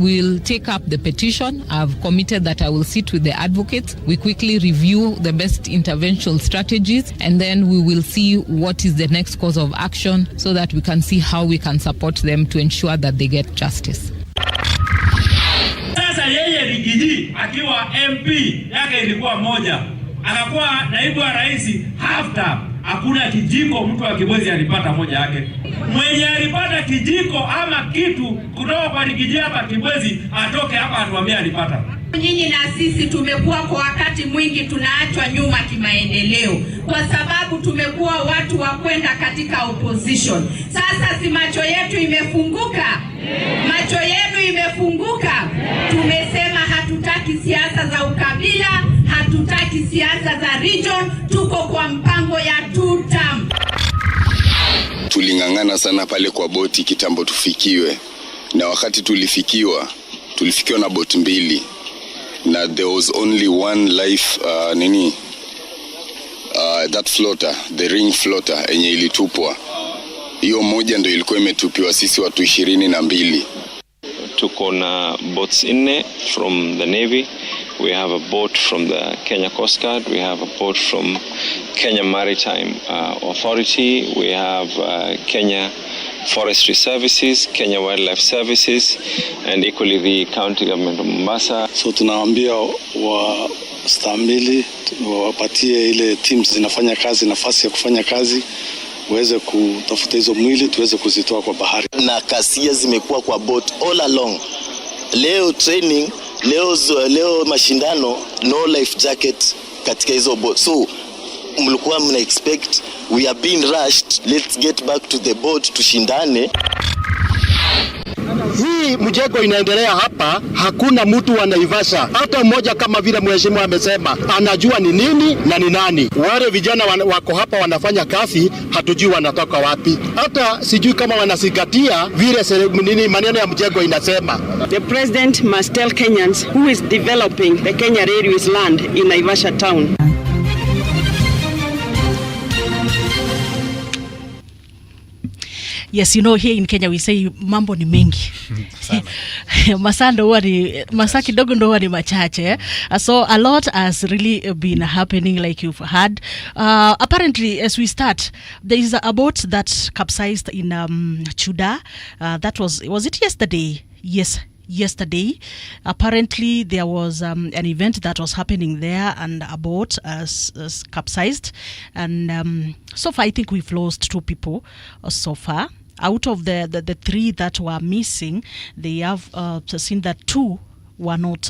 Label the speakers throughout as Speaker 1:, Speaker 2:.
Speaker 1: will take up the petition. I've committed that I will sit with the advocates. We quickly review the best intervention strategies, and then we will see what is the next course of action so that we can see how we can support them to ensure that they get justice.
Speaker 2: Sasa yeye Rigiji akiwa MP yake ilikuwa moja, akakuwa naibu wa rais half term, hakuna kijiko mtu wa Kibwezi alipata moja yake. Mwenye alipata kijiko ama kitu kutoka kwa Rigiji hapa Kibwezi atoke hapa atuambie alipata.
Speaker 3: Nyinyi na sisi tumekuwa kwa wakati mwingi tunaachwa nyuma kimaendeleo kwa sababu tumekuwa watu wa kwenda katika opposition. Sasa si macho yetu imefunguka? Macho yenu imefunguka? Tumesema hatutaki siasa za ukabila, hatutaki siasa za region, tuko kwa mpango ya 2 term.
Speaker 4: Tulingangana sana pale kwa boti kitambo tufikiwe, na wakati tulifikiwa na boti mbili, na there was only one life that floater, the ring floater enye ilitupwa. Hiyo moja ndio ilikuwa imetupiwa sisi watu 22.
Speaker 5: Tuko na boats inne from the Navy. We have a boat from the Kenya Coast Guard. We have a boat from Kenya Maritime Authority. We have Kenya Forestry Services, Kenya Wildlife Services, and equally the county government of Mombasa.
Speaker 6: So tunawaambia wa stamili wapatie ile teams zinafanya kazi nafasi ya kufanya kazi, uweze kutafuta hizo mwili tuweze kuzitoa kwa bahari.
Speaker 7: Na kasia zimekuwa kwa boat all along. Leo training, leo mashindano, no life jacket katika hizo boat. So mlikuwa mna expect we are being rushed, let's get back to the boat tushindane.
Speaker 8: Hii mjengo inaendelea hapa, hakuna mtu wa Naivasha hata mmoja, kama vile mheshimiwa amesema, anajua ni nini na ni nani. Wale vijana wako hapa wanafanya kazi, hatujui wanatoka wapi, hata sijui kama wanazingatia vile maneno ya mjengo inasema.
Speaker 9: The president must tell Kenyans who is developing the Kenya Railways land in Naivasha town.
Speaker 10: Yes, you know, here in Kenya we say mambo ni mengi. Masaa kidogo ndo huwa ni machache. So a lot has really been happening like you've heard. Apparently, as we start, there is a boat that capsized in Chuda. That was it yesterday? Yes. Yesterday, apparently there was an event that was happening there, and a boat capsized, and so far I think we've lost 2 people so far. Out of the 3 that were missing, they have seen that 2 were not,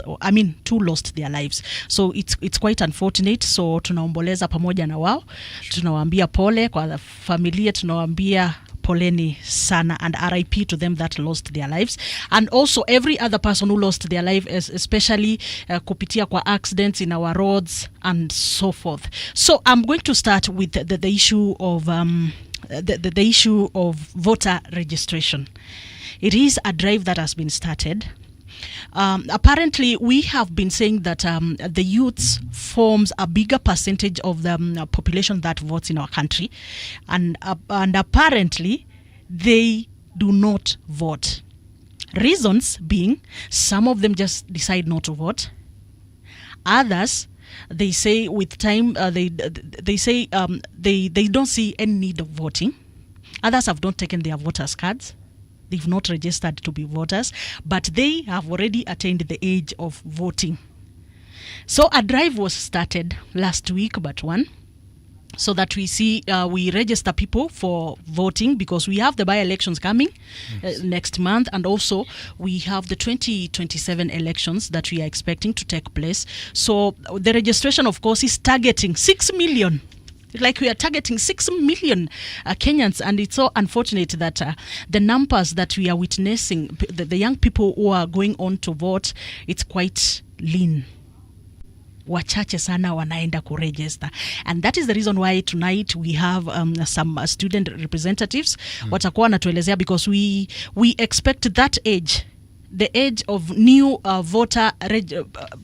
Speaker 10: 2 lost their lives. So it's quite unfortunate. So tunaomboleza pamoja na wao, tunawaambia pole kwa familia, tunawaambia poleni sana, and RIP to them that lost their lives, and also every other person who lost their life, especially kupitia kwa accidents in our roads and so forth. So I'm going to start with the issue of the issue of voter registration. It is a drive that has been started. Apparently, we have been saying that the youths forms a bigger percentage of the population that votes in our country, and apparently they do not vote. Reasons being, some of them just decide not to vote. Others, they say with time, they say they don't see any need of voting. Others have not taken their voters' cards. They've not registered to be voters, but they have already attained the age of voting. So a drive was started last week, but one, so that we register people for voting, because we have the by-elections coming next month, and also we have the 2027 elections that we are expecting to take place. So the registration, of course, is targeting 6 million. Like we are targeting 6 million Kenyans, and it's so unfortunate that the numbers that we are witnessing, the young people who are going on to vote, it's quite lean. Wachache sana wanaenda kuregister, and that is the reason why tonight we have some student representatives watakuwa wanatuelezea, because we expect that age, the age of new voter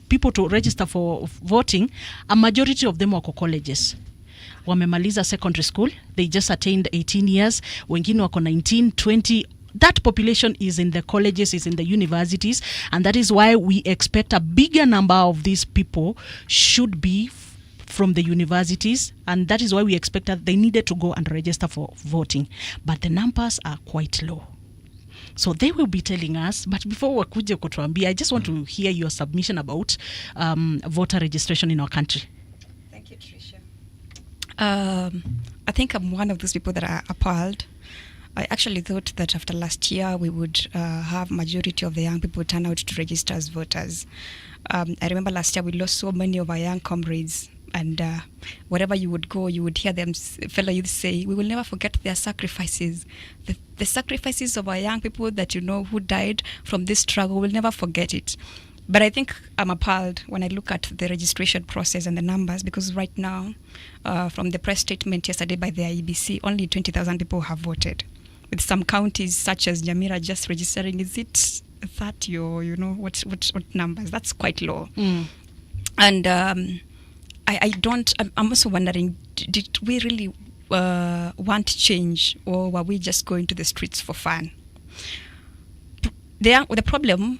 Speaker 10: people to register for voting, a majority of them wako colleges. Wamemaliza secondary school, they just attained 18 years, wengine wako 19, 20, that population is in the colleges, is in the universities, and that is why we expect a bigger number of these people should be from the universities, and that is why we expect that they needed to go and register for voting. But the numbers are quite low. So they will be telling us, but before wakuje kutuambia, I just want to hear your submission about voter registration in our country.
Speaker 11: Thank you, Tricia. I think I'm one of those people that are appalled. I actually thought that after last year we would have majority of the young people turn out to register as voters. I remember last year we lost so many of our young comrades, and wherever you would go, you would hear them, fellow youth, say, we will never forget their sacrifices. The sacrifices of our young people that who died from this struggle, we'll never forget it. But I think I'm appalled when I look at the registration process and the numbers, because right now, from the press statement yesterday by the IEBC, only 20,000 people have voted. With some counties such as Nyamira just registering, is it 30 or what numbers? That's quite low. And I'm also wondering, did we really want change, or were we just going to the streets for fun? The problem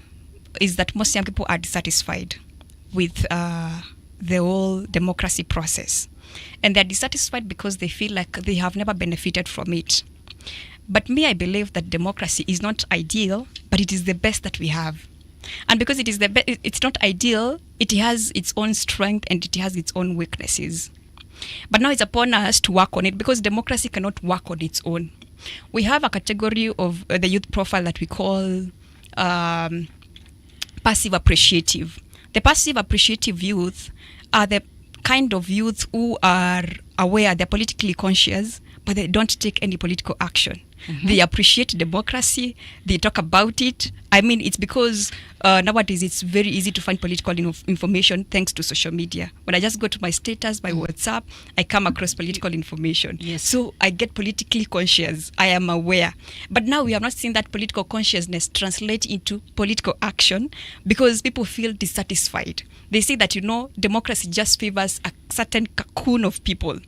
Speaker 11: is that most young people are dissatisfied with the whole democracy process. And they're dissatisfied because they feel like they have never benefited from it. But me, I believe that democracy is not ideal, but it is the best that we have. And because it is it's not ideal, it has its own strength and it has its own weaknesses. But now it's upon us to work on it, because democracy cannot work on its own. We have a category of the youth profile that we call passive appreciative. The passive appreciative youth are the kind of youth who are aware, they're politically conscious, but they don't take any political action. They appreciate democracy, they talk about it. I mean, it's because nowadays it's very easy to find political information thanks to social media. When I just go to my status, my WhatsApp, I come across political information.
Speaker 10: Yes.
Speaker 11: So I get politically conscious. I am aware. But now we have not seen that political consciousness translate into political action, because people feel dissatisfied. They say that, democracy just favors a certain cocoon of people,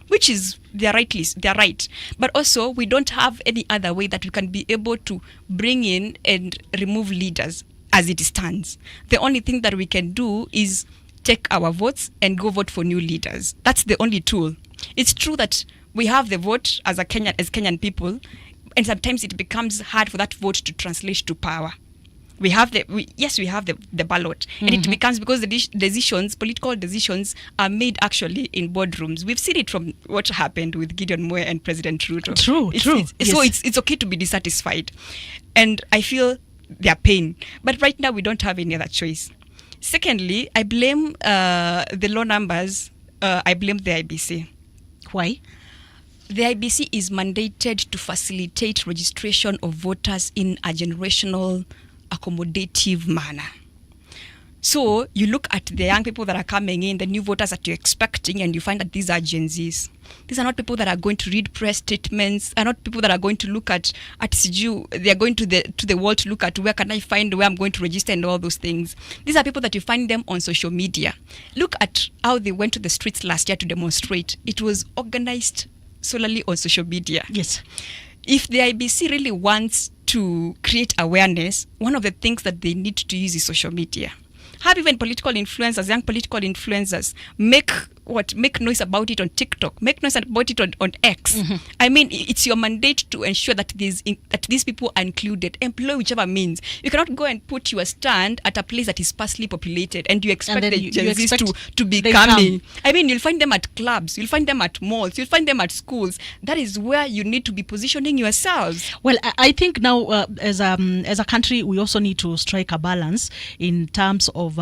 Speaker 11: which is they're right. But also, we don't have any other way that we can be able to bring in and remove leaders as it stands. The only thing that we can do is take our votes and go vote for new leaders. That's the only tool. It's true that we have the vote as Kenyan people, and sometimes it becomes hard for that vote to translate to power. We have the ballot, and it becomes, because the political decisions are made actually in boardrooms. We've seen it from what happened with Gideon Moe and President Ruto.
Speaker 10: True.
Speaker 11: Yes. So it's okay to be dissatisfied, and I feel their pain. But right now we don't have any other choice. Secondly, I blame the low numbers. I blame the IEBC.
Speaker 10: Why?
Speaker 11: The IEBC is mandated to facilitate registration of voters in a generational, accommodative manner. So you look at the young people that are coming in, the new voters that you're expecting, and you find that these are Gen Zs. These are not people that are going to read press statements, are not people that are going to look at CGU. They are going to the wall to look at where can I find where I'm going to register and all those things. These are people that you find them on social media. Look at how they went to the streets last year to demonstrate. It was organized solely on social media.
Speaker 10: Yes.
Speaker 11: If the IEBC really wants to create awareness, one of the things that they need to use is social media. Have even political influencers, young political influencers, make noise about it on TikTok, make noise about it on X. I mean, it's your mandate to ensure that these people are included. Employ whichever means. You cannot go and put your stand at a place that is sparsely populated and you expect the Gen Zs to be coming. I mean, you'll find them at clubs, you'll find them at malls, you'll find them at schools. That is where you need to be positioning yourselves.
Speaker 10: Well, I think now as a country, we also need to strike a balance in terms of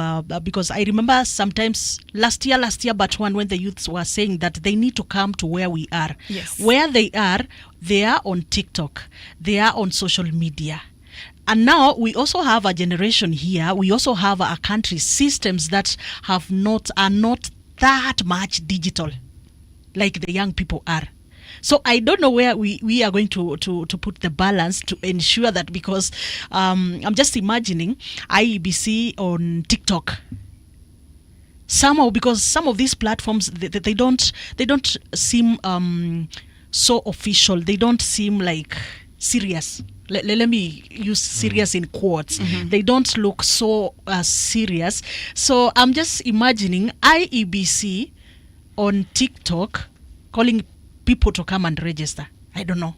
Speaker 10: because I remember sometimes last year, but when the youths were saying that they need to come to where we are.
Speaker 11: Yes.
Speaker 10: Where they are on TikTok, they are on social media. And now we also have a generation here, we also have a country systems that are not that much digital like the young people are. So I don't know where we are going to put the balance to ensure that, because I'm just imagining IEBC on TikTok. Somehow, because some of these platforms they don't seem so official. They don't seem like serious. let me use serious in quotes. They don't look so serious. So I'm just imagining IEBC on TikTok calling people to come and register. I don't know.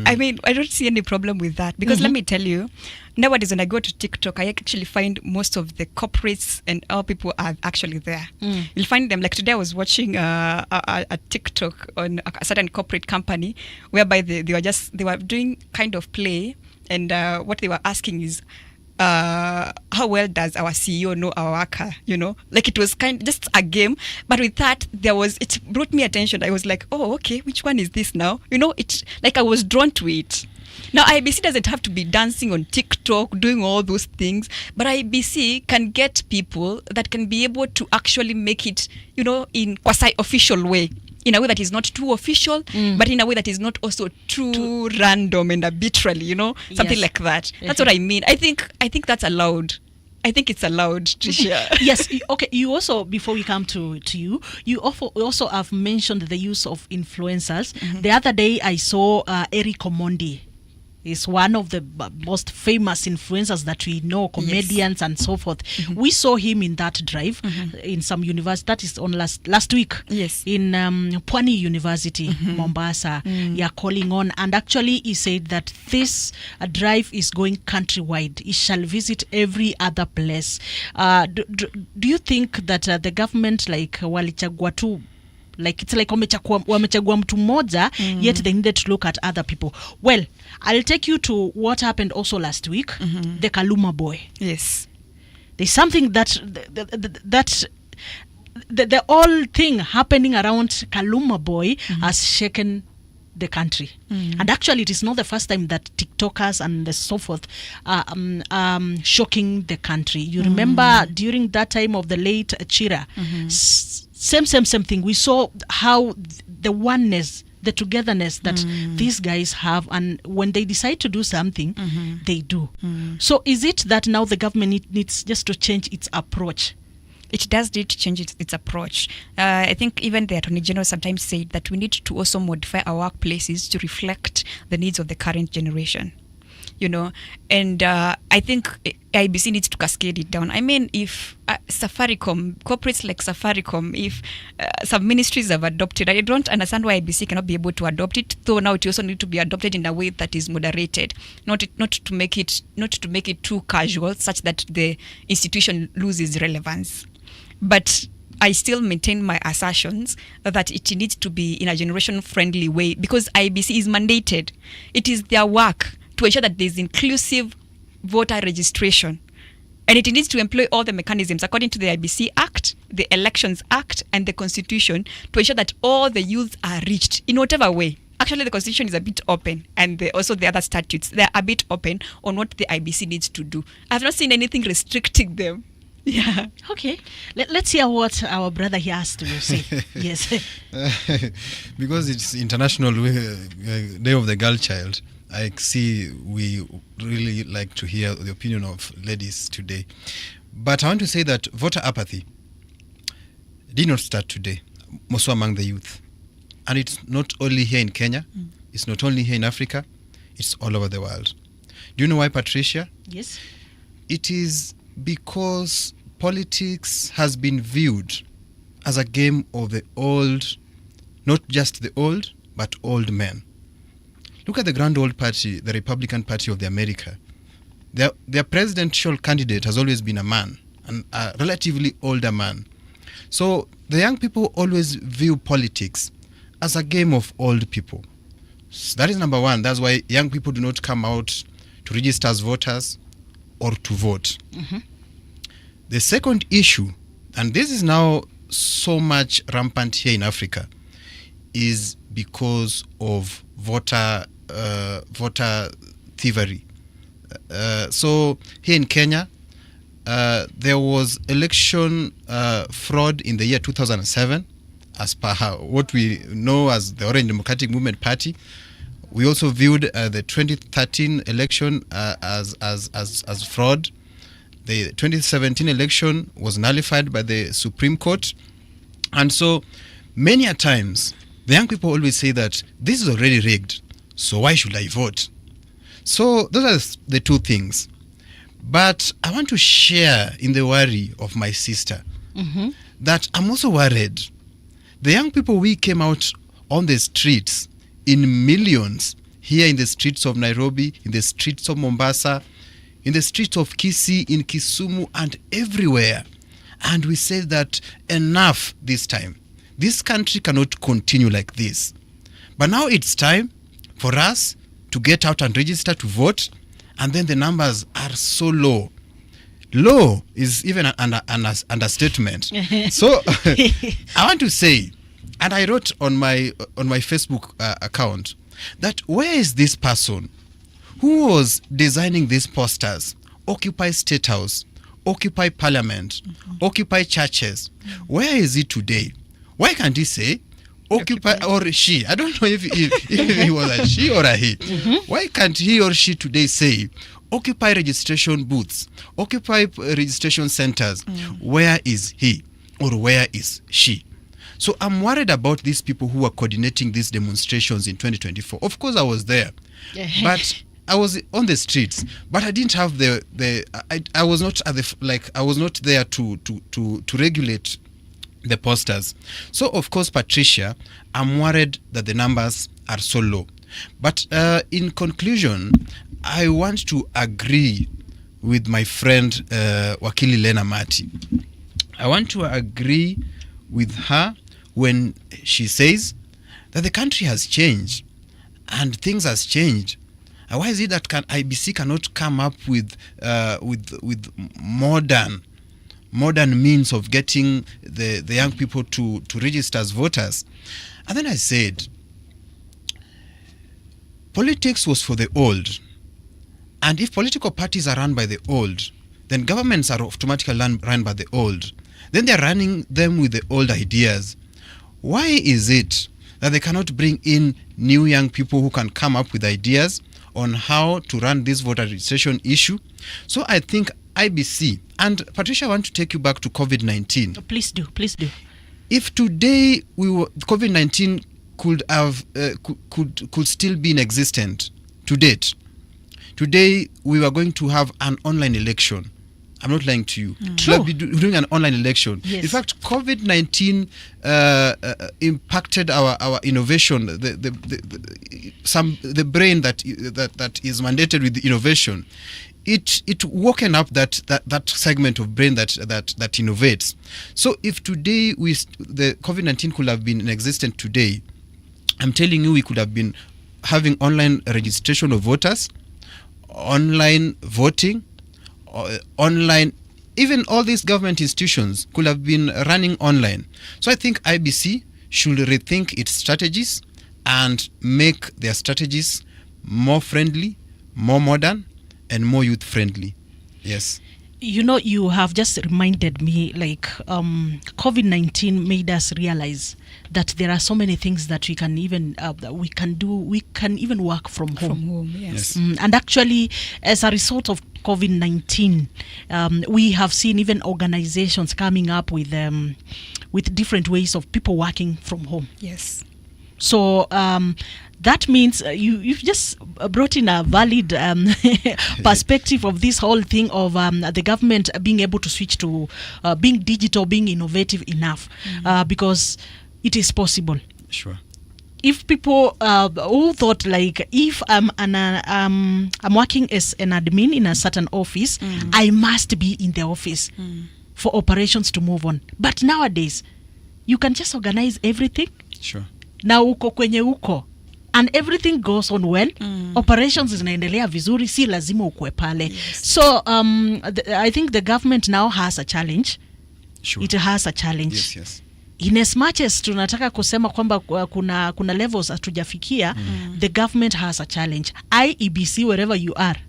Speaker 11: I mean, I don't see any problem with that because let me tell you, nowadays when I go to TikTok, I actually find most of the corporates and our people are actually there. You'll find them. Like today, I was watching a TikTok on a certain corporate company whereby they were doing kind of play, and what they were asking is, how well does our CEO know our worker? You know, like it was just a game, but with that it brought me attention. I was like, oh, okay, which one is this now? You know, it's like I was drawn to it. Now IEBC doesn't have to be dancing on TikTok, doing all those things, but IEBC can get people that can be able to actually make it, you know, in quasi-official way. In a way that is not too official, but in a way that is not also too random and arbitrary, you know, something like that. That's what I mean. I think that's allowed. I think it's allowed, Tricia.
Speaker 10: Yes. Okay. You also, before we come to you also have mentioned the use of influencers. The other day I saw Eric Omondi. Is one of the most famous influencers that we know, comedians and so forth. We saw him in that drive in some university. That is on last week.
Speaker 11: Yes.
Speaker 10: In Pwani University, Mombasa. Yeah, calling on. And actually he said that this drive is going countrywide. He shall visit every other place. Do you think that the government like walichagua tu, like it's like wamechagua mtu mmoja, yet they needed to look at other people? Well, I'll take you to what happened also last week, the Kaluma boy.
Speaker 11: Yes.
Speaker 10: There's something that the whole thing happening around Kaluma boy has shaken the country. And actually it is not the first time that TikTokers and so forth are shocking the country. You remember during that time of the late Chira, same thing. We saw how the oneness, the togetherness that these guys have, and when they decide to do something, they do. So is it that now the government needs just to change its approach?
Speaker 11: It does need to change its approach. I think even the Attorney General sometimes said that we need to also modify our workplaces to reflect the needs of the current generation. You know, and I think IEBC needs to cascade it down. I mean, if corporates like Safaricom, if some ministries have adopted, I don't understand why IEBC cannot be able to adopt it. Though now it also needs to be adopted in a way that is moderated, not to make it too casual, such that the institution loses relevance. But I still maintain my assertions that it needs to be in a generation-friendly way because IEBC is mandated. It is their work to ensure that there is inclusive voter registration. And it needs to employ all the mechanisms according to the IEBC Act, the Elections Act, and the Constitution to ensure that all the youths are reached in whatever way. Actually, the Constitution is a bit open, and also the other statutes, they're a bit open on what the IEBC needs to do. I've not seen anything restricting them. Yeah.
Speaker 10: Okay. Let's hear what our brother here has to say. Yes.
Speaker 12: Because it's International Day of the Girl Child, I see we really like to hear the opinion of ladies today. But I want to say that voter apathy did not start today, mostly among the youth. And it's not only here in Kenya, it's not only here in Africa, it's all over the world. Do you know why, Patricia?
Speaker 10: Yes.
Speaker 12: It is because politics has been viewed as a game of the old, not just the old, but old men. Look at the Grand Old Party, the Republican Party of the America. Their presidential candidate has always been a man, and a relatively older man. So the young people always view politics as a game of old people. So that is number one. That's why young people do not come out to register as voters or to vote. The second issue, and this is now so much rampant here in Africa, is because of voter thievery. So here in Kenya, there was election fraud in the year 2007, as per what we know as the Orange Democratic Movement Party. We also viewed the 2013 election as fraud. The 2017 election was nullified by the Supreme Court. And so many a times, the young people always say that this is already rigged, so why should I vote? So those are the two things. But I want to share in the worry of my sister that I'm also worried. The young people we came out on the streets in millions, here in the streets of Nairobi, in the streets of Mombasa, in the streets of Kisii, in Kisumu, and everywhere. And we said that enough this time. This country cannot continue like this. But now it's time for us to get out and register to vote, and then the numbers are so low. Low is even an understatement. So I want to say, and I wrote on my Facebook account, that where is this person who was designing these posters? Occupy State House, Occupy Parliament, Occupy churches. Where is he today? Why can't he say Occupy or she? I don't know if he was a she or a he. Why can't he or she today say Occupy registration booths, Occupy registration centers? Where is he or where is she? So I'm worried about these people who are coordinating these demonstrations in 2024. Of course, I was there, but I was on the streets. But I didn't have I was not at the I was not there to regulate the posters. So of course, Patricia, I'm worried that the numbers are so low. But in conclusion, I want to agree with my friend Wakili Lena Mati. I want to agree with her when she says that the country has changed and things has changed. Why is it that IEBC cannot come up with modern means of getting the young people to register as voters? And then I said, politics was for the old. And if political parties are run by the old, then governments are automatically run by the old. Then they're running them with the old ideas. Why is it that they cannot bring in new young people who can come up with ideas on how to run this voter registration issue? So I think IEBC, and Patricia, I want to take you back to COVID-19.
Speaker 10: Oh, please do.
Speaker 12: If today COVID-19 could have could still be in existence to date, today we were going to have an online election. I'm not lying to you. We'll be doing an online election.
Speaker 10: Yes.
Speaker 12: In fact, COVID-19 impacted our innovation, the brain that is mandated with the innovation. It woken up that segment of brain that innovates. So if today the COVID-19 could have been in existence today, I'm telling you, we could have been having online registration of voters, online voting, online, even all these government institutions could have been running online. So I think IEBC should rethink its strategies and make their strategies more friendly, more modern, and more youth friendly. Yes.
Speaker 10: You know, you have just reminded me, like, COVID-19 made us realize that there are so many things that we can even we can do. We can even work from home.
Speaker 11: Yes.
Speaker 10: And actually, as a result of COVID-19, we have seen even organizations coming up with different ways of people working from home.
Speaker 11: Yes.
Speaker 10: So that means you've just brought in a valid perspective of this whole thing of the government being able to switch to being digital, being innovative enough, because it is possible.
Speaker 12: Sure.
Speaker 10: If people who thought, like, if I'm working as an admin in a certain office, I must be in the office for operations to move on. But nowadays, you can just organize everything.
Speaker 12: Sure.
Speaker 10: Na uko kwenye uko, and everything goes on well. Operations zinaendelea vizuri, si lazima ukue pale.
Speaker 11: Yes.
Speaker 10: So I think the government now has a challenge.
Speaker 12: Sure.
Speaker 10: It has a challenge.
Speaker 12: Yes.
Speaker 10: In as much as tunataka kusema kwamba kuna levels hatujafikia, the government has a challenge. IEBC, wherever you are.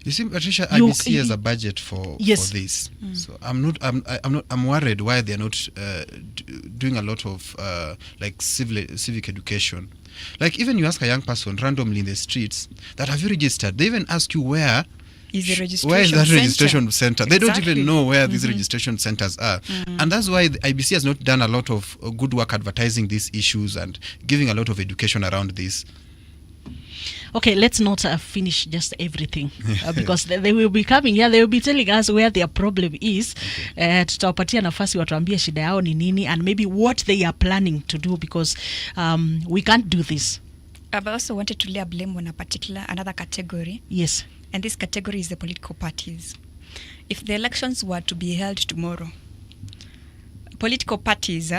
Speaker 12: You see, Patricia, IEBC has a budget for this. So I'm worried why they're not doing a lot of like civic education. Like, even you ask a young person randomly in the streets that, have you registered? They even ask you where is that registration center? They don't even know where these registration centers are. And that's why the IEBC has not done a lot of good work advertising these issues and giving a lot of education around this.
Speaker 10: Okay, let's not finish just everything because they will be coming here. They will be telling us where their problem is. Tutawapatia nafasi watuambie shida yao ni nini and maybe what they are planning to do because we can't do this.
Speaker 11: I also wanted to lay a blame on another category.
Speaker 10: Yes.
Speaker 11: And this category is the political parties. If the elections were to be held tomorrow, political parties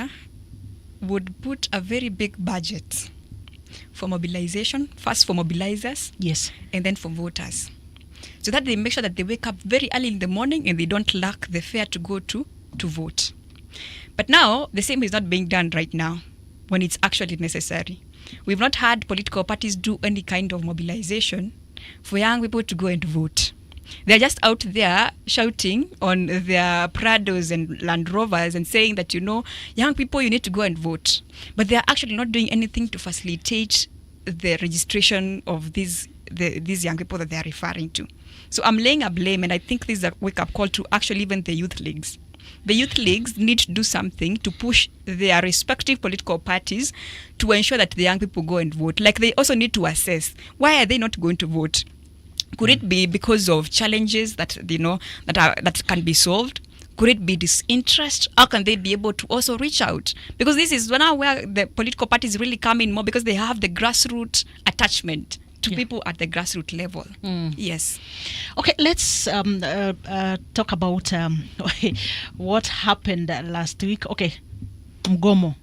Speaker 11: would put a very big budget for mobilization, first for mobilizers,
Speaker 10: yes,
Speaker 11: and then for voters, so that they make sure that they wake up very early in the morning and they don't lack the fare to go to vote. But now, the same is not being done right now when it's actually necessary. We've not had political parties do any kind of mobilization for young people to go and vote. They're just out there shouting on their Prados and Land Rovers and saying that, young people, you need to go and vote. But they're actually not doing anything to facilitate the registration of these young people that they're referring to. So I'm laying a blame, and I think this is a wake-up call to actually even the youth leagues. The youth leagues need to do something to push their respective political parties to ensure that the young people go and vote. Like, they also need to assess, why are they not going to vote? Could it be because of challenges that that can be solved? Could it be disinterest? How can they be able to also reach out? Because this is now where the political parties really come in more, because they have the grassroots attachment to people at the grassroots level. Yes.
Speaker 10: Okay, let's talk about what happened last week. Okay, mgomo.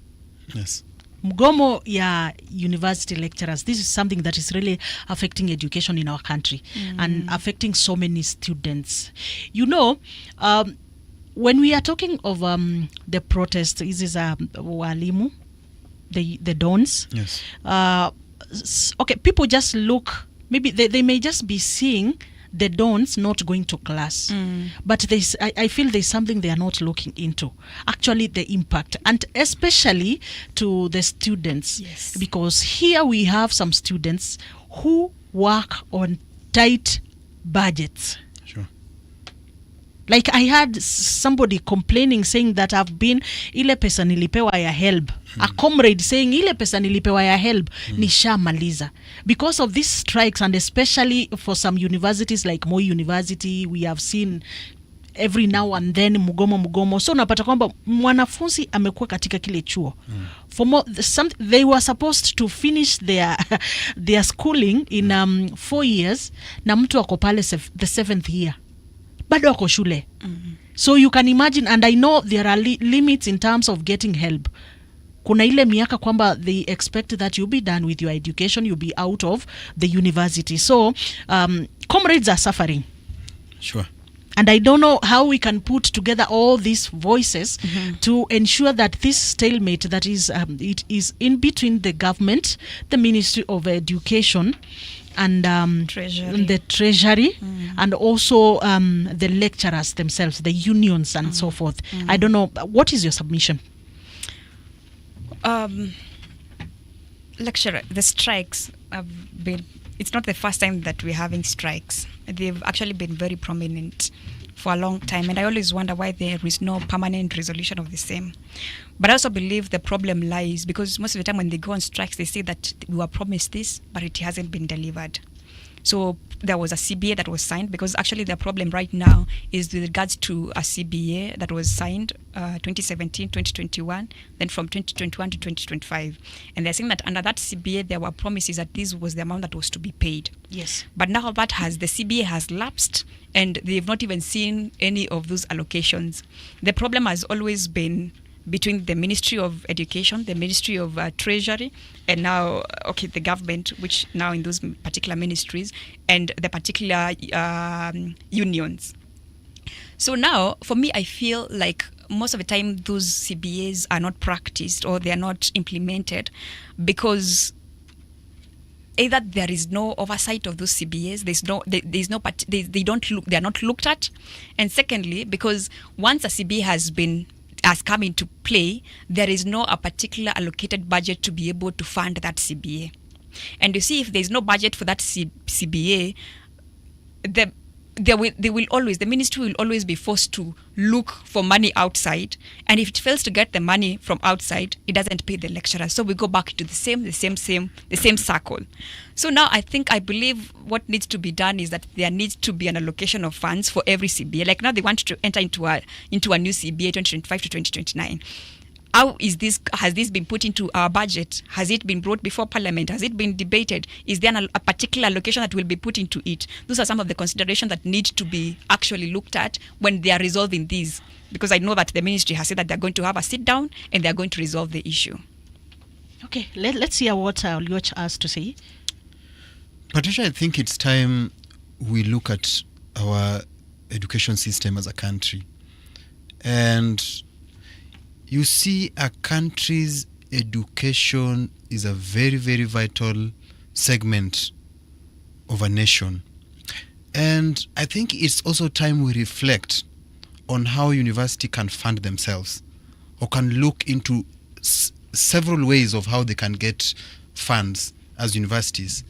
Speaker 12: Yes.
Speaker 10: Mgomo ya university lecturers. This is something that is really affecting education in our country and affecting so many students. When we are talking of the protest, this is walimu, the dons.
Speaker 12: Yes.
Speaker 10: Okay, people just look, maybe they may just be seeing the dons not going to class, but I feel there's something they are not looking into, actually the impact, and especially to the students.
Speaker 11: Yes.
Speaker 10: Because here we have some students who work on tight budgets.
Speaker 12: Sure.
Speaker 10: Like, I had somebody complaining, saying that I've been, ile pesa nilipewa ya help. A comrade saying, ile pesa nilipewa ya help, nishamaliza. Because of these strikes, and especially for some universities like Moi University, we have seen every now and then mgomo. So napata kwamba mwanafunzi amekuwa katika kile chuo. For more, they were supposed to finish their schooling in 4 years, na mtu ako pale the 7th year. Bado wako shule. So you can imagine, and I know there are limits in terms of getting help. Kuna ile miaka kwamba they expect that you'll be done with your education, you'll be out of the university. So comrades are suffering.
Speaker 12: Sure.
Speaker 10: And I don't know how we can put together all these voices to ensure that this stalemate that is it is in between the government, the Ministry of Education, and the treasury, and also the lecturers themselves, the unions and so forth. I don't know, what is your submission?
Speaker 11: Lecturer, the strikes have been, it's not the first time that we're having strikes. They've actually been very prominent for a long time, and I always wonder why there is no permanent resolution of the same. But I also believe the problem lies because most of the time when they go on strikes, they say that we were promised this, but it hasn't been delivered. So there was a CBA that was signed, because actually the problem right now is with regards to a CBA that was signed 2017, 2021, then from 2021 to 2025. And they're saying that under that CBA, there were promises that this was the amount that was to be paid.
Speaker 10: Yes.
Speaker 11: But now the CBA has lapsed, and they've not even seen any of those allocations. The problem has always been between the Ministry of Education, the Ministry of Treasury, and now, the government, which now in those particular ministries, and the particular unions. So now, for me, I feel like most of the time those CBAs are not practiced or they are not implemented because either there is no oversight of those CBAs, they are not looked at, and secondly, because once a CBA has come into play, there is no a particular allocated budget to be able to fund that CBA. And you see, if there is no budget for that CBA, the ministry will always be forced to look for money outside, and if it fails to get the money from outside, it doesn't pay the lecturers. So we go back to the same circle. So now I believe what needs to be done is that there needs to be an allocation of funds for every CBA. Like now they want to enter into a new CBA 2025 to 2029. How has this been put into our budget? Has it been brought before Parliament? Has it been debated? Is there a particular allocation that will be put into it? Those are some of the considerations that need to be actually looked at when they are resolving these. Because I know that the ministry has said that they're going to have a sit down and they're going to resolve the issue.
Speaker 10: Okay, let's hear what Lioch has to say.
Speaker 12: Patricia, I think it's time we look at our education system as a country. And you see, a country's education is a very, very vital segment of a nation. And I think it's also time we reflect on how university can fund themselves, or can look into several ways of how they can get funds as universities.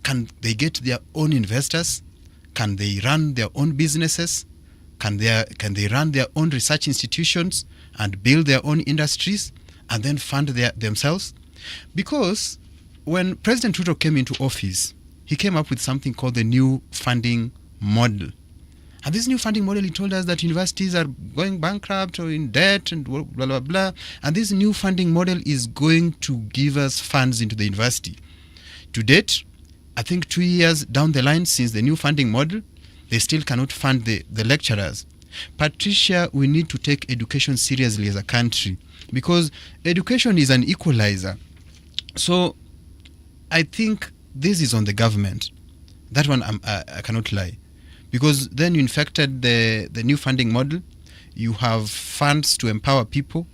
Speaker 12: Can they get their own investors? Can they run their own businesses? Can they run their own research institutions and build their own industries and then fund themselves? Because when President Ruto came into office, he came up with something called the new funding model. And this new funding model, he told us that universities are going bankrupt or in debt and blah, blah, blah. And this new funding model is going to give us funds into the university. To date, I think 2 years down the line since the new funding model, they still cannot fund the lecturers. Patricia, we need to take education seriously as a country, because education is an equalizer. So I think this is on the government. That one I cannot lie. Because then you infected the new funding model. You have funds to empower people,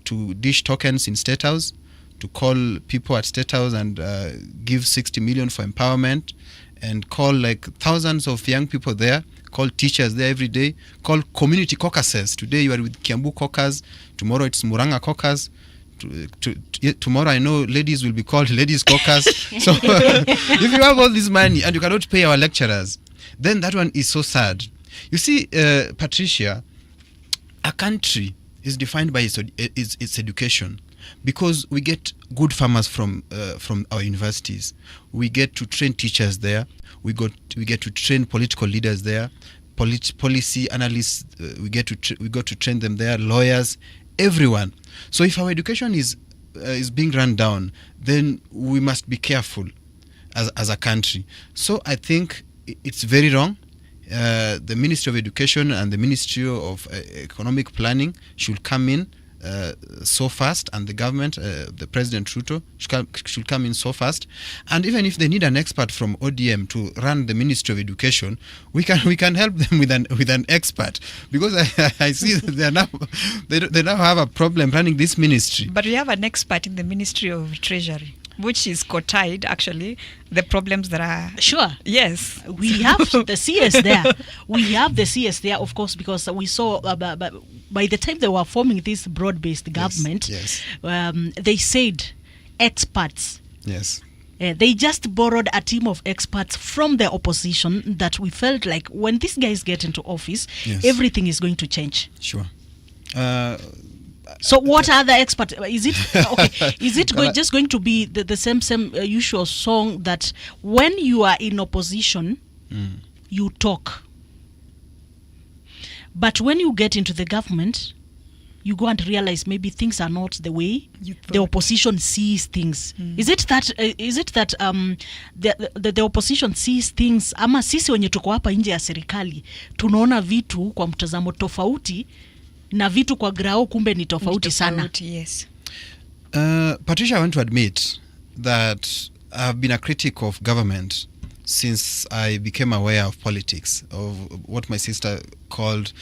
Speaker 12: to dish tokens in State House, to call people at State House and give 60 million for empowerment, and call like thousands of young people there, call teachers there every day, call community caucuses. Today you are with Kiambu caucus, tomorrow it's Muranga caucus, tomorrow I know ladies will be called ladies caucus. So if you have all this money and you cannot pay our lecturers, then that one is so sad. You see, Patricia, a country is defined by its education. Because we get good farmers from our universities, we get to train teachers there, we get to train political leaders there, policy analysts, we got to train them there, lawyers, everyone. So if our education is being run down, then we must be careful as a country. So I think it's very wrong. The Ministry of Education and the Ministry of Economic Planning should come in so fast, and the government, the President Ruto, should come in so fast. And even if they need an expert from ODM to run the Ministry of Education, we can help them with an expert, because I see that they now have a problem running this ministry.
Speaker 11: But we have an expert in the Ministry of Treasury, which is co-tied, actually, the problems that are...
Speaker 10: Sure.
Speaker 11: Yes.
Speaker 10: We have the CS there. We have the CS there, of course, because we saw by the time they were forming this broad-based government,
Speaker 12: yes.
Speaker 10: They said experts.
Speaker 12: Yes.
Speaker 10: They just borrowed a team of experts from the opposition that we felt like when these guys get into office,
Speaker 12: yes,
Speaker 10: everything is going to change.
Speaker 12: Sure.
Speaker 10: So what are the experts? Is it okay? Is it just going to be the same usual song that when you are in opposition, you talk, but when you get into the government, you go and realize maybe things are not the way the opposition sees things. Is it that the opposition sees things, ama sisi wenye tuko hapa nje ya serikali tunaona vitu kwa mtazamo tofauti na vitu kwa grao kumbe ni tofauti sana?
Speaker 11: Yes.
Speaker 12: Patricia, I want to admit that I've been a critic of government since I became aware of politics, of what my sister called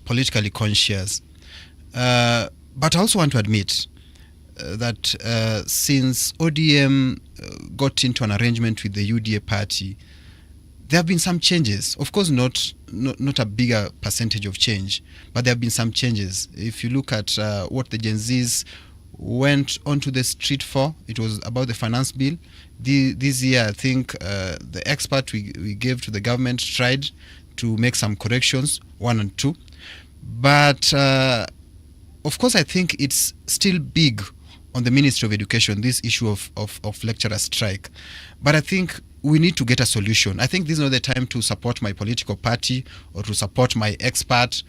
Speaker 12: politically conscious. But I also want to admit that since ODM got into an arrangement with the UDA party, there have been some changes. Of course, not a bigger percentage of change, but there have been some changes. If you look at what the Gen Zs went onto the street for. It was about the finance bill. This year, I think the expert we gave to the government tried to make some corrections, 1 and 2. But of course, I think it's still big on the Ministry of Education, this issue of lecturer strike. But I think we need to get a solution. I think this is not the time to support my political party or to support my expert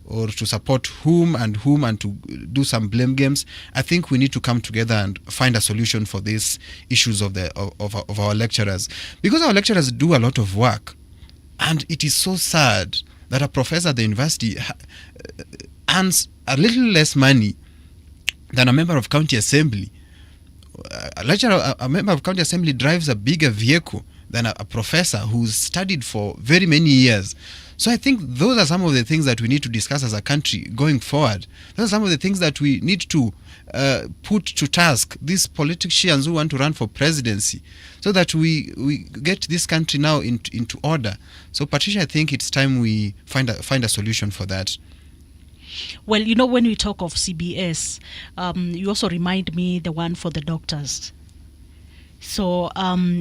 Speaker 12: or to support whom and to do some blame games. I think we need to come together and find a solution for these issues of our lecturers, because our lecturers do a lot of work, and it is so sad that a professor at the university earns a little less money than a member of county assembly. A member of county assembly drives a bigger vehicle than a professor who's studied for very many years. So I think those are some of the things that we need to discuss as a country going forward. Those are some of the things that we need to put to task these politicians who want to run for presidency, so that we get this country now into order. So Patricia, I think it's time we find a solution for that.
Speaker 10: Well, when we talk of CBS, you also remind me the one for the doctors. So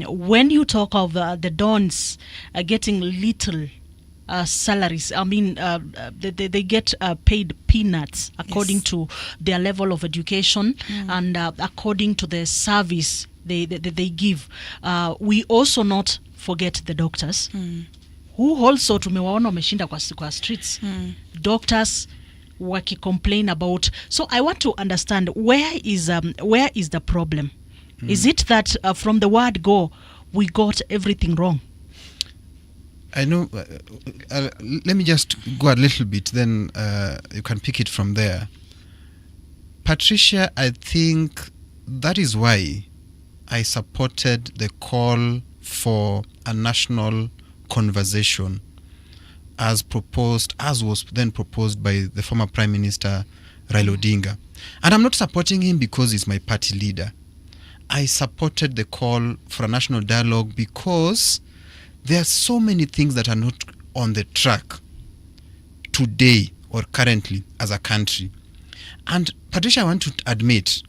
Speaker 10: when you talk of the dons getting little salaries, I mean, they get paid peanuts according to their level of education and according to the service they give. We also not forget the doctors who also tumewaona wameshinda kwa streets. Doctors complain about. So I want to understand, where is the problem? Is it that from the word go we got everything wrong?
Speaker 12: I know. Let me just go a little bit, then you can pick it from there. Patricia, I think that is why I supported the call for a national conversation as was then proposed by the former Prime Minister Raila Odinga. And I'm not supporting him because he's my party leader. I supported the call for a national dialogue because there are so many things that are not on the track today or currently as a country. And Patricia, I want to admit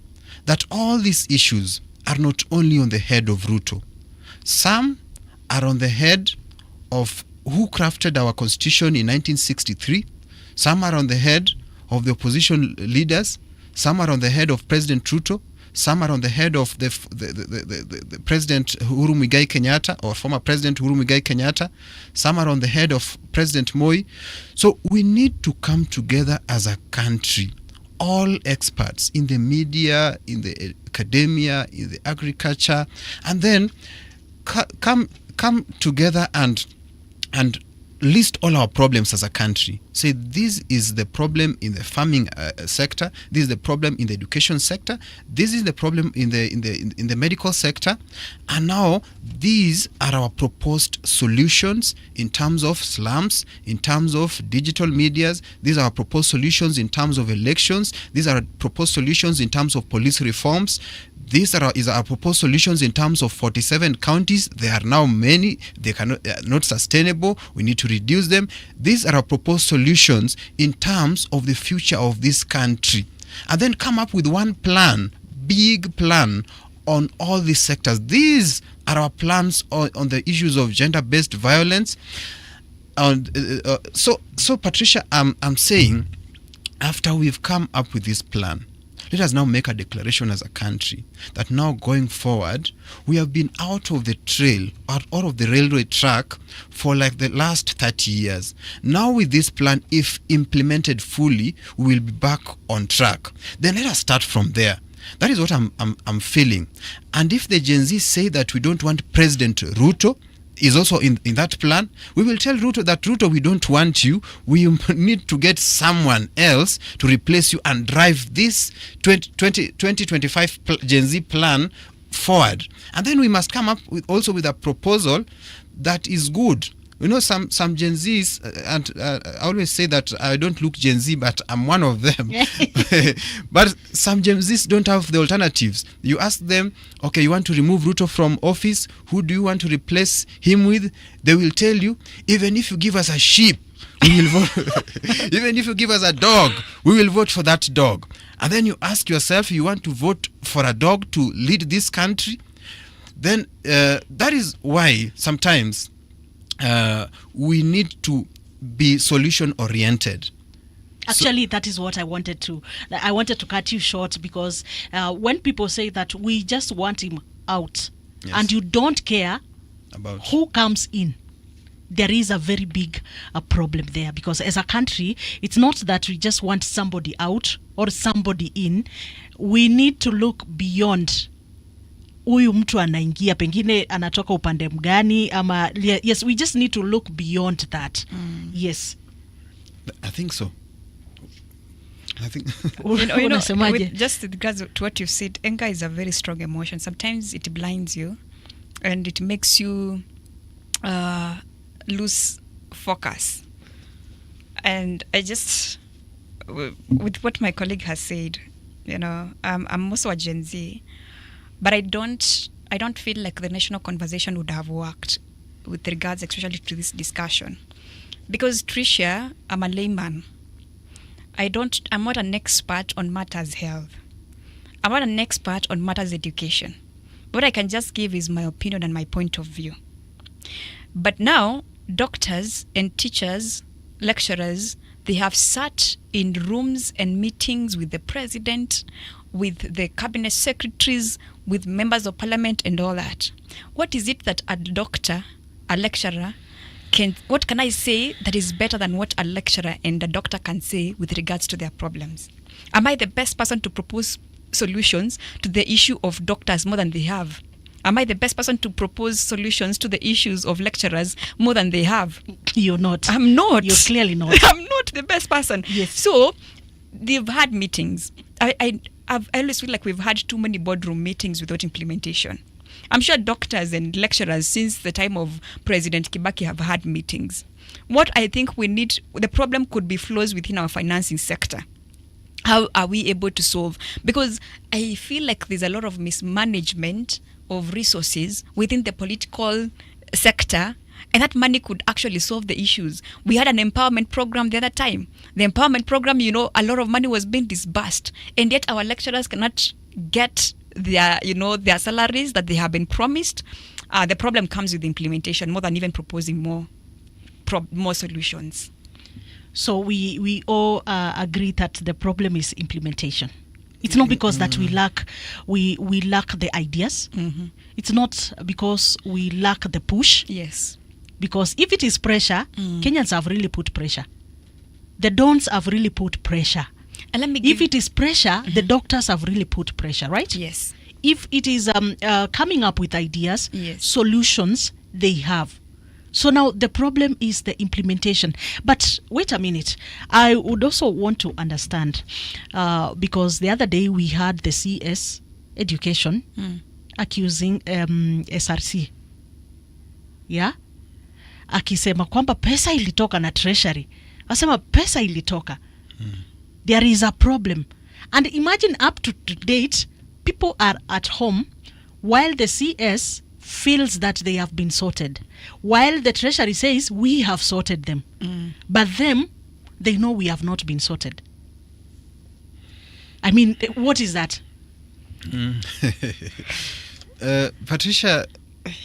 Speaker 12: that all these issues are not only on the head of Ruto. Some are on the head of who crafted our constitution in 1963. Some are on the head of the opposition leaders. Some are on the head of President Ruto. Some are on the head of the President Uhuru Muigai Kenyatta, or former President Uhuru Muigai Kenyatta. Some are on the head of President Moi. So we need to come together as a country, all experts in the media, in the academia, in the agriculture, and then come together and list all our problems as a country. Say this is the problem in the farming sector. This is the problem in the education sector. This is the problem in the medical sector. And now these are our proposed solutions in terms of slums, in terms of digital medias. These are our proposed solutions in terms of elections. These are proposed solutions in terms of police reforms. These are our proposed solutions in terms of 47 counties. There are now many. They are not sustainable. We need to reduce them. These are our proposed solutions in terms of the future of this country. And then come up with one plan, big plan on all these sectors. These are our plans on the issues of gender-based violence. So Patricia, I'm saying, after we've come up with this plan, let us now make a declaration as a country that now going forward, we have been out of the trail, out of the railway track for like the last 30 years. Now with this plan, if implemented fully, we will be back on track. Then let us start from there. That is what I'm feeling. And if the Gen Z say that we don't want President Ruto, is also in that plan, we will tell Ruto that, Ruto, we don't want you. We need to get someone else to replace you and drive this 2025 Gen Z plan forward. And then we must come up with a proposal that is good. You know, some Gen Zs, and I always say that I don't look Gen Z, but I'm one of them. But some Gen Zs don't have the alternatives. You ask them, okay, you want to remove Ruto from office, who do you want to replace him with? They will tell you, even if you give us a sheep, We will vote. Even if you give us a dog, we will vote for that dog. And then you ask yourself, you want to vote for a dog to lead this country? Then that is why sometimes we need to be solution oriented.
Speaker 10: Actually, that is what I wanted to cut you short, because when people say that we just want him out, yes, and you don't care about who comes in, there is a very big problem there, because as a country, it's not that we just want somebody out or somebody in. We need to look beyond huyu mtu anaingia, pengine anatoka upande mgani ama, yes, we just need to look beyond that. Yes,
Speaker 12: I think so. I think
Speaker 11: just with regards to what you said, anger is a very strong emotion. Sometimes it blinds you and it makes you lose focus. And I just, with what my colleague has said, I'm also a Gen Z, but I don't feel like the national conversation would have worked with regards especially to this discussion, because Tricia, I'm a layman. I'm not an expert on matters health. I'm not an expert on matters education. What I can just give is my opinion and my point of view. But now, doctors and teachers, lecturers, they have sat in rooms and meetings with the president, with the cabinet secretaries, with members of parliament and all that. What is it that a doctor, a lecturer, what can I say that is better than what a lecturer and a doctor can say with regards to their problems? Am I the best person to propose solutions to the issue of doctors more than they have? Am I the best person to propose solutions to the issues of lecturers more than they have?
Speaker 10: You're not.
Speaker 11: I'm not.
Speaker 10: You're clearly not.
Speaker 11: I'm not the best person.
Speaker 10: Yes.
Speaker 11: So they've had meetings. I always feel like we've had too many boardroom meetings without implementation. I'm sure doctors and lecturers since the time of President Kibaki have had meetings. What I think we need, the problem could be flaws within our financing sector. How are we able to solve? Because I feel like there's a lot of mismanagement of resources within the political sector, and that money could actually solve the issues. We had an empowerment program the other time. The empowerment program, a lot of money was being disbursed, and yet our lecturers cannot get their salaries that they have been promised. The problem comes with the implementation more than even proposing more solutions.
Speaker 10: So we all agree that the problem is implementation. It's not because that we lack the ideas. Mm-hmm. It's not because we lack the push.
Speaker 11: Yes.
Speaker 10: Because if it is pressure, Kenyans have really put pressure. The dons have really put pressure. If it is pressure, the doctors have really put pressure, right?
Speaker 11: Yes.
Speaker 10: If it is coming up with ideas,
Speaker 11: yes,
Speaker 10: solutions, they have. So now the problem is the implementation. But wait a minute. I would also want to understand, because the other day we had the CS education accusing SRC. Yeah? Akisema kwamba pesa ilitoka na treasury. Asema pesa ilitoka. There is a problem. And imagine up to date, people are at home while the CS feels that they have been sorted, while the treasury says we have sorted them. But them, they know we have not been sorted. I mean, what is that?
Speaker 12: Patricia,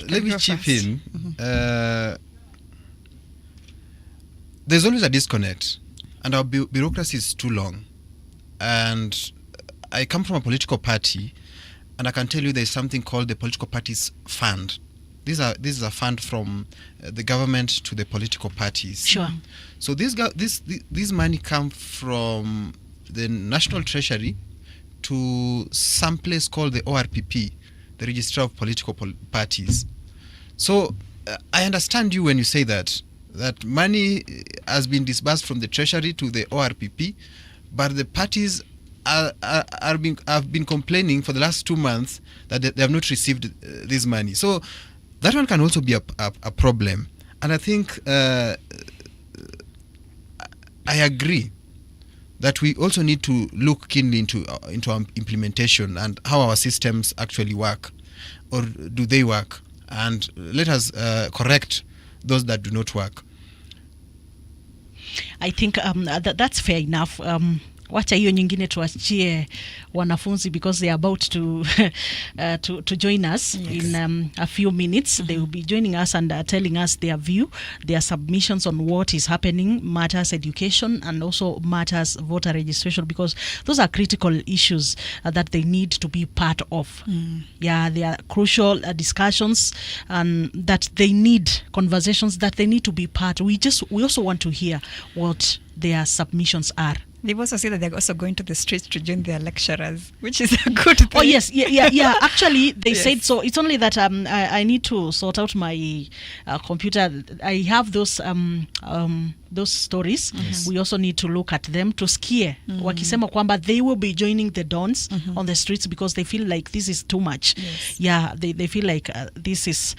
Speaker 12: let me chip in. There's always a disconnect, and our bureaucracy is too long. And I come from a political party, and I can tell you there's something called the Political Parties Fund. This is a fund from the government to the political parties.
Speaker 10: Sure.
Speaker 12: So this money comes from the National Treasury to some place called the ORPP, the Registrar of Political Parties. So I understand you when you say that money has been disbursed from the Treasury to the ORPP, but the parties have been complaining for the last 2 months that they have not received this money. So that one can also be a problem. And I think I agree that we also need to look keenly into our implementation and how our systems actually work, or do they work, and let us correct those that do not work.
Speaker 10: I think that's fair enough. Wacha hiyo nyingine tuachie wanafunzi because they are about to to join us in a few minutes. They will be joining us and telling us their view, their submissions on what is happening, matters education and also matters voter registration, because those are critical issues that they need to be part of. Yeah, they are crucial discussions and that they need conversations that they need to be part. We also want to hear what their submissions are.
Speaker 11: They've also said that they're also going to the streets to join their lecturers, which is a good thing.
Speaker 10: Oh, yes. Yeah. Actually, they said so. It's only that I need to sort out my computer. I have those stories. We also need to look at them to scare. Wakisema kwamba they will be joining the dons on the streets because they feel like this is too much. Yes. Yeah, they feel like this is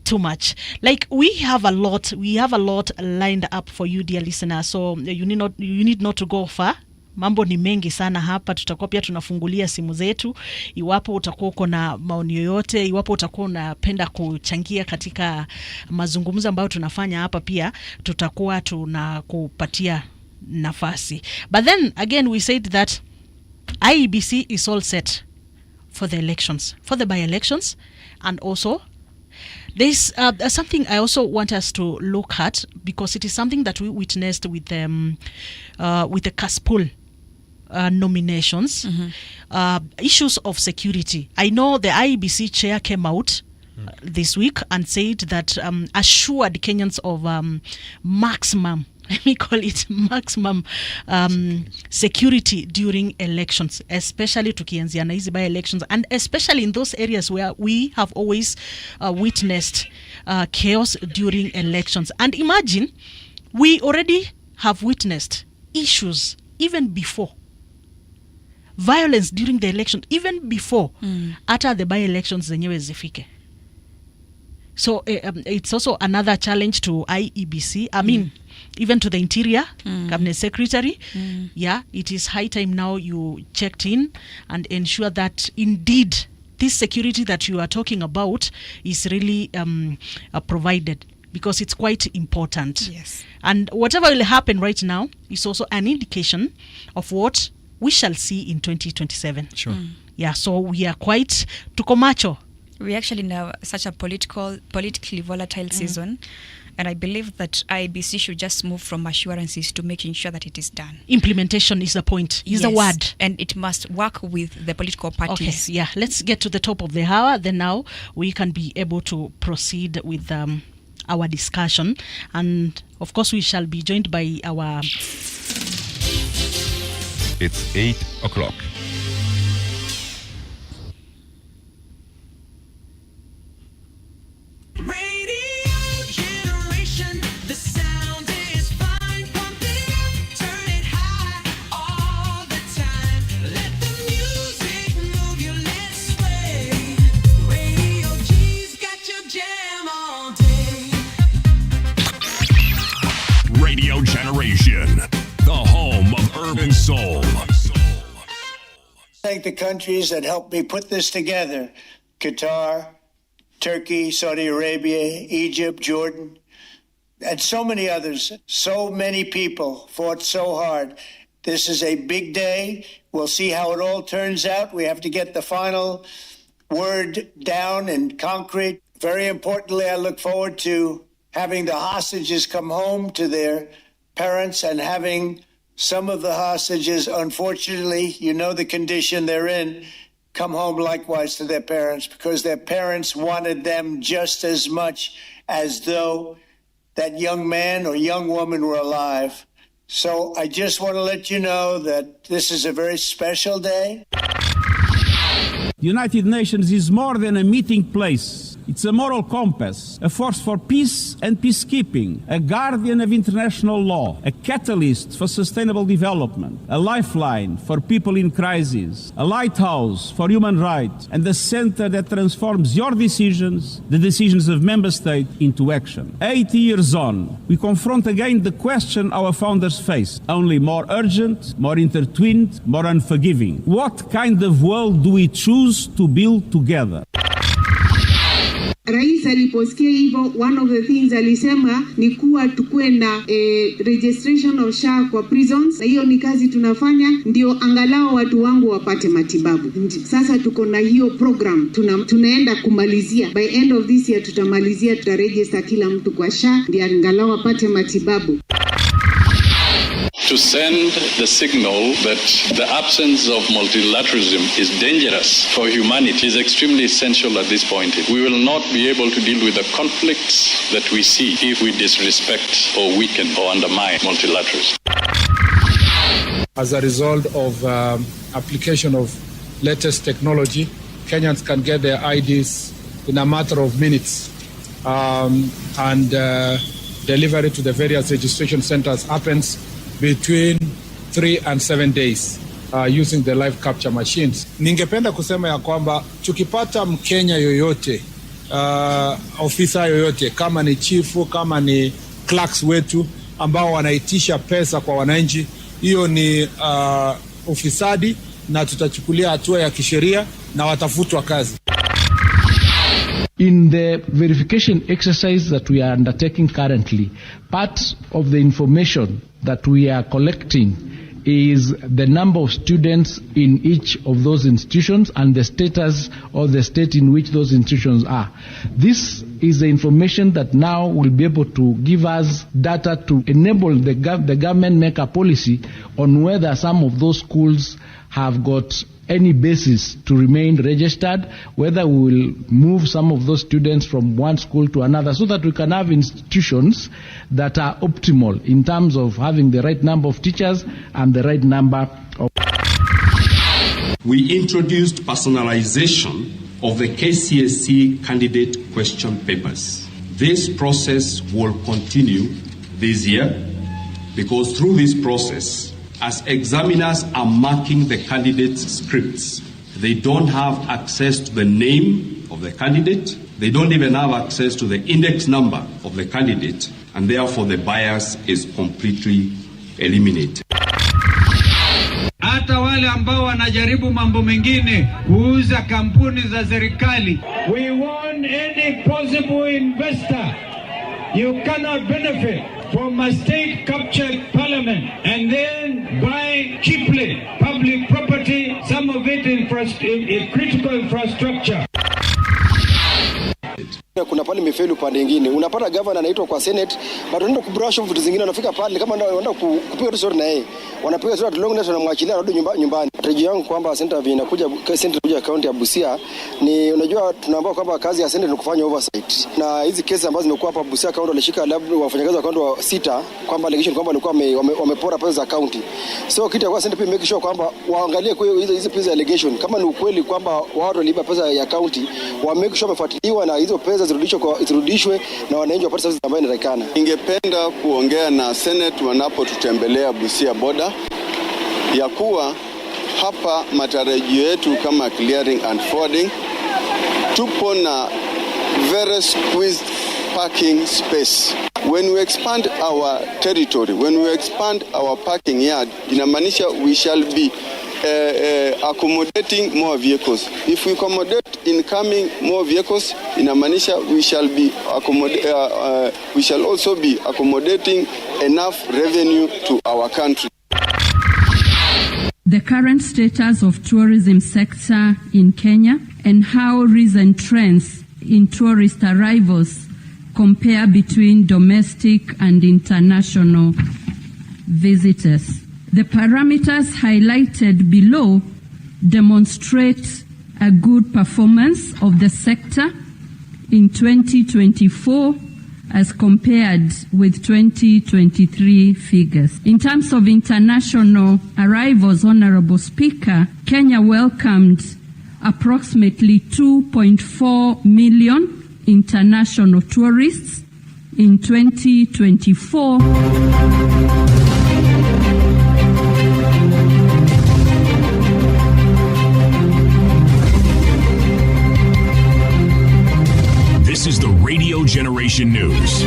Speaker 10: too much. Like we have a lot lined up for you, dear listener. So you need not to go far. Mambo ni mengi sana hapa. Tutakuwa pia tunafungulia simu zetu. Iwapo utakuwa uko na maoni yoyote, iwapo utakuwa unapenda kuchangia katika mazungumzo ambayo tunafanya hapa, pia tutakuwa tunakupatia nafasi. But then again we said that IEBC is all set for the elections, for the by-elections, and also there's something I also want us to look at, because it is something that we witnessed with the Kaspul nominations, issues of security. I know the IEBC chair came out this week and said that assured Kenyans of maximum, let me call it maximum security during elections, especially tukianzia na hizi by elections, and especially in those areas where we have always witnessed chaos during elections. And imagine, we already have witnessed issues even before, violence during the election even before hata the by elections zenyewe zifike. So it's also another challenge to IEBC. I mean, even to the Interior Cabinet Secretary. Yeah, it is high time now you checked in and ensure that indeed this security that you are talking about is really provided, because it's quite important. Yes. And whatever will happen right now is also an indication of what we shall see in 2027.
Speaker 12: Sure.
Speaker 10: Yeah, so we are quite tuko macho.
Speaker 11: We actually now such a politically volatile season, and I believe that IEBC should just move from assurances to making sure that it is done.
Speaker 10: Implementation is the point, is the word.
Speaker 11: And it must work with the political parties.
Speaker 10: Okay, yeah, let's get to the top of the hour. Then now we can be able to proceed with our discussion. And of course we shall be joined by our...
Speaker 13: It's 8 o'clock.
Speaker 14: Radio Generation, the home of urban soul.
Speaker 15: Thank the countries that helped me put this together: Qatar, Turkey, Saudi Arabia, Egypt, Jordan, and so many others. So many people fought so hard. This is a big day. We'll see how it all turns out. We have to get the final word down and concrete. Very importantly, I look forward to having the hostages come home to their parents, and having some of the hostages, unfortunately, you know the condition they're in, come home likewise to their parents, because their parents wanted them just as much as though that young man or young woman were alive. So I just want to let you know that this is a very special day.
Speaker 16: The United Nations is more than a meeting place. It's a moral compass, a force for peace and peacekeeping, a guardian of international law, a catalyst for sustainable development, a lifeline for people in crisis, a lighthouse for human rights, and the center that transforms your decisions, the decisions of member states, into action. 80 years on, we confront again the question our founders faced, only more urgent, more intertwined, more unforgiving. What kind of world do we choose to build together?
Speaker 17: Rais aliposikia hivyo, one of the things alisema ni kuwa tukue na registration of SHA kwa prisons, na hiyo ni kazi tunafanya ndio angalau watu wangu wapate matibabu. Sasa tuko na hiyo program tunaenda kumalizia by end of this year, tutamalizia, tutaregister kila mtu kwa SHA ndio angalau wapate matibabu.
Speaker 18: To send the signal that the absence of multilateralism is dangerous for humanity is extremely essential at this point. We will not be able to deal with the conflicts that we see if we disrespect or weaken or undermine multilateralism.
Speaker 19: As a result of application of latest technology, Kenyans can get their IDs in a matter of minutes, and delivery to the various registration centers happens between 3 and 7 days using the live capture machines. Ningependa kusema ya kwamba tukipata Mkenya yoyote, ofisa yoyote, kama ni chifu, kama ni clerks wetu ambao wanaitisha pesa kwa wananchi, hiyo ni ufisadi na tutachukulia hatua ya kisheria na watafutwa kazi.
Speaker 20: In the verification exercise that we are undertaking currently, part of the information that we are collecting is the number of students in each of those institutions and the status of the state in which those institutions are. This is the information that now will be able to give us data to enable the government make a policy on whether some of those schools have got any basis to remain registered, whether we will move some of those students from one school to another, so that we can have institutions that are optimal in terms of having the right number of teachers and the right number of...
Speaker 21: We introduced personalization of the KCSE candidate question papers. This process will continue this year because through this process, as examiners are marking the candidates' scripts, they don't have access to the name of the candidate, they don't even have access to the index number of the candidate, and therefore the bias is completely eliminated.
Speaker 22: Hata wale ambao wanajaribu mambo mengine kuuza kampuni za serikali. We want any possible investor. You cannot benefit from a state-captured parliament and then buy cheaply public property, some of it in critical infrastructure.
Speaker 23: Kuna pale mifeli upande mwingine. Unapata governor anaitwa kwa Senate, but wanaenda kubrush off vitu zingine, wanafika pale kama wanaenda kupiga story na yeye. Wanapiga story long nation na mwachilia rudi nyumbani. Tarajio yangu kwamba center inakuja county ya Busia, ni unajua tunaambiwa kwamba kazi ya Senate ni kufanya oversight. Na hizi kesi ambazo zimekuwa hapa Busia county walishika labda wafanyakazi wa county wa 6 kwamba allegation kwamba walikuwa wamepora pesa za county. So kitu kwa Senate pia make sure kwamba waangalie kwa hizo pesa allegation kama ni ukweli kwamba wao waliiba pesa ya county, wa make sure wafuatiliwa na hizo pesa zirudishwe na wananchi wapate services ambazo inatakikana.
Speaker 24: Ningependa kuongea na Senate wanapotutembelea Busia border ya kuwa hapa matarajio yetu kama clearing and forwarding tupo na very squeezed parking space. When we expand our territory, when we expand our parking yard, inamaanisha we shall be accommodating more vehicles. If we accommodate incoming more vehicles, inamaanisha we shall also be accommodating enough revenue to our country.
Speaker 25: The current status of tourism sector in Kenya and how recent trends in tourist arrivals compare between domestic and international visitors. The parameters highlighted below demonstrate a good performance of the sector in 2024 as compared with 2023 figures. In terms of international arrivals, Honorable Speaker, Kenya welcomed approximately 2.4 million international tourists in 2024.
Speaker 14: This is the Radio Generation News.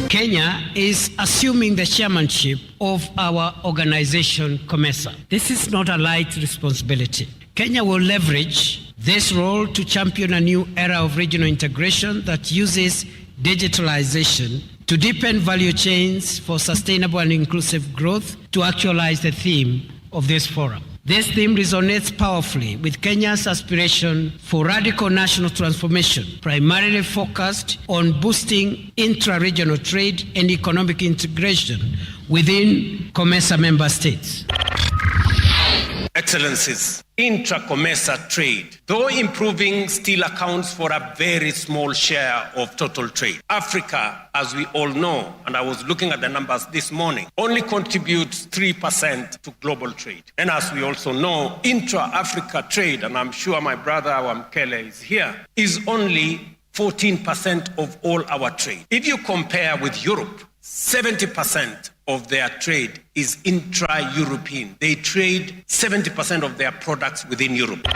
Speaker 26: Kenya is assuming the chairmanship of our organization, COMESA. This is not a light responsibility. Kenya will leverage This role to champion a new era of regional integration that uses digitalization to deepen value chains for sustainable and inclusive growth to actualize the theme of this forum. This theme resonates powerfully with Kenya's aspiration for radical national transformation, primarily focused on boosting intra-regional trade and economic integration within COMESA member states.
Speaker 1: Excellencies, intra-COMESA trade, though improving, still accounts for a very small share of total trade. Africa, as we all know, and I was looking at the numbers this morning, only contributes 3% to global trade. And as we also know, intra-Africa trade, and I'm sure my brother Wamkele is here, is only 14% of all our trade. If you compare with Europe, 70% of their trade is intra-European. They trade 70% of their products within Europe.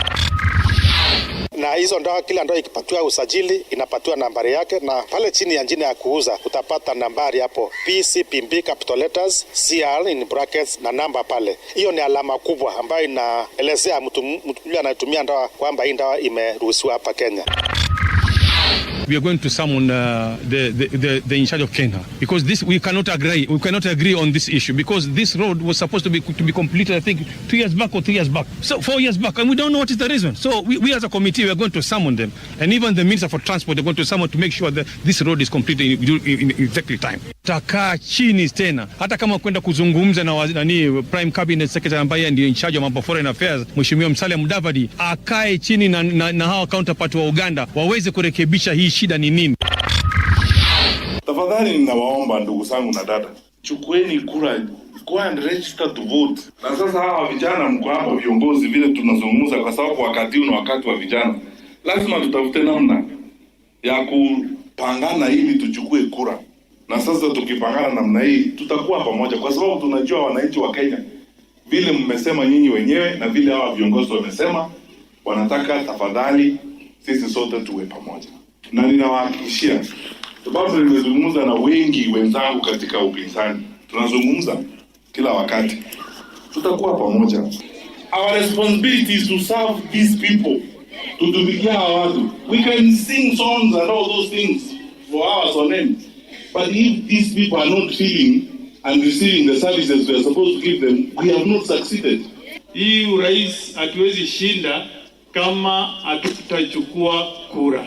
Speaker 8: Na hizo ndawa, kila ndawa ikipatiwa usajili inapatiwa nambari yake, na pale chini ya jina ya kuuza utapata nambari hapo, PCPB capital letters CR in brackets na namba pale. Hiyo ni alama kubwa ambayo inaelezea mtu yule anayetumia ndawa kwamba hii ndawa imeruhusiwa hapa Kenya.
Speaker 2: We are going to summon the in charge of Kenya, because this we cannot agree on this issue, because this road was supposed to be completed, I think 2 years back or 3 years back, so 4 years back, and we don't know what is the reason. So we as a committee, we are going to summon them, and even the Minister for Transport, they're going to summon to make sure that this road is completed in exactly time. Takaa chini tena, hata kama kwenda kuzungumza na Prime Cabinet Secretary ambaye ndio in charge of mambo foreign affairs, Mheshimiwa Musalia Mudavadi, akae chini na hawa counterpart wa Uganda waweze kurekebisha hii shida ni nini.
Speaker 3: Tafadhali ninawaomba ndugu zangu na dada, chukueni kura, go and register to vote. Na sasa hawa vijana mko hapo viongozi, vile tunazungumza, kwa sababu wakati huu ni wakati wa vijana, lazima tutafute namna ya kupangana ili tuchukue kura. Na sasa tukipangana namna hii tutakuwa pamoja, kwa sababu tunajua wananchi wa Kenya vile mmesema nyinyi wenyewe na vile hawa viongozi wamesema, wanataka tafadhali sisi sote tuwe pamoja. Na ninawahakikishia, sababu nimezungumza na wengi wenzangu katika upinzani, tunazungumza kila wakati, tutakuwa pamoja. Our responsibility is to serve these people, tutumikia hawa watu. We can sing songs and all those things for hours on end, but if these people are not feeling and receiving the services we are supposed to give them, we have not succeeded.
Speaker 22: Hii urais hatuwezi shinda kama hatutachukua kura.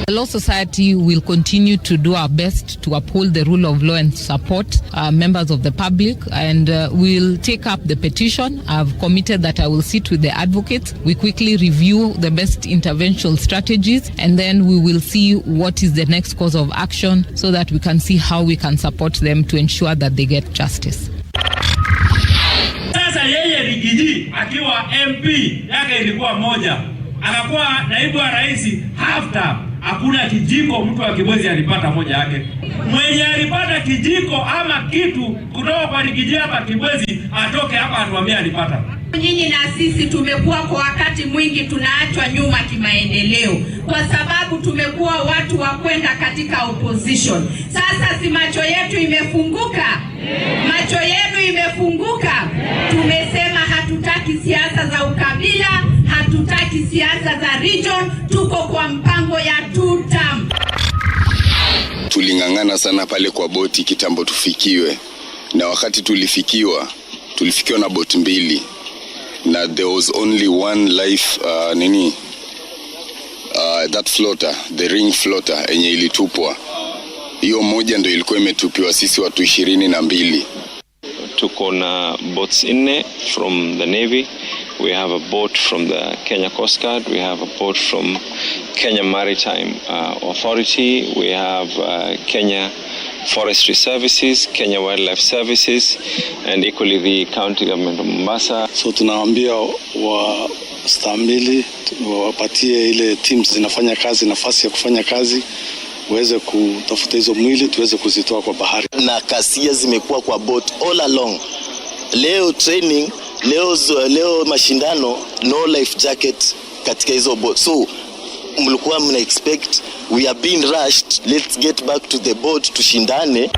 Speaker 4: The Law Society will continue to do our best to uphold the rule of law and support members of the public, and we'll take up the petition. I've committed that I will sit with the advocates. We quickly review the best intervention strategies, and then we will see what is the next course of action so that we can see how we can support them to ensure that they get justice.
Speaker 22: Sasa yeye Rigiji akiwa MP yake ilikuwa moja, akakuwa naibu wa rais half term. Hakuna kijiko mtu wa Kibwezi alipata moja yake. Mwenye alipata kijiko ama kitu kutoka kwa Rigiji hapa Kibwezi atoke hapa atuambie alipata.
Speaker 5: Nyinyi na sisi tumekuwa kwa wakati mwingi tunaachwa nyuma kimaendeleo kwa sababu tumekuwa watu wa kwenda katika opposition. Sasa si macho yetu imefunguka? Macho yenu imefunguka? Tumesema hatutaki siasa za ukabila, hatutaki siasa za region, tuko kwa mpango ya 2 term.
Speaker 6: Tulingangana sana pale kwa boti kitambo tufikiwe, na wakati tulifikiwa na boti mbili, na there was only one life that floater, the ring floater enye ilitupwa. Hiyo moja ndio ilikuwa imetupiwa sisi watu 22.
Speaker 27: Tuko na boats inne from the Navy. We have a boat from the Kenya Coast Guard. We have a boat from Kenya Maritime Authority. We have Kenya Forestry Services, Kenya Wildlife Services, and equally the county government of Mombasa.
Speaker 8: So tunawaambia wastamili wapatie ile teams zinafanya kazi nafasi ya kufanya kazi, uweze kutafuta hizo mwili tuweze kuzitoa kwa bahari.
Speaker 7: Na kasia zimekuwa kwa boat all along. Leo training, leo mashindano, no life jacket katika hizo boat. So mlikuwa mna expect we are being rushed, let's get back to the boat tushindane.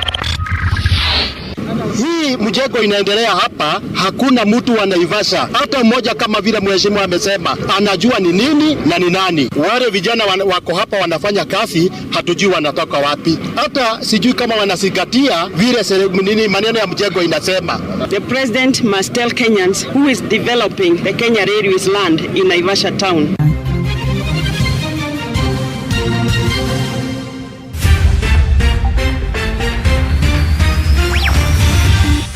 Speaker 8: Hii mjengo inaendelea hapa, hakuna mtu wa Naivasha hata mmoja kama vile mheshimiwa amesema anajua ni nini na ni nani. Wale vijana wako hapa wanafanya kazi, hatujui wanatoka wapi. Hata sijui kama wanazingatia vile maneno ya mjengo inasema.
Speaker 9: The president must tell Kenyans who is developing the Kenya Railways land in Naivasha town.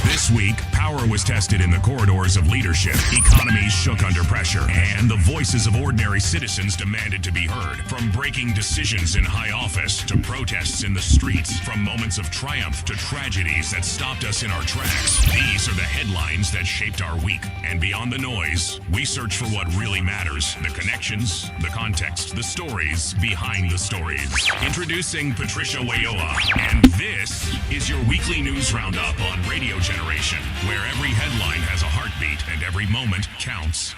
Speaker 14: This week, power was tested in the corridors of leadership. Economies shook under pressure, and the voices of ordinary citizens demanded to be heard. From breaking decisions in high office to protests in the streets, from moments of triumph to tragedies that stopped us in our tracks. These are the headlines that shaped our week. And beyond the noise, we search for what really matters: the connections, the context, the stories behind the stories. Introducing Patricia Wayoa, and this is your weekly news roundup on Radio Generation, where every headline has a heartbeat and every moment counts.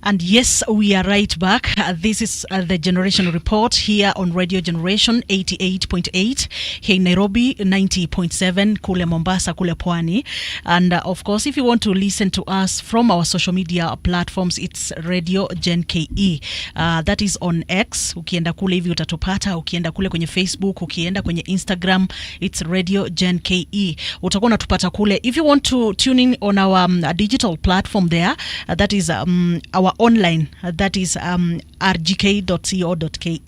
Speaker 10: And yes, we are right back. This is the Generation Report here on Radio Generation 88.8 here in Nairobi, 90.7 kule Mombasa, kule Pwani. And of course, if you want to listen to us from our social media platforms, it's Radio Gen KE. That is on X. Ukienda kule hivi utatupata. Ukienda kule kwenye Facebook, ukienda kwenye Instagram, it's Radio Gen KE. Utakuwa unatupata kule. If you want to tune in on our digital platform there, that is our online, that is rgk.co.ke.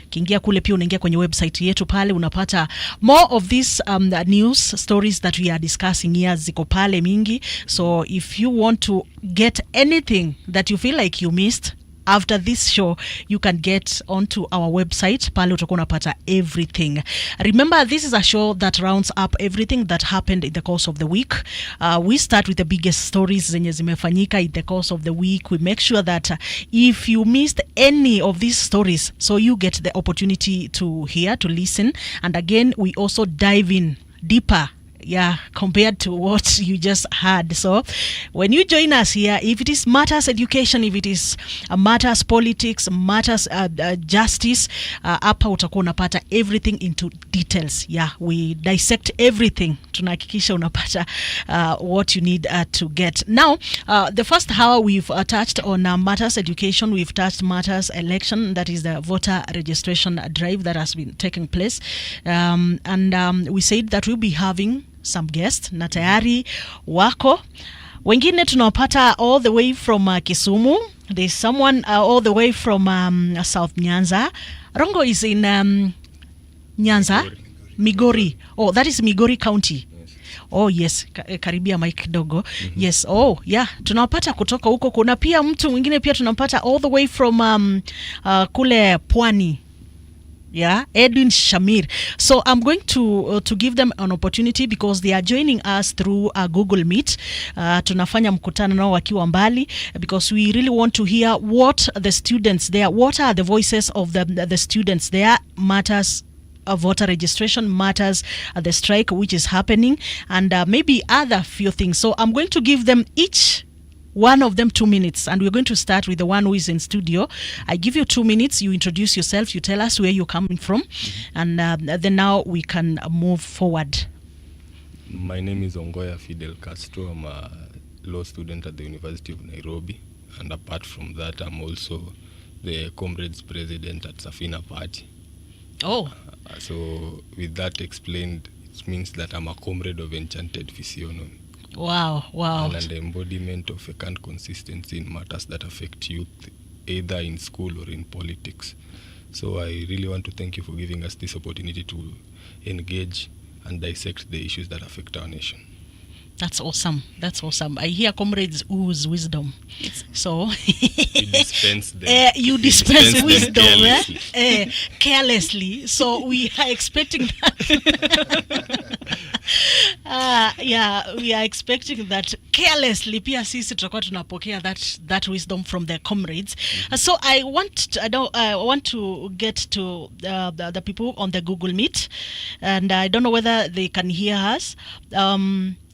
Speaker 10: Kiingia kule pia unaingia kwenye website yetu pale unapata more of these news stories that we are discussing here, ziko pale mingi. So if you want to get anything that you feel like you missed after this show, you can get onto our website. Pale utakuwa unapata everything. Remember, this is a show that rounds up everything that happened in the course of the week. We start with the biggest stories zenye zimefanyika in the course of the week. We make sure that if you missed any of these stories, so you get the opportunity to hear, to listen. And again, we also dive in deeper, compared to what you just heard. So when you join us here, if it is matters education, if it is matters politics, matters justice, hapa utakuwa unapata everything into details. We dissect everything. Tunahakikisha unapata what you need to get. Now, the first hour we've touched on matters education, we've touched matters election, that is the voter registration drive that has been taking place. And we said that we'll be having some guests na tayari wako. Wengine tunawapata all the way from Kisumu. There's someone all the way from South Nyanza. Rongo is in Nyanza? Migori. Oh, that is Migori County. Yes. Oh yes, karibia mic kidogo. Yes. Oh yeah, tunawapata kutoka huko. Kuna pia mtu mwingine pia tunapata all the way from kule Pwani. Edwin Shamir. So I'm going to give them an opportunity because they are joining us through Google Meet. Tunafanya mkutano nao wakiwa mbali because we really want to hear what the students there, what are the voices of the students there. Matters voter registration, matters the strike which is happening, and maybe other few things. So I'm going to give them each one of them 2 minutes, and we're going to start with the one who is in studio. I give you 2 minutes, you introduce yourself, you tell us where you're coming from, and then now we can move forward.
Speaker 11: My name is Ongoya Fidel Castro. I'm a law student at the University of Nairobi, and apart from that, I'm also the Comrades President at Safina Party.
Speaker 10: Oh.
Speaker 11: So with that explained, it means that I'm a comrade of Enchanted Visiono.
Speaker 10: Wow.
Speaker 11: And an embodiment of a kind consistency in matters that affect youth, either in school or in politics. So I really want to thank you for giving us this opportunity to engage and dissect the issues that affect our nation.
Speaker 10: That's awesome. I hear comrades ooze wisdom. So
Speaker 11: you dispense them.
Speaker 10: You dispense wisdom carelessly. So we are expecting that. We are expecting that carelessly. Pia sisi tutakuwa tunapokea that wisdom from their comrades. So I want to get to the people on the Google Meet, and I don't know whether they can hear us.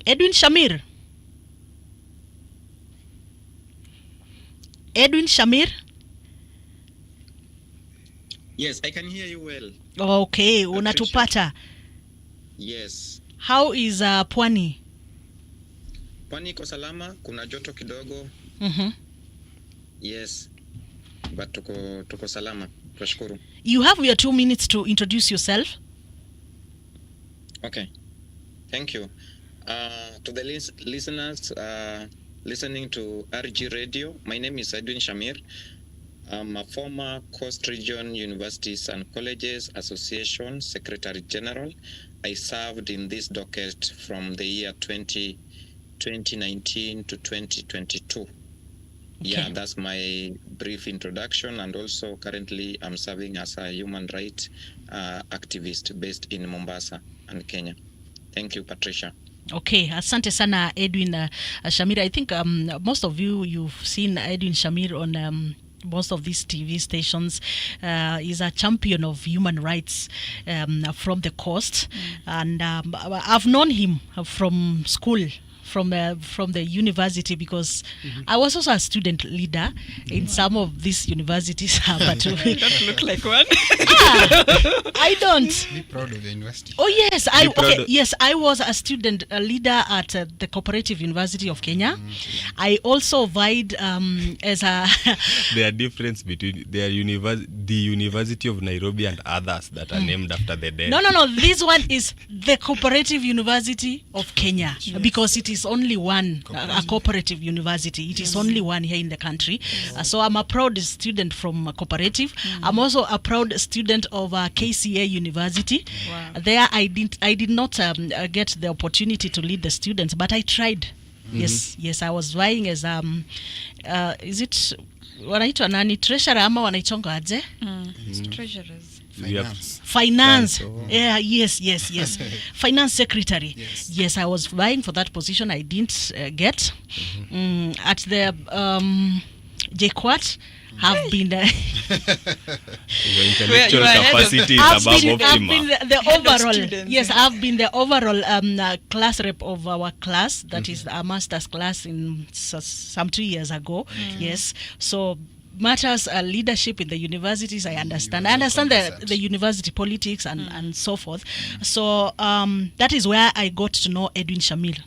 Speaker 10: Edwin Shamir.
Speaker 12: Yes, I can hear you well.
Speaker 10: Okay, unatupata?
Speaker 12: Yes.
Speaker 10: How is Pwani?
Speaker 12: Pwani iko salama, kuna joto kidogo. Yes. But tuko salama. Tunashukuru.
Speaker 10: You have your 2 minutes to introduce yourself.
Speaker 12: Okay. Thank you. To the listeners listening to RG Radio, my name is Edwin Shamir. I'm a former Coast Region Universities and Colleges Association Secretary General. I served in this docket from the year 2019 to 2022. Okay. Yeah, that's my brief introduction, and also currently I'm serving as a human rights activist based in Mombasa and Kenya. Thank you, Patricia.
Speaker 10: Okay, asante sana Edwin Shamir. I think most of you've seen Edwin Shamir on most of these TV stations. Is a champion of human rights from the coast, and I've known him from school, from the university, because I was also a student leader in some of these universities. But
Speaker 13: you don't look like one.
Speaker 10: I don't.
Speaker 13: Be proud of the university.
Speaker 10: Oh yes, I was a student leader at the Cooperative University of Kenya. I also vied as a.
Speaker 11: There are difference between the University of Nairobi and others that are named after the dead.
Speaker 10: No. This one is the Cooperative University of Kenya, because it is only one, a cooperative university. It is only one here in the country. So I'm a proud student from a cooperative. I'm also a proud student of KCA University. There I did not get the opportunity to lead the students, but I tried. Yes, I was vying as is it wanaitwa nani, treasurer ama wanaichonga aje?
Speaker 13: Treasurers.
Speaker 10: Finance. Yeah, yes. Finance secretary. Yes, I was vying for that position. I didn't get. At the JKUAT, have been
Speaker 11: your intellectual capacity is above optimal.
Speaker 10: I've been the overall. Yes, I've been the overall class rep of our class. That is a master's class in some 2 years ago. Yes, so matters leadership in the universities, I understand. I understand the university politics and so forth. So that is where I got to know Edwin Shamir.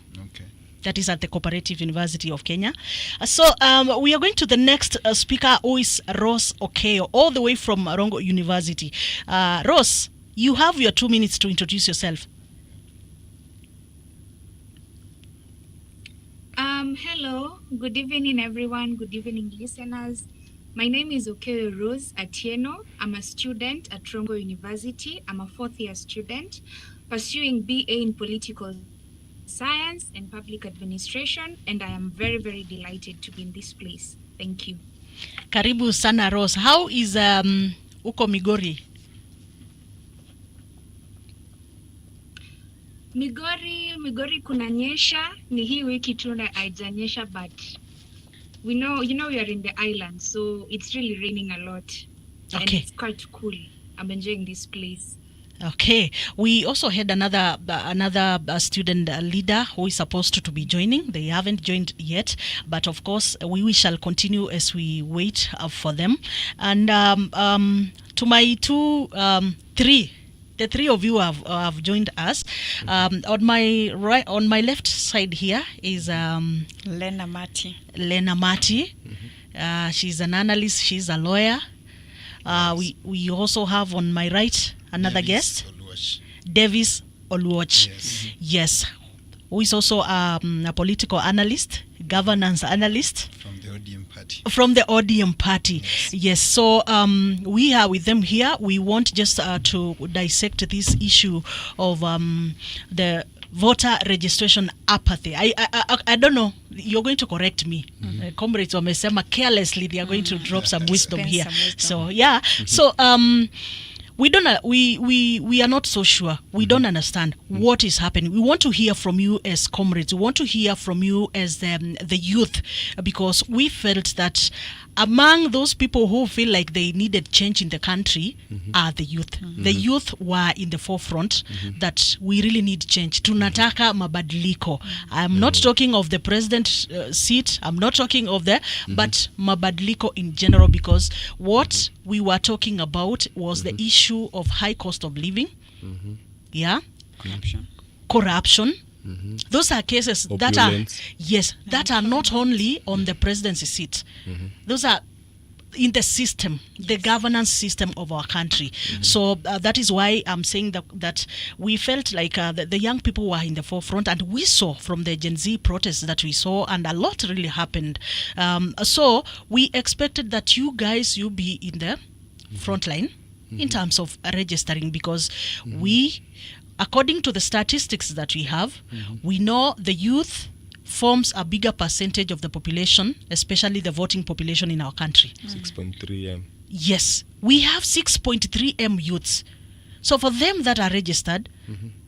Speaker 10: That is at the Cooperative University of Kenya. So we are going to the next speaker, who is Rose Okeyo, all the way from Rongo University. Rose, you have your 2 minutes to introduce yourself.
Speaker 15: Hello, good evening everyone, good evening listeners. My name is Okeyo Rose Atieno. I'm a student at Rongo University. I'm a 4th year student pursuing BA in Political Science and Public Administration, and I am very, very delighted to be in this place. Thank you.
Speaker 10: Karibu sana Rose. How is uko Migori?
Speaker 15: Migori kunanyesha, ni hii wiki tu haijanyesha, but we know we are in the island, so it's really raining a lot.
Speaker 10: Okay.
Speaker 15: And it's quite cool. I'm enjoying this place.
Speaker 10: Okay, we also had another student leader who is supposed to be joining. They haven't joined yet, but of course we shall continue as we wait for them. And to my the three of you have joined us. On my left side here is
Speaker 13: Lena Mati.
Speaker 10: She's an analyst. She's a lawyer. We also have on my right another guest, Davis Oluoch. Yes, who is also a political analyst, governance analyst
Speaker 13: from the ODM party.
Speaker 10: From the ODM party, yes. So we are with them here. We want just to dissect this issue of the voter registration apathy. I don't know. You're going to correct me. Comrades wamesema carelessly they are going to drop some wisdom here. So yeah. So we are not so sure. We don't understand what is happening. We want to hear from you as comrades. We want to hear from you as the youth, because we felt that among those people who feel like they needed change in the country are the youth. The youth were in the forefront that we really need change. Tunataka mabadiliko. I'm not talking of the president seat. I'm not talking of but mabadiliko in general, because what we were talking about was the issue of high cost of living. Yeah. corruption. Those are cases that are not only on the presidency seat. Those are in the system, the governance system of our country. So that is why I'm saying that we felt like the young people were in the forefront, and we saw from the Gen Z protests that we saw, and a lot really happened. So we expected that you be in the front line in terms of registering, because we, according to the statistics that we have, we know the youth forms a bigger percentage of the population, especially the voting population in our country.
Speaker 11: 6.3 M.
Speaker 10: Yes, we have 6.3 M youths. So for them that are registered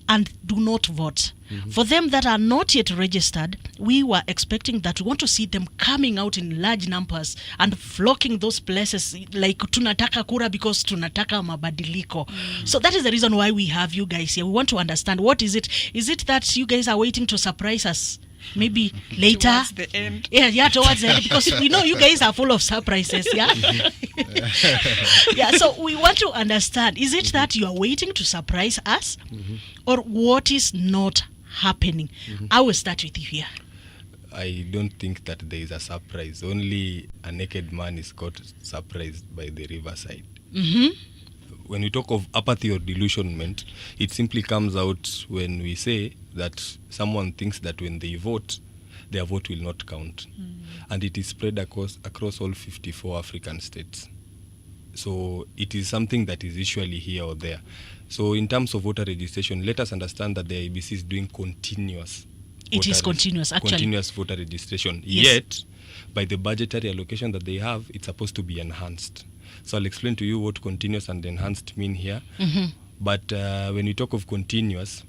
Speaker 10: and do not vote, for them that are not yet registered, we were expecting that we want to see them coming out in large numbers and flocking those places like tunataka kura because tunataka mabadiliko. So that is the reason why we have you guys here. We want to understand, what is it? Is it that you guys are waiting to surprise us? Maybe later.
Speaker 13: Towards the end.
Speaker 10: Yeah, towards the end, because we know you guys are full of surprises, yeah? Yeah, so we want to understand, is it that you are waiting to surprise us, or what is not happening? I will start with you here.
Speaker 11: I don't think that there is a surprise. Only a naked man is caught surprised by the riverside. When we talk of apathy or delusionment, it simply comes out when we say that someone thinks that when they vote, their vote will not count. And it is spread across all 54 African states. So it is something that is usually here or there. So in terms of voter registration, let us understand that the IEBC is doing continuous.
Speaker 10: It is continuous, actually.
Speaker 11: Continuous voter registration.
Speaker 10: Yes.
Speaker 11: Yet, by the budgetary allocation that they have, it's supposed to be enhanced. So I'll explain to you what continuous and enhanced mean here. But when we talk of continuous,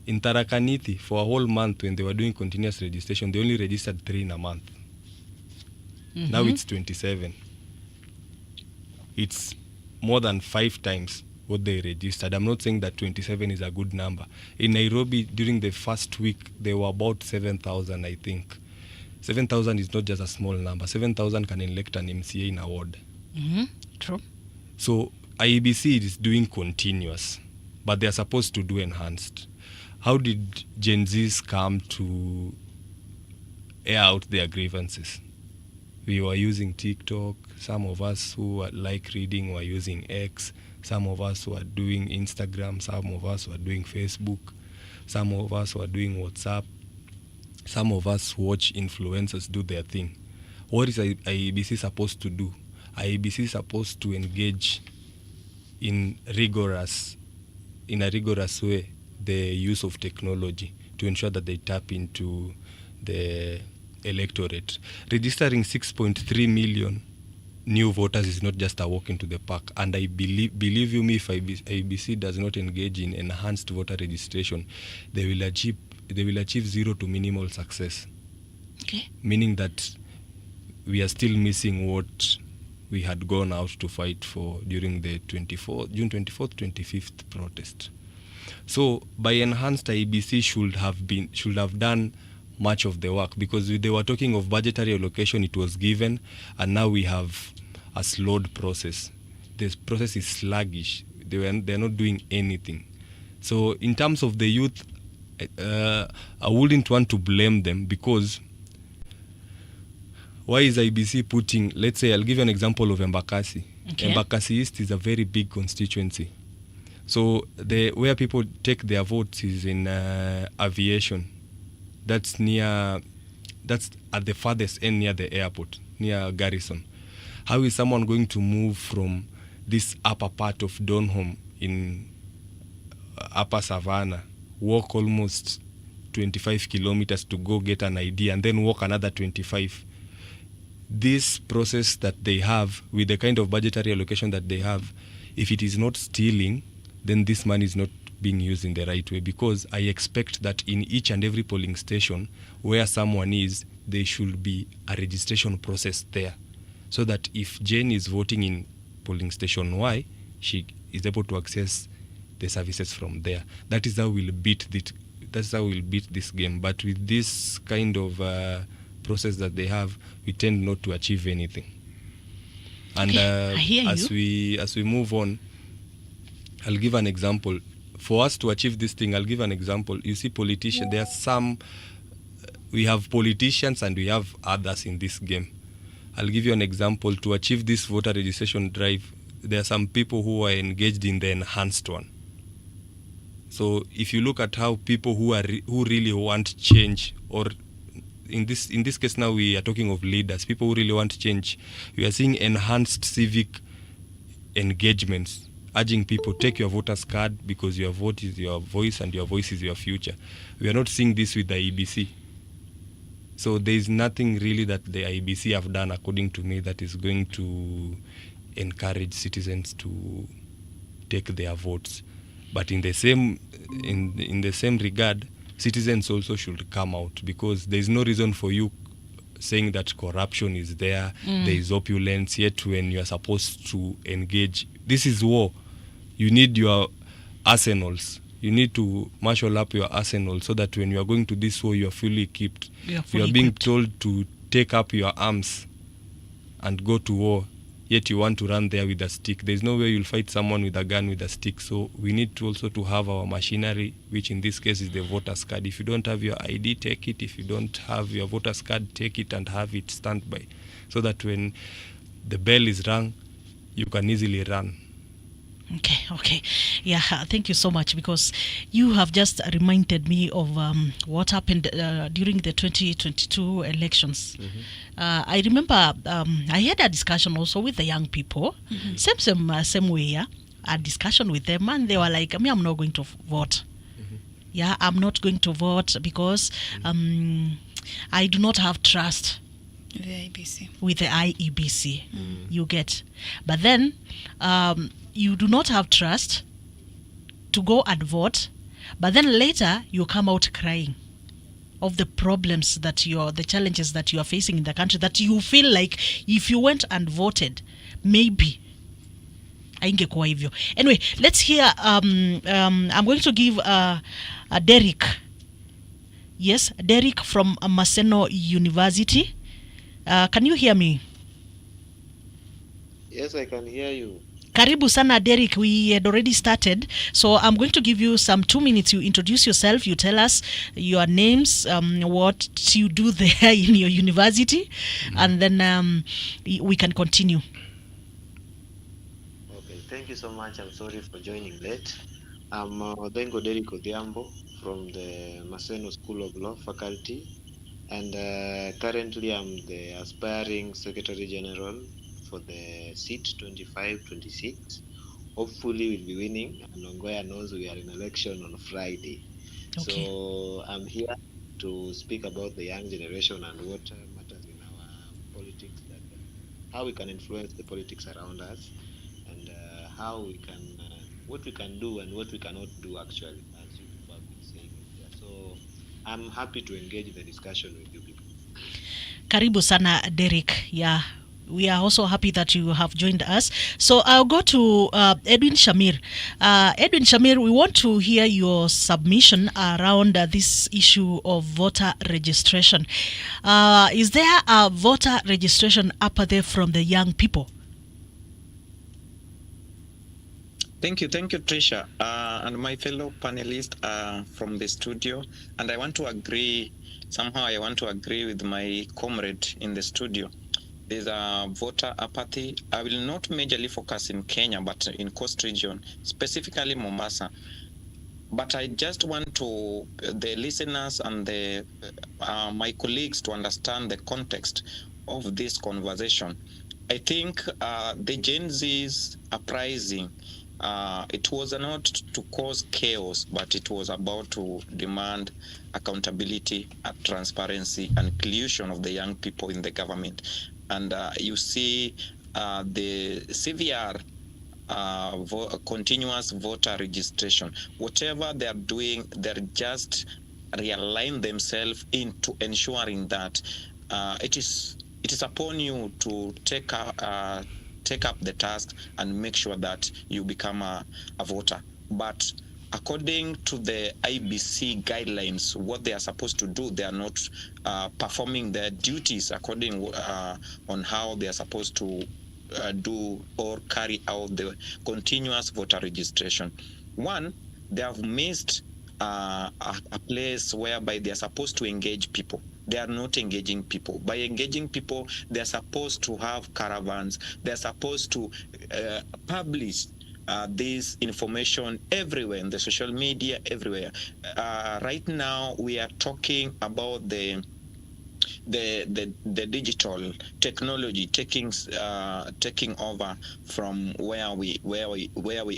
Speaker 11: in Tharaka Nithi, for a whole month when they were doing continuous registration, they only registered 3 in a month. Now it's 27. It's more than 5 times what they registered. I'm not saying that 27 is a good number. In Nairobi, during the first week, there were about 7,000, I think. 7,000 is not just a small number. 7,000 can elect an MCA in a ward.
Speaker 10: True.
Speaker 11: So IEBC is doing continuous, but they are supposed to do enhanced. How did Gen Zs come to air out their grievances? We were using TikTok. Some of us who like reading were using X. Some of us were doing Instagram. Some of us were doing Facebook. Some of us were doing WhatsApp. Some of us watch influencers do their thing. What is IEBC supposed to do? IEBC is supposed to engage in a rigorous way the use of technology to ensure that they tap into the electorate. Registering 6.3 million new voters is not just a walk into the park. And I believe you me, if IEBC does not engage in enhanced voter registration, they will achieve zero to minimal success.
Speaker 10: Okay.
Speaker 11: Meaning that we are still missing what we had gone out to fight for during the June 24th, 25th protest. So by enhanced, IEBC should have done much of the work, because they were talking of budgetary allocation, it was given, and now we have a slowed process. This process is sluggish. They're not doing anything. So in terms of the youth, I wouldn't want to blame them, because why is IEBC putting, let's say, I'll give you an example of Embakasi. Okay. Embakasi East is a very big constituency. So where people take their votes is in aviation. That's at the farthest end near the airport, near Garissa. How is someone going to move from this upper part of Donholm in upper Savannah, walk almost 25 kilometers to go get an ID, and then walk another 25? This process that they have, with the kind of budgetary allocation that they have, if it is not stealing, then this money is not being used in the right way, because I expect that in each and every polling station where someone is, there should be a registration process there, so that if Jane is voting in polling station Y, she is able to access the services from there. That is how we'll beat this game. But with this kind of process that they have, we tend not to achieve anything. And as we move on, I'll give an example. for us to achieve this thing, I'll give an example. You see, politicians, there are some, we have politicians and we have others in this game. I'll give you an example. To achieve this voter registration drive, there are some people who are engaged in the enhanced one. So if you look at how people who really want change, or in this case now we are talking of leaders, people who really want change, we are seeing enhanced civic engagements, urging people, take your voter's card because your vote is your voice and your voice is your future. We are not seeing this with the IEBC. So there is nothing really that the IEBC have done, according to me, that is going to encourage citizens to take their votes. But in the same regard, citizens also should come out, because there is no reason for you saying that corruption is there, there is opulence, yet when you are supposed to engage, this is war. You need your arsenals. You need to marshal up your arsenal so that when you are going to this war, you are fully equipped. You are being told to take up your arms and go to war, yet you want to run there with a stick. There's no way you'll fight someone with a gun with a stick. So we need to also to have our machinery, which in this case is the voter's card. If you don't have your ID, take it. If you don't have your voter's card, take it and have it standby, so that when the bell is rung, you can easily run.
Speaker 10: Okay. Yeah, thank you so much, because you have just reminded me of what happened during the 2022 elections. I remember I had a discussion also with the young people, same way, yeah, a discussion with them, and they were like, I'm not going to vote. Yeah, I'm not going to vote because I do not have trust with the IEBC. You get. But then you do not have trust to go and vote, but then later you come out crying of the problems that the challenges that you are facing in the country, that you feel like if you went and voted, maybe haingekuwa hivyo. Anyway, let's hear I'm going to give Derek. Yes, Derek from Maseno University. Can you hear me?
Speaker 16: Yes, I can hear you.
Speaker 10: Karibu sana, Derek. We had already started, so I'm going to give you some 2 minutes. You introduce yourself, you tell us your names, what you do there in your university, and then we can continue.
Speaker 16: Okay, thank you so much. I'm sorry for joining late. I'm Dengo Derek Odhiambo from the Maseno School of Law faculty, and currently I'm the aspiring Secretary General for the seat 25-26. Hopefully we'll be winning, and Ongoya knows we are in election on Friday.
Speaker 10: Okay.
Speaker 16: So I'm here to speak about the young generation and what matters in our politics, how we can influence the politics around us, and how we can, what we can do and what we cannot do actually, as you have been saying. So I'm happy to engage in the discussion with you people.
Speaker 10: Karibu sana, Derek. Yeah. We are also happy that you have joined us. So I'll go to Edwin Shamir. Edwin Shamir, we want to hear your submission around this issue of voter registration. Is there a voter registration up there from the young people?
Speaker 12: Thank you, Tricia, and my fellow panelists from the studio. And I want to agree with my comrade in the studio. There's a voter apathy. I will not majorly focus in Kenya, but in Coast Region, specifically Mombasa. But I just want the listeners and my colleagues to understand the context of this conversation. I think the Gen Z's uprising, it was not to cause chaos, but it was about to demand accountability, transparency, and inclusion of the young people in the government. And you see the severe continuous voter registration. Whatever they are doing, they're just realign themselves into ensuring that it is upon you to take up the task and make sure that you become a voter. But according to the IEBC guidelines, what they are supposed to do, they are not performing their duties according on how they are supposed to do or carry out the continuous voter registration. One, they have missed a place whereby they are supposed to engage people. They are not engaging people. By engaging people, they are supposed to have caravans. They are supposed to publish this information everywhere in the social media, everywhere. Right now, we are talking about the digital technology taking over from where we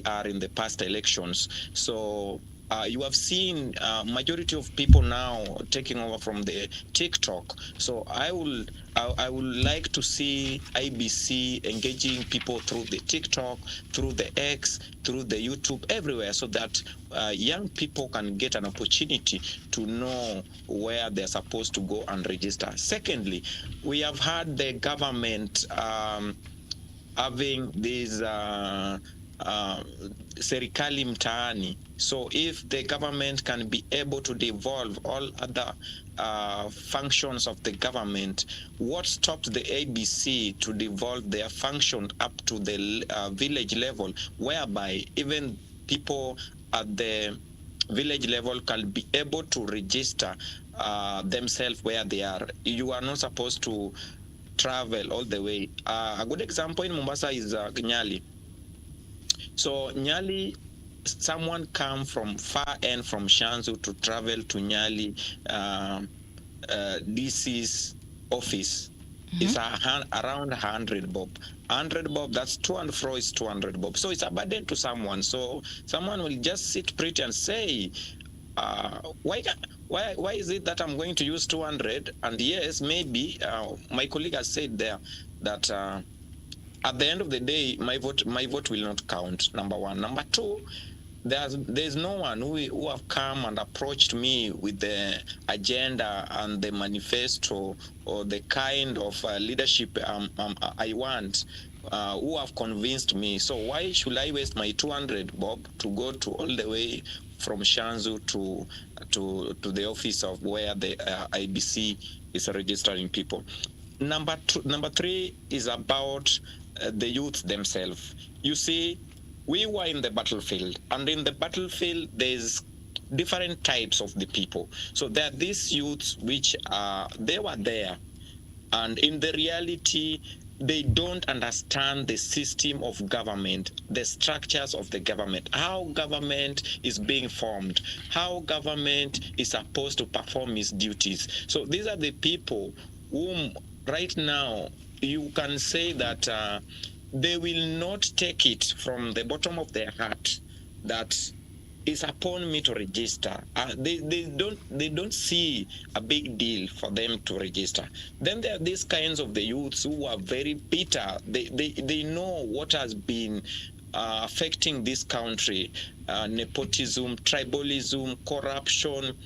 Speaker 12: are in the past elections. So you have seen majority of people now taking over from the TikTok. So I would like to see IEBC engaging people through the TikTok, through the X, through the YouTube, everywhere, so that young people can get an opportunity to know where they're supposed to go and register. Secondly, we have had the government having this serikali mtaani. So if the government can be able to devolve all other functions of the government, what stops the IEBC to devolve their function up to the village level, whereby even people at the village level can be able to register themselves where they are. You are not supposed to travel all the way. A good example in Mombasa is Nyali. So Nyali, someone come from far end from Shanzu to travel to Nyali DC's office. It's around 100 bob. 100 bob, that's 200 fro is 200 bob. So it's a burden to someone. So someone will just sit pretty and say, why is it that I'm going to use 200? And yes, maybe my colleague has said there that at the end of the day, my vote will not count. Number one. Number two, there's no one who have come and approached me with the agenda and the manifesto or the kind of leadership I want, who have convinced me. So why should I waste my 200 bob to go to all the way from Shanzu to the office of where the IEBC is registering people? Number three is about the youth themselves. You see, we were in the battlefield, and in the battlefield, there's different types of the people. So there are these youths which they were there, and in the reality, they don't understand the system of government, the structures of the government, how government is being formed, how government is supposed to perform its duties. So these are the people whom right now you can say that they will not take it from the bottom of their heart that it's upon me to register. They don't see a big deal for them to register. Then there are these kinds of the youths who are very bitter. They know what has been affecting this country: nepotism, tribalism, corruption,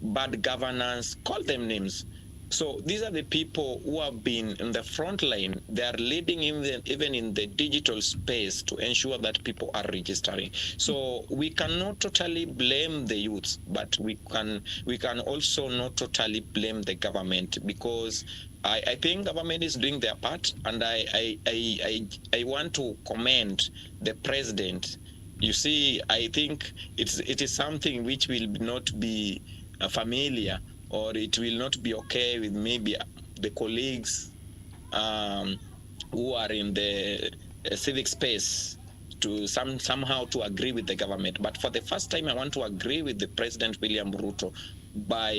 Speaker 12: bad governance. Call them names. So these are the people who have been in the front line. They are leading even in the digital space to ensure that people are registering. So we cannot totally blame the youths, but we can also not totally blame the government, because I think government is doing their part, and I want to commend the president. You see, I think it is something which will not be familiar, or it will not be okay with maybe the colleagues who are in the civic space to somehow to agree with the government. But for the first time, I want to agree with the President William Ruto by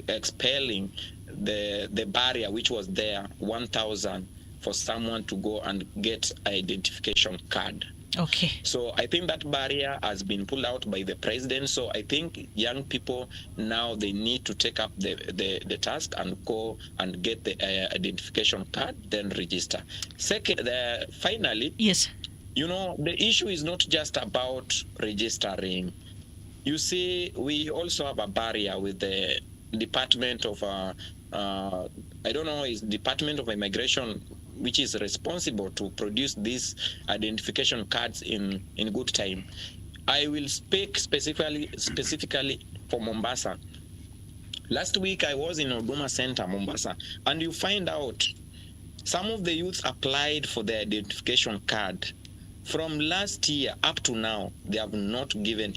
Speaker 12: expelling the barrier which was there, 1,000 for someone to go and get an identification card.
Speaker 10: Okay.
Speaker 12: So I think that barrier has been pulled out by the president. So I think young people now, they need to take up the task and go and get the identification card, then register. Second, finally,
Speaker 10: yes,
Speaker 12: you know, the issue is not just about registering. You see, we also have a barrier with the Department of I don't know, is Department of Immigration, which is responsible to produce these identification cards in good time. I will speak specifically for Mombasa. Last week I was in Huduma Center, Mombasa, and you find out some of the youths applied for the identification card, From last year up to now, they have not been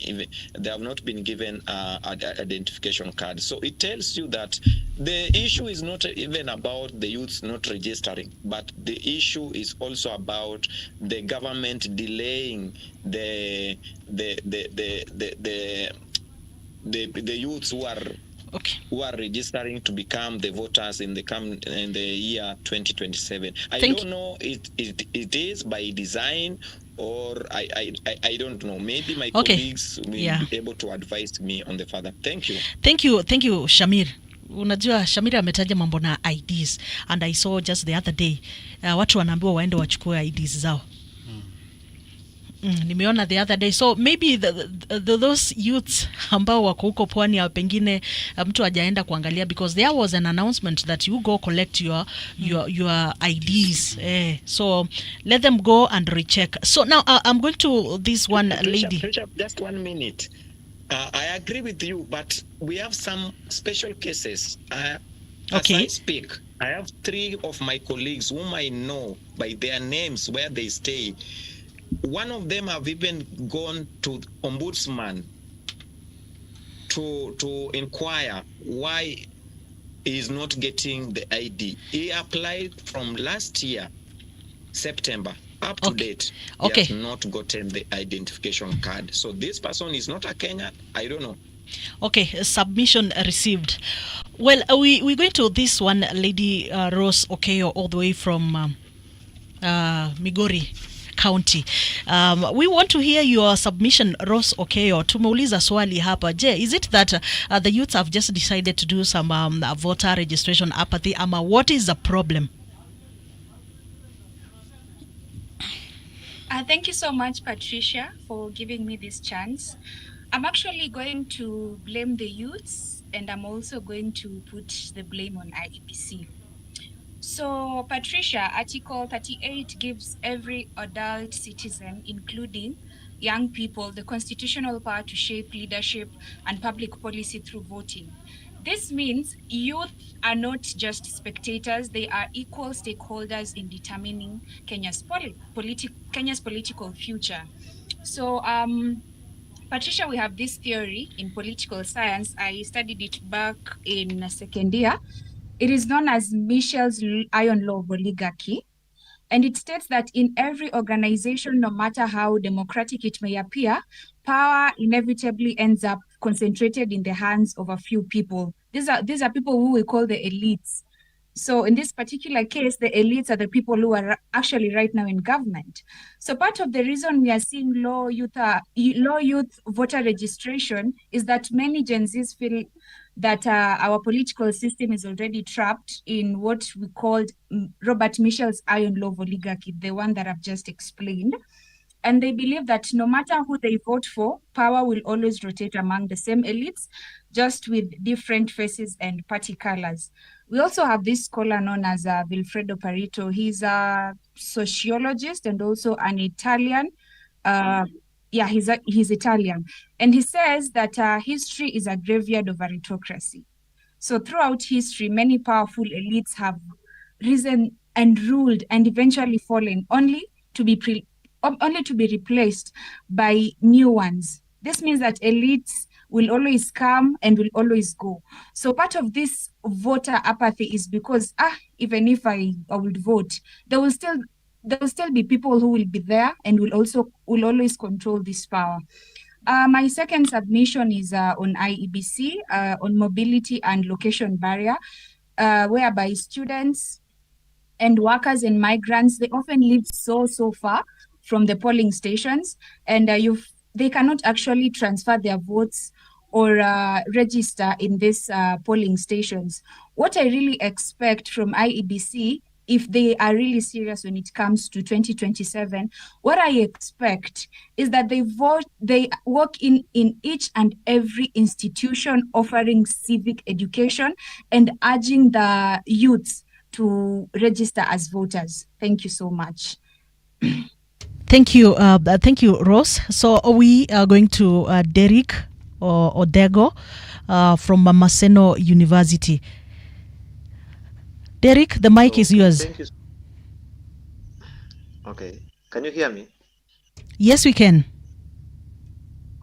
Speaker 12: given identification card. So it tells you that the issue is not even about the youths not registering, but the issue is also about the government delaying the youths who are registering to become the voters in the year 2027. I don't know it is by design or I don't know. Maybe my colleagues will be able to advise me on the further. Thank you.
Speaker 10: Thank you, Shamir. Unajua Shamir ametaja mambo na IDs, and I saw just the other day watu wanaambiwa waende wachukue IDs zao. Nimeona the other day, so maybe those youths ambao wako huko pwani pengine mtu hajaenda kuangalia, because there was an announcement that you go collect your IDs. So let them go and recheck. So now I'm going to this one lady.
Speaker 12: Just 1 minute. I agree with you, but we have some special cases. As I speak, I have 3 of my colleagues whom I know by their names where they stay. One of them have even gone to ombudsman to inquire why he is not getting the ID. He applied from last year, September, up to date. He has not gotten the identification card. So this person is not a Kenyan. I don't know.
Speaker 10: Okay, submission received. Well, we're going to this one lady, Rose Okeyo, all the way from Migori County. We want to hear your submission, Rose Okeyo. Tumeuliza swali hapa. Is it that the youths have just decided to do some voter registration apathy? Ama what is the problem?
Speaker 15: Thank you so much, Patricia, for giving me this chance. I'm actually going to blame the youths, and I'm also going to put the blame on IEBC. So, Patricia, Article 38 gives every adult citizen, including young people, the constitutional power to shape leadership and public policy through voting. This means youth are not just spectators, they are equal stakeholders in determining Kenya's political future. So, Patricia, we have this theory in political science. I studied it back in second year. It is known as Michel's iron law of oligarchy. And it states that in every organization, no matter how democratic it may appear, power inevitably ends up concentrated in the hands of a few people. These are people who we call the elites. So in this particular case, the elites are the people who are actually right now in government. So part of the reason we are seeing low youth voter registration is that many Gen Zs feel that our political system is already trapped in what we called Robert Michel's iron law of oligarchy, the one that I've just explained. And they believe that no matter who they vote for, power will always rotate among the same elites, just with different faces and party colors. We also have this scholar known as Vilfredo Parito. He's a sociologist and also an Italian. He's Italian. And he says that history is a graveyard of meritocracy. So throughout history, many powerful elites have risen and ruled and eventually fallen, only to be replaced by new ones. This means that elites will always come and will always go. So part of this voter apathy is because even if I would vote, there will still be people who will be there and will always control this power. My second submission is on IEBC, on mobility and location barrier, whereby students and workers and migrants, they often live so far from the polling stations, and they cannot actually transfer their votes or register in these polling stations. What I really expect from IEBC, if they are really serious when it comes to 2027, what I expect is that they work in each and every institution offering civic education and urging the youths to register as voters. Thank you so much.
Speaker 10: Thank you, Rose. So we are going to Derek Odego from Maseno University. Derek, the mic is yours.
Speaker 16: Thank you. Okay, can you hear me?
Speaker 10: Yes, we can.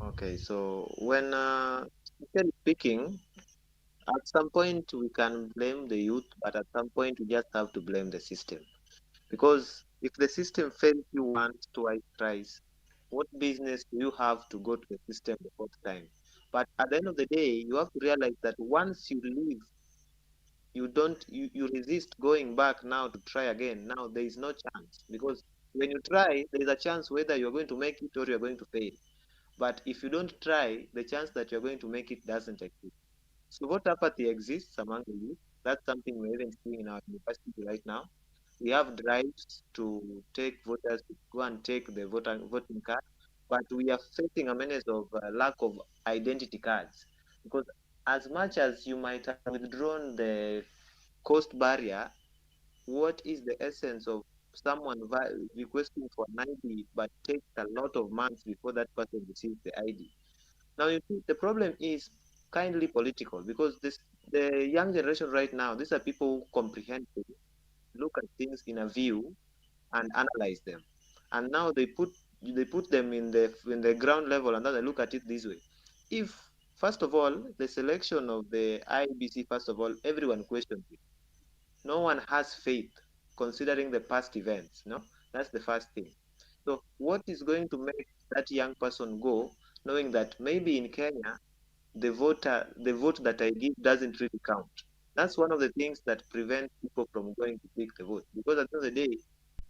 Speaker 16: Okay, so when sincerely speaking, at some point we can blame the youth, but at some point we just have to blame the system. Because if the system fails you once, twice, thrice, what business do you have to go to the system the fourth time? But at the end of the day, you have to realize that once you leave, you resist going back now to try again. Now there is no chance because when you try, there is a chance whether you're going to make it or you're going to fail. But if you don't try, the chance that you're going to make it doesn't exist. So voter apathy exists among the youth. That's something we're even seeing in our university right now. We have drives to take voters to go and take the voting card, but we are facing a menace of lack of identity cards because as much as you might have withdrawn the cost barrier, what is the essence of someone requesting for an ID but takes a lot of months before that person receives the ID? Now, you see, the problem is kindly political because the young generation right now, these are people who comprehend, look at things in a view and analyze them. And now they put them in the ground level and then they look at it this way. If first of all, the selection of the IEBC, first of all, everyone questions it. No one has faith considering the past events. No, that's the first thing. So what is going to make that young person go, knowing that maybe in Kenya the vote that I give doesn't really count? That's one of the things that prevents people from going to pick the vote. Because at the end of the day,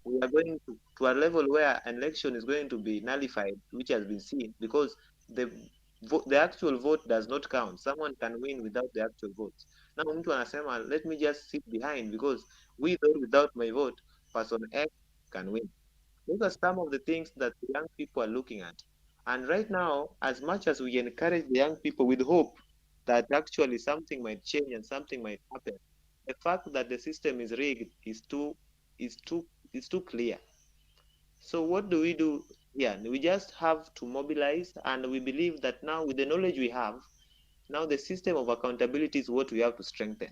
Speaker 16: we are going to a level where an election is going to be nullified, which has been seen because the the actual vote does not count. Someone can win without the actual votes. Now mtu anasema let me just sit behind because with or without my vote, person X can win. Those are some of the things that the young people are looking at. And right now, as much as we encourage the young people with hope that actually something might change and something might happen, the fact that the system is rigged is too is too clear. So what do we do here? We just have to mobilize, and we believe that now with the knowledge we have, now the system of accountability is what we have to strengthen.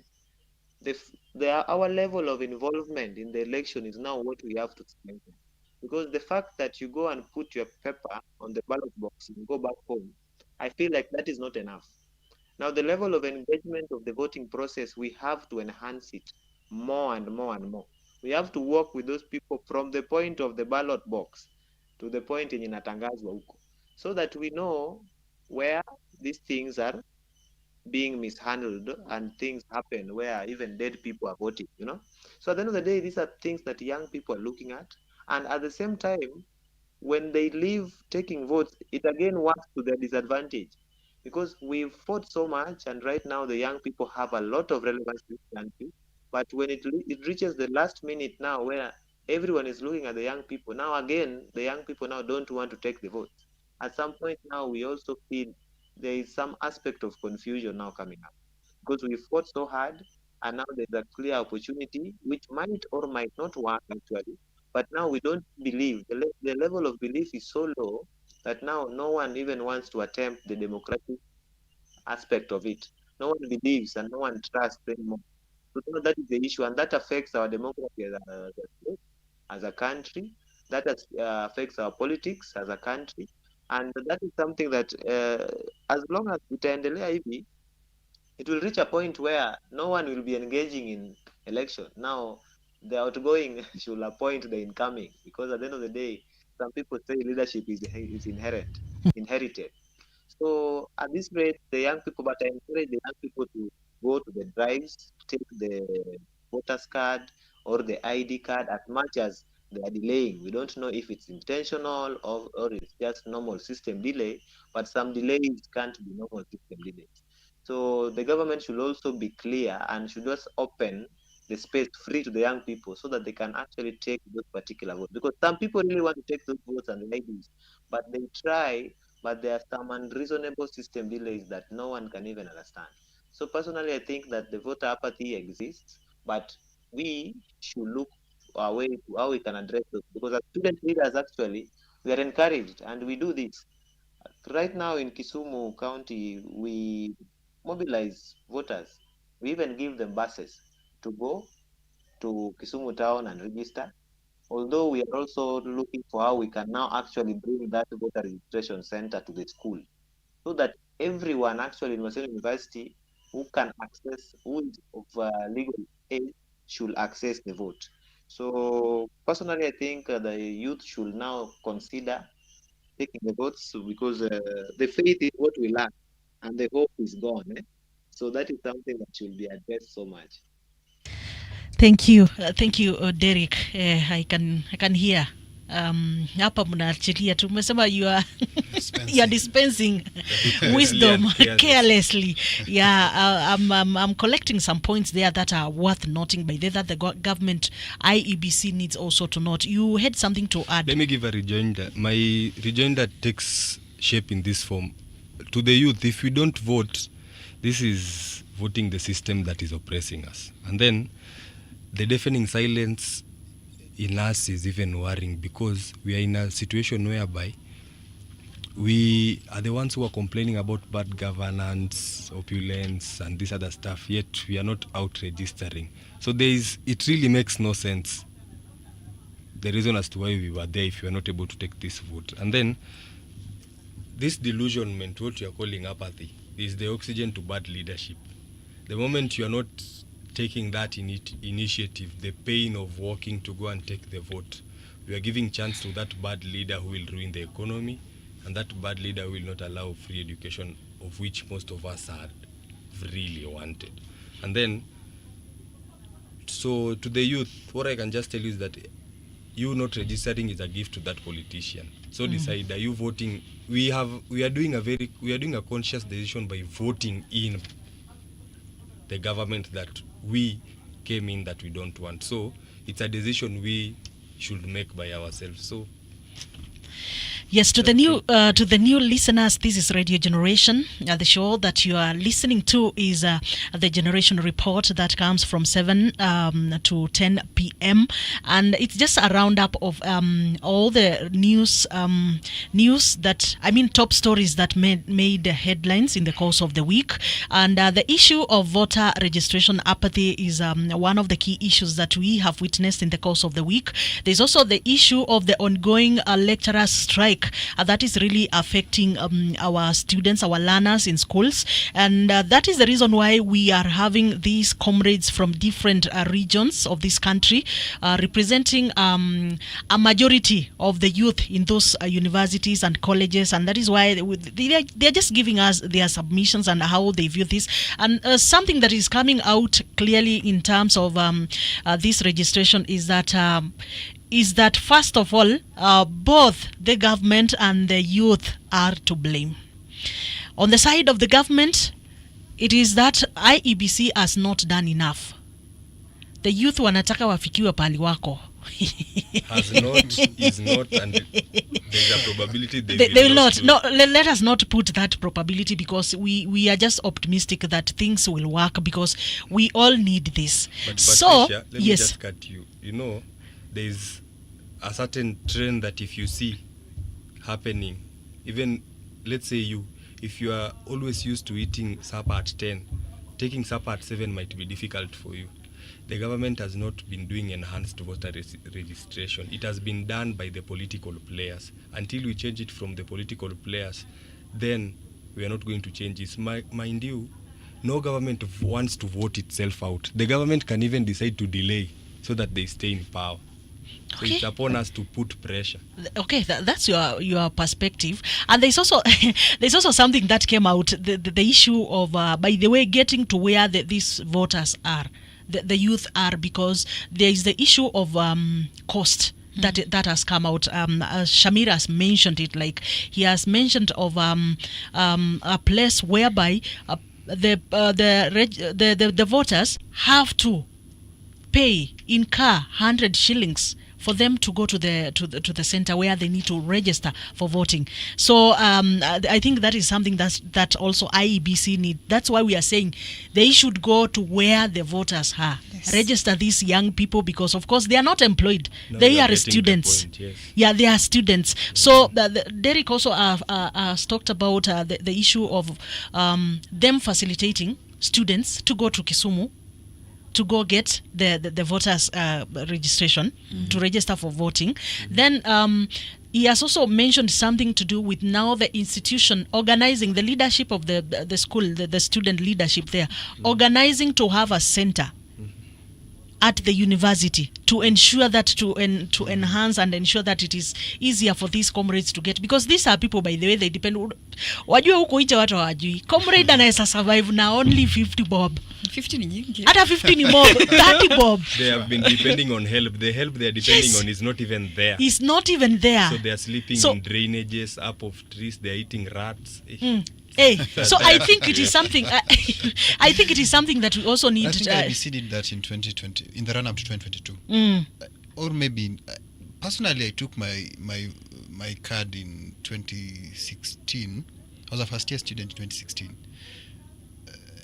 Speaker 16: Our level of involvement in the election is now what we have to strengthen. Because the fact that you go and put your paper on the ballot box and go back home, I feel like that is not enough. Now, the level of engagement of the voting process, we have to enhance it more and more and more. We have to work with those people from the point of the ballot box to the point in inatangazwa huko, so that we know where these things are being mishandled and things happen where even dead people are voting, you know. So at the end of the day, these are things that young people are looking at. And at the same time, when they leave taking votes, it again works to their disadvantage because we've fought so much, and right now the young people have a lot of relevance to this country. But when it reaches the last minute now, where everyone is looking at the young people, now again the young people now don't want to take the vote. At some point now, we also feel there is some aspect of confusion now coming up because we fought so hard, and now there's a clear opportunity which might or might not work actually. But now we don't believe. The level of belief is so low that now no one even wants to attempt the democratic aspect of it. No one believes and no one trusts anymore. So that is the issue, and that affects our democracy as a country. That affects our politics as a country, and that is something that as long as itaendelea hivi, it will reach a point where no one will be engaging in election. Now, the outgoing should appoint the incoming because at the end of the day, some people say leadership is inherited. So at this rate, the young people, but I encourage the young people to go to the drives, take the voters card or the ID card as much as they are delaying. We don't know if it's intentional or it's just normal system delay, but some delays can't be normal system delays. So the government should also be clear and should just open the space free to the young people so that they can actually take those particular votes. Because some people really want to take those votes and the IDs, but they try, but there are some unreasonable system delays that no one can even understand. So personally, I think that the voter apathy exists, but we should look our way to how we can address those. Because as student leaders, actually, we are encouraged and we do this. Right now in Kisumu County, we mobilize voters. We even give them buses to go to Kisumu town and register, although we are also looking for how we can now actually bring that voter registration center to the school, so that everyone actually in Maseno University who can access, who is of legal age, should access the vote. So personally, I think the youth should now consider taking the votes, because the faith is what we lack and the hope is gone. So that is something that should be addressed so much.
Speaker 10: Thank you, Derek. I can hear hapa mnaachilia tu, umesema you are dispensing wisdom carelessly. Yeah, I'm collecting some points there that are worth noting by that the government IEBC needs also to note. You had something to add.
Speaker 11: Let me give a rejoinder. My rejoinder takes shape in this form. To the youth, if we don't vote, this is voting the system that is oppressing us. And then the deafening silence in us is even worrying, because we are in a situation whereby we are the ones who are complaining about bad governance, opulence, and this other stuff, yet we are not out registering. So it really makes no sense, the reason as to why we were there, if we are not able to take this vote. And then this delusionment, what you are calling apathy, is the oxygen to bad leadership. The moment you are not taking that initiative, the pain of walking to go and take the vote, we are giving chance to that bad leader who will ruin the economy, and that bad leader will not allow free education, of which most of us had really wanted. And then, so to the youth, what I can just tell you is that you not registering is a gift to that politician. So decide, are you voting? We are doing a conscious decision by voting in the government that we came in that we don't want. So it's a decision we should make by ourselves. So
Speaker 10: yes, to the new listeners, this is Radio Generation. The show that you are listening to is the Generation Report that comes from 7 to 10 p.m. And it's just a roundup of all the news that, top stories that made the headlines in the course of the week. And the issue of voter registration apathy is one of the key issues that we have witnessed in the course of the week. There's also the issue of the ongoing lecturer strike that is really affecting our students, our learners in schools, and that is the reason why we are having these comrades from different regions of this country representing a majority of the youth in those universities and colleges, and that is why they are just giving us their submissions and how they view this. And something that is coming out clearly in terms of this registration is that first of all, both the government and the youth are to blame. On the side of the government, it is that IEBC has not done enough. The youth wanataka wafikiwe pali wako.
Speaker 11: Has not, is not, and there's a probability they
Speaker 10: will not. No, let us not put that probability, because we are just optimistic that things will work, because we all need this.
Speaker 11: But
Speaker 10: so,
Speaker 11: Patricia, let me just cut you. You know, there's a certain trend that if you see happening, even let's say if you are always used to eating supper at 10, taking supper at 7 might be difficult for you. The government has not been doing enhanced voter registration. It has been done by the political players. Until we change it from the political players, then we are not going to change this. Mind you, no government wants to vote itself out. The government can even decide to delay so that they stay in power. So it's upon us to put pressure.
Speaker 10: Okay, that's your perspective. And there's also something that came out, the issue of, by the way, getting to where these voters are, the youth are, because there is the issue of cost. That has come out. Shamir has mentioned it. Like, he has mentioned of a place whereby the voters have to pay in car 100 shillings for them to go to the center where they need to register for voting. So I think that is something that also IEBC need. That's why we are saying they should go to where the voters are. Yes. Register these young people, because of course they are not employed. No, they are students. Point, yes. Yeah, they are students. So Derek also has talked about the issue of them facilitating students to go to Kisumu to go get the voters registration, to register for voting. Then he has also mentioned something to do with now the institution organizing the leadership of the school, the student leadership there, organizing to have a center at the university to ensure that to enhance and ensure that it is easier for these comrades to get, because these are people, by the way, they depend. Wajua huko nje watu hawajui comrade anaweza survive na only 50 bob.
Speaker 13: 50 ni nyingi.
Speaker 10: Hata 50 ni mob, 30 bob.
Speaker 11: They have been depending on help. The help they are depending on is not even there.
Speaker 10: It's not even there.
Speaker 11: So they are sleeping in drainages, up of trees. They are eating rats.
Speaker 10: Hey, so I think it is something. I think it is something that we also need.
Speaker 13: I think IEBC did that in 2020, in the run-up to 2022, or maybe. Personally, I took my card in 2016. I was a first-year student in 2016,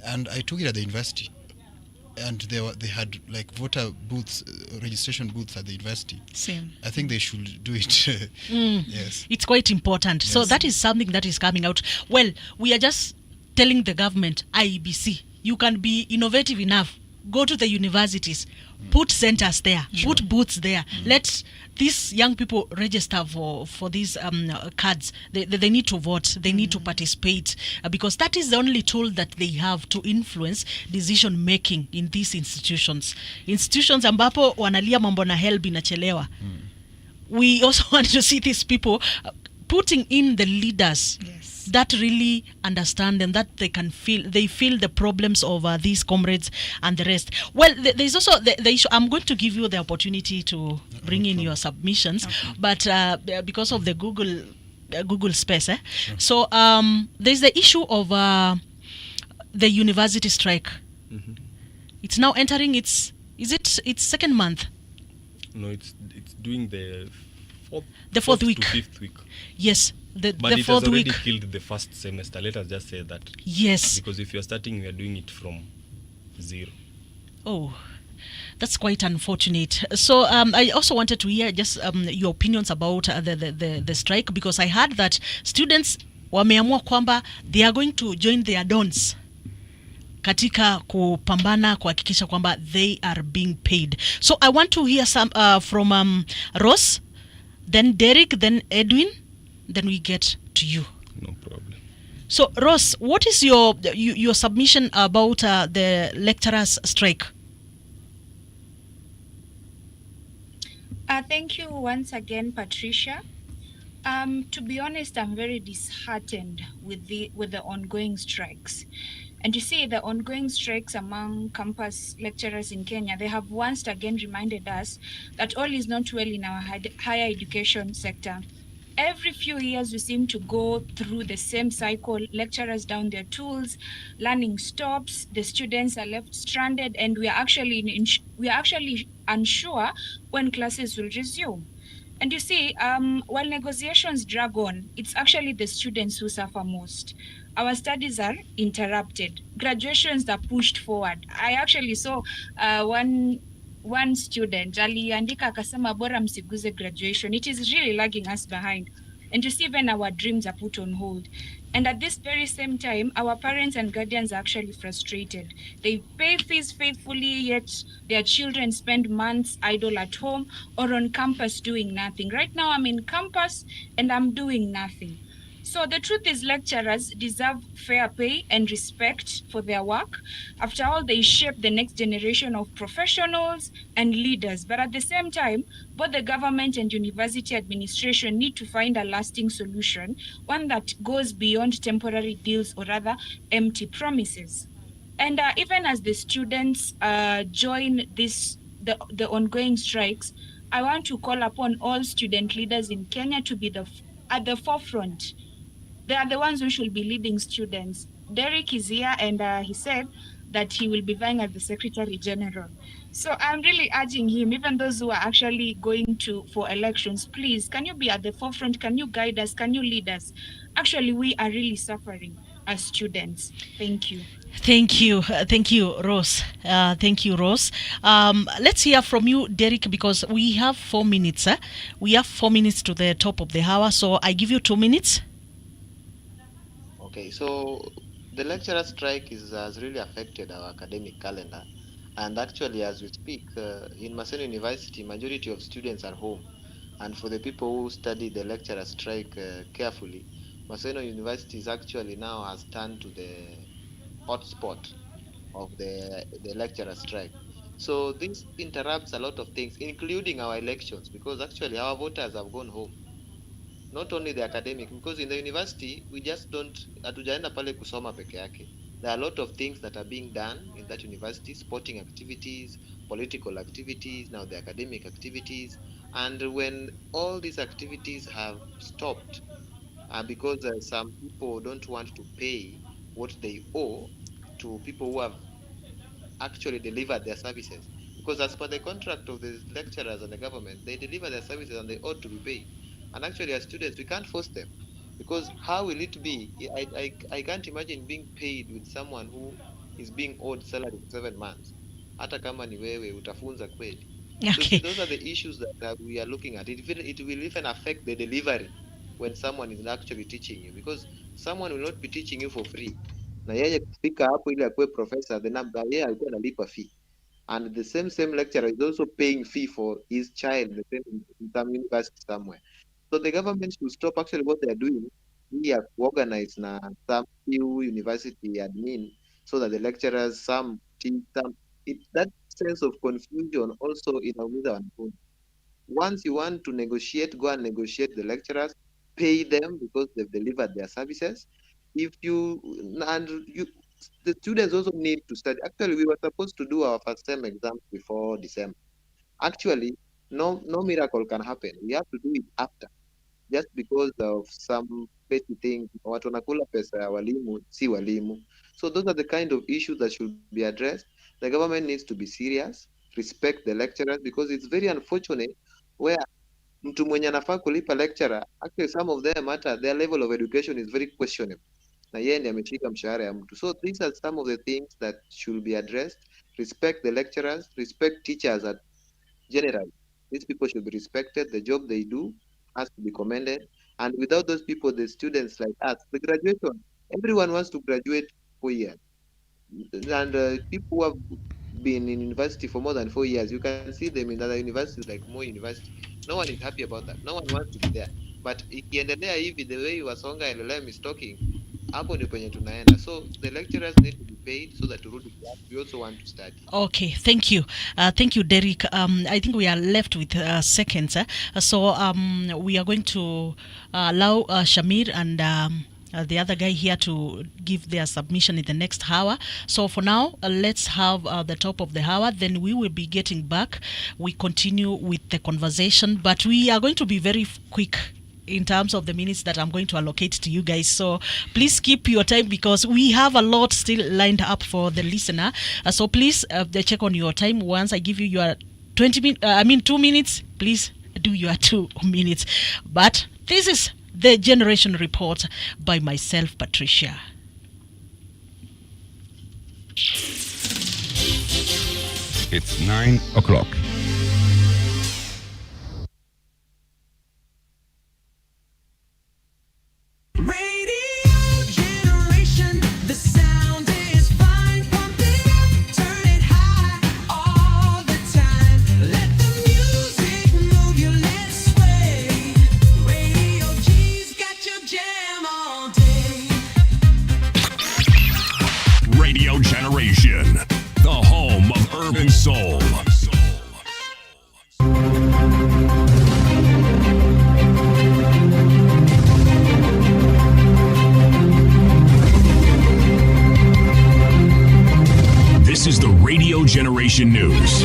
Speaker 13: and I took it at the university. And they had like voter booths, registration booths at the university.
Speaker 10: Same.
Speaker 13: I think they should do it. Yes.
Speaker 10: It's quite important. Yes. So that is something that is coming out. Well, we are just telling the government, IEBC, you can be innovative enough. Go to the universities, put centers there, put booths there. Let these young people register for these cards. They need to vote. They need to participate because that is the only tool that they have to influence decision making in these institutions. Institutions ambapo wanalia mambo na help inachelewa. We also want to see these people putting in the leaders that really understand and that they feel the problems of these comrades and the rest. Well, there's also the issue. I'm going to give you the opportunity to bring in your submissions, but because of the Google space, so there's the issue of the university strike. It's now entering its second month.
Speaker 11: No, it's doing the
Speaker 10: fourth week
Speaker 11: to fifth week.
Speaker 10: Yes.
Speaker 11: But
Speaker 10: the
Speaker 11: it
Speaker 10: fourth
Speaker 11: has already
Speaker 10: week
Speaker 11: killed the first semester. Let us just say that.
Speaker 10: Yes.
Speaker 11: Because if you are starting, we are doing it from zero.
Speaker 10: Oh, that's quite unfortunate. So I also wanted to hear just your opinions about the strike, because I heard that students wameamua kwamba they are going to join their dons katika kupambana kuhakikisha kwamba they are being paid. So I want to hear some from Ross, then Derek, then Edwin. Then we get to you.
Speaker 11: No problem.
Speaker 10: So, Ross, what is your submission about the lecturers' strike?
Speaker 15: Thank you once again, Patricia. To be honest, I'm very disheartened with the ongoing strikes. And you see, the ongoing strikes among campus lecturers in Kenya, they have once again reminded us that all is not well in our higher education sector. Every few years, we seem to go through the same cycle. Lecturers down their tools, learning stops, the students are left stranded, and we are actually unsure when classes will resume. And you see, while negotiations drag on, it's actually the students who suffer most. Our studies are interrupted. Graduations are pushed forward. I actually saw one student aliandika akasema bora msiguze graduation. It is really lagging us behind. And you see, even our dreams are put on hold. And at this very same time, our parents and guardians are actually frustrated. They pay fees faithfully, yet their children spend months idle at home or on campus doing nothing. Right now, I'm in campus and I'm doing nothing. So the truth is, lecturers deserve fair pay and respect for their work. After all, they shape the next generation of professionals and leaders. But at the same time, both the government and university administration need to find a lasting solution, one that goes beyond temporary deals or rather empty promises. And even as the students join the ongoing strikes, I want to call upon all student leaders in Kenya to be at the forefront. They are the ones who should be leading students. Derek is here, and he said that he will be vying as the Secretary General. So I'm really urging him, even those who are actually going for elections, please, can you be at the forefront? Can you guide us? Can you lead us? Actually, we are really suffering as students. Thank you.
Speaker 10: Thank you, Rose. Thank you, Rose. Let's hear from you, Derek, because we have 4 minutes. We have 4 minutes to the top of the hour, so I give you 2 minutes.
Speaker 16: Okay, so the lecturer strike has really affected our academic calendar, And actually, as we speak, in Maseno University, majority of students are home. And for the people who study the lecturer strike carefully, Maseno University is actually now has turned to the hotspot of the lecturer strike. So this interrupts a lot of things, including our elections, because actually our voters have gone home. Not only the academic, because in the university we just don't, hatujaenda pale kusoma peke yake. There are a lot of things that are being done in that university, sporting activities, political activities, now the academic activities. And when all these activities have stopped, because some people don't want to pay what they owe to people who have actually delivered their services. Because as per the contract of the lecturers and the government, they deliver their services and they ought to be paid. And actually, as students, we can't force them. Because how will it be? I can't imagine being paid with someone who is being owed salary for 7 months. Hata kama ni wewe utafunza kweli.
Speaker 10: Okay.
Speaker 16: So those are the issues that we are looking at. It will even affect the delivery when someone is actually teaching you, because someone will not be teaching you for free. Na yeye kufika hapo ili akuwe professor, the number yeye alikuwa analipa fee, and the same lecturer is also paying fee for his child the same in some university somewhere. So the government should stop actually what they are doing. We have organized na some few university admin so that the lecturers some teach some. That sense of confusion also inaumiza wanafunzi. Once you want to negotiate, go and negotiate the lecturers, pay them because they've delivered their services. The students also need to study. Actually, we were supposed to do our first term exams before December. Actually, no miracle can happen. We have to do it after, just because of some petty things. Watu wanakula pesa ya walimu, si walimu. So those are the kind of issues that should be addressed. The government needs to be serious, respect the lecturers, because it's very unfortunate where mtu mwenye anafaa kulipa lecturer, actually some of them hata their level of education is very questionable. Na yeye ndiye ameshika mshahara ya mtu. So these are some of the things that should be addressed. Respect the lecturers, respect teachers at generally. These people should be respected. The job they do has to be commended. And without those people, the students like us, the graduation, everyone wants to graduate 4 years. And people who have been in university for more than 4 years, you can see them in other universities like Moi University. No one is happy about that. No one wants to be there. But ikiendelea hivi, the way Wasonga LLM is talking, hapo ndio penye tunaenda. So the lecturers need to be paid so that turudi class. We also want to study.
Speaker 10: Okay, thank you. Thank you, Derek. I think we are left with seconds. So we are going to allow Shamir and the other guy here to give their submission in the next hour. So for now, let's have the top of the hour. Then we will be getting back. We continue with the conversation, but we are going to be very quick in terms of the minutes that I'm going to allocate to you guys. So please keep your time because we have a lot still lined up for the listener. So please check on your time. Once I give you your 2 minutes, please do your 2 minutes. But this is the Generation Report by myself, Patricia.
Speaker 17: It's 9 o'clock.
Speaker 14: Generation, the home of urban soul. This is the Radio Generation News.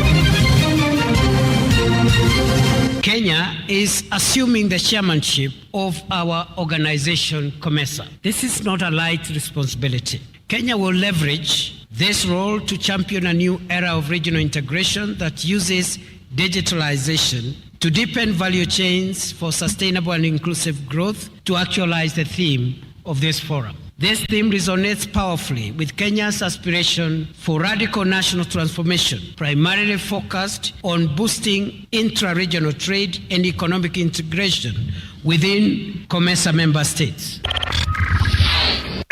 Speaker 26: Kenya is assuming the chairmanship of our organization, COMESA. This is not a light responsibility. Kenya will leverage this role to champion a new era of regional integration that uses digitalization to deepen value chains for sustainable and inclusive growth to actualize the theme of this forum. This theme resonates powerfully with Kenya's aspiration for radical national transformation, primarily focused on boosting intra-regional trade and economic integration within COMESA member states.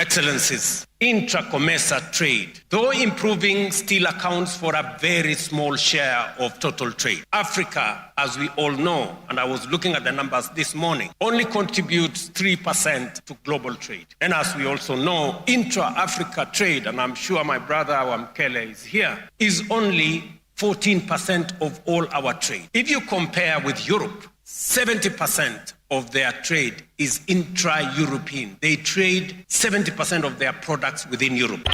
Speaker 1: Excellencies, intra-COMESA trade, though improving, still accounts for a very small share of total trade. Africa, as we all know, and I was looking at the numbers this morning, only contributes 3% to global trade. And as we also know, intra-Africa trade, and I'm sure my brother Wamkele is here, is only 14% of all our trade. If you compare with Europe, 70% of their trade is intra-European. They trade 70% of their products within Europe.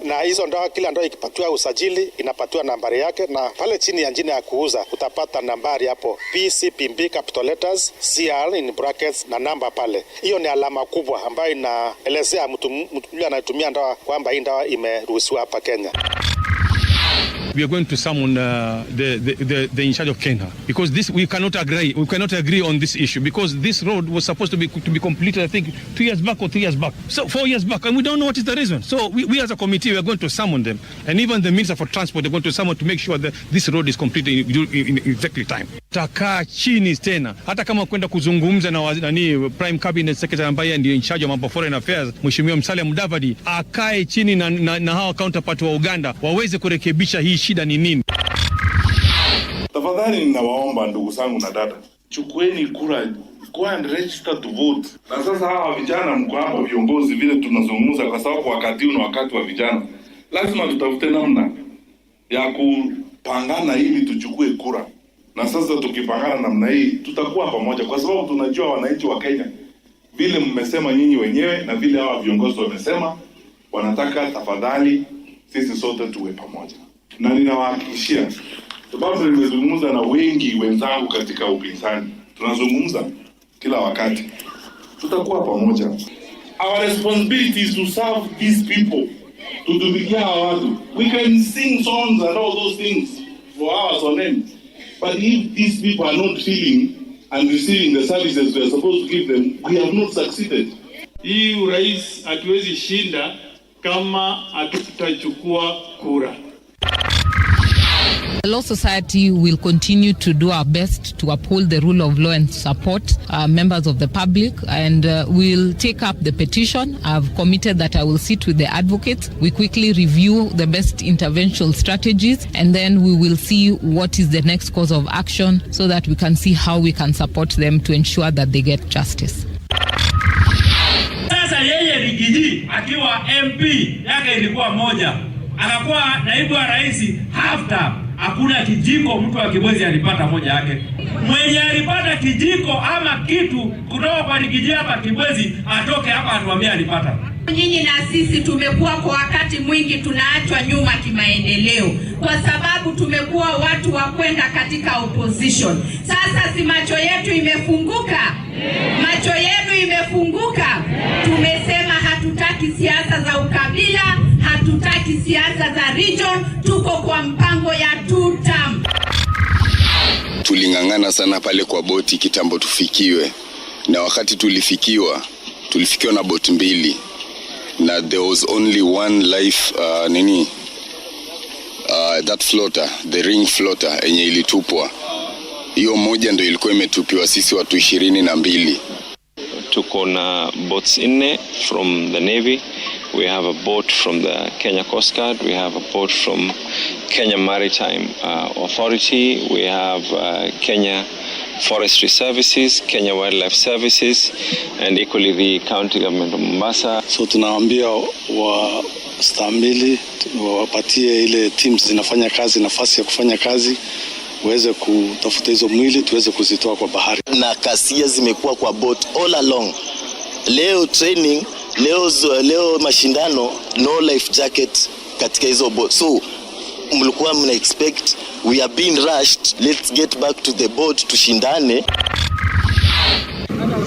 Speaker 8: Na hizo ndoa, kila ndoa ikipatiwa usajili inapatiwa nambari yake, na pale chini ya jina ya kuuza utapata nambari hapo PCPB capital letters CR in brackets na namba pale. Hiyo ni alama kubwa ambayo inaelezea mtu yule anayetumia ndoa kwamba hii ndoa imeruhusiwa hapa Kenya.
Speaker 2: We are going to summon the in charge of Kenya, because this we cannot agree on this issue, because this road was supposed to be completed, I think 2 years back or 3 years back, so 4 years back, and we don't know what is the reason. So we as a committee, we are going to summon them, and even the Minister for Transport, they're going to summon to make sure that this road is completed in exactly time. Takaa chini tena, hata kama kwenda kuzungumza na Prime Cabinet Secretary ambaye ndio in charge of mambo foreign affairs, Mheshimiwa Musalia Mudavadi, akae chini na hawa counterpart wa Uganda waweze kurekebisha hii shida ni nini.
Speaker 3: Tafadhali ninawaomba ndugu zangu na dada, chukueni kura, go and register to vote. Na sasa hawa vijana mko hapa viongozi vile tunazungumza, kwa sababu wakati huu ni wakati wa vijana. Lazima tutafute namna ya kupangana ili tuchukue kura. Na sasa tukipangana namna hii tutakuwa pamoja, kwa sababu tunajua wananchi wa Kenya vile mmesema nyinyi wenyewe na vile hawa viongozi wamesema wanataka tafadhali sisi sote tuwe pamoja. Na ninawahakikishia, sababu nimezungumza na wengi wenzangu katika upinzani, tunazungumza kila wakati, tutakuwa pamoja. Our responsibility is to serve these people, tutumikia hawa watu. We can sing songs and all those things for hours on end, but if these people are not feeling and receiving the services we are supposed to give them, we have not succeeded.
Speaker 22: Hii urais hatuwezi shinda kama hatutachukua kura.
Speaker 4: The Law Society will continue to do our best to uphold the rule of law and support members of the public, and we'll take up the petition. I've committed that I will sit with the advocates. We quickly review the best intervention strategies, and then we will see what is the next course of action so that we can see how we can support them to ensure that they get justice.
Speaker 22: Sasa yeye Rigiji akiwa MP yake ilikuwa moja, akakuwa naibu wa rais half term. Hakuna kijiko mtu wa Kibwezi alipata moja yake. Mwenye alipata kijiko ama kitu kutoka kwa Rigiji hapa Kibwezi atoke hapa atuambie alipata.
Speaker 5: Nyinyi na sisi tumekuwa kwa wakati mwingi tunaachwa nyuma kimaendeleo kwa sababu tumekuwa watu wa kwenda katika opposition. Sasa si macho yetu imefunguka? Macho yenu imefunguka? Tumesema hatutaki siasa za ukabila, hatutaki siasa za region, tuko kwa mpango ya 2 term.
Speaker 6: Tulingangana sana pale kwa boti kitambo tufikiwe, na wakati tulifikiwa na boti mbili, na there was only one life that floater, the ring floater yenye ilitupwa. Hiyo moja ndio ilikuwa imetupiwa sisi watu 22.
Speaker 27: Tuko na boats 4 from the Navy. We have a boat from the Kenya Coast Guard. We have a boat from Kenya Maritime Authority. We have Kenya Forestry Services, Kenya Wildlife Services, and equally the county government of Mombasa.
Speaker 8: So tunawaambia wastahimili, wapatie ile teams zinafanya kazi nafasi ya kufanya kazi, waweze kutafuta hizo mwili tuweze kuzitoa kwa bahari.
Speaker 7: Na kasia zimekuwa kwa boat all along. Leo training, leo mashindano, no life jacket katika hizo boat. So mlikuwa mna expect we are being rushed, let's get back to the boat tushindane.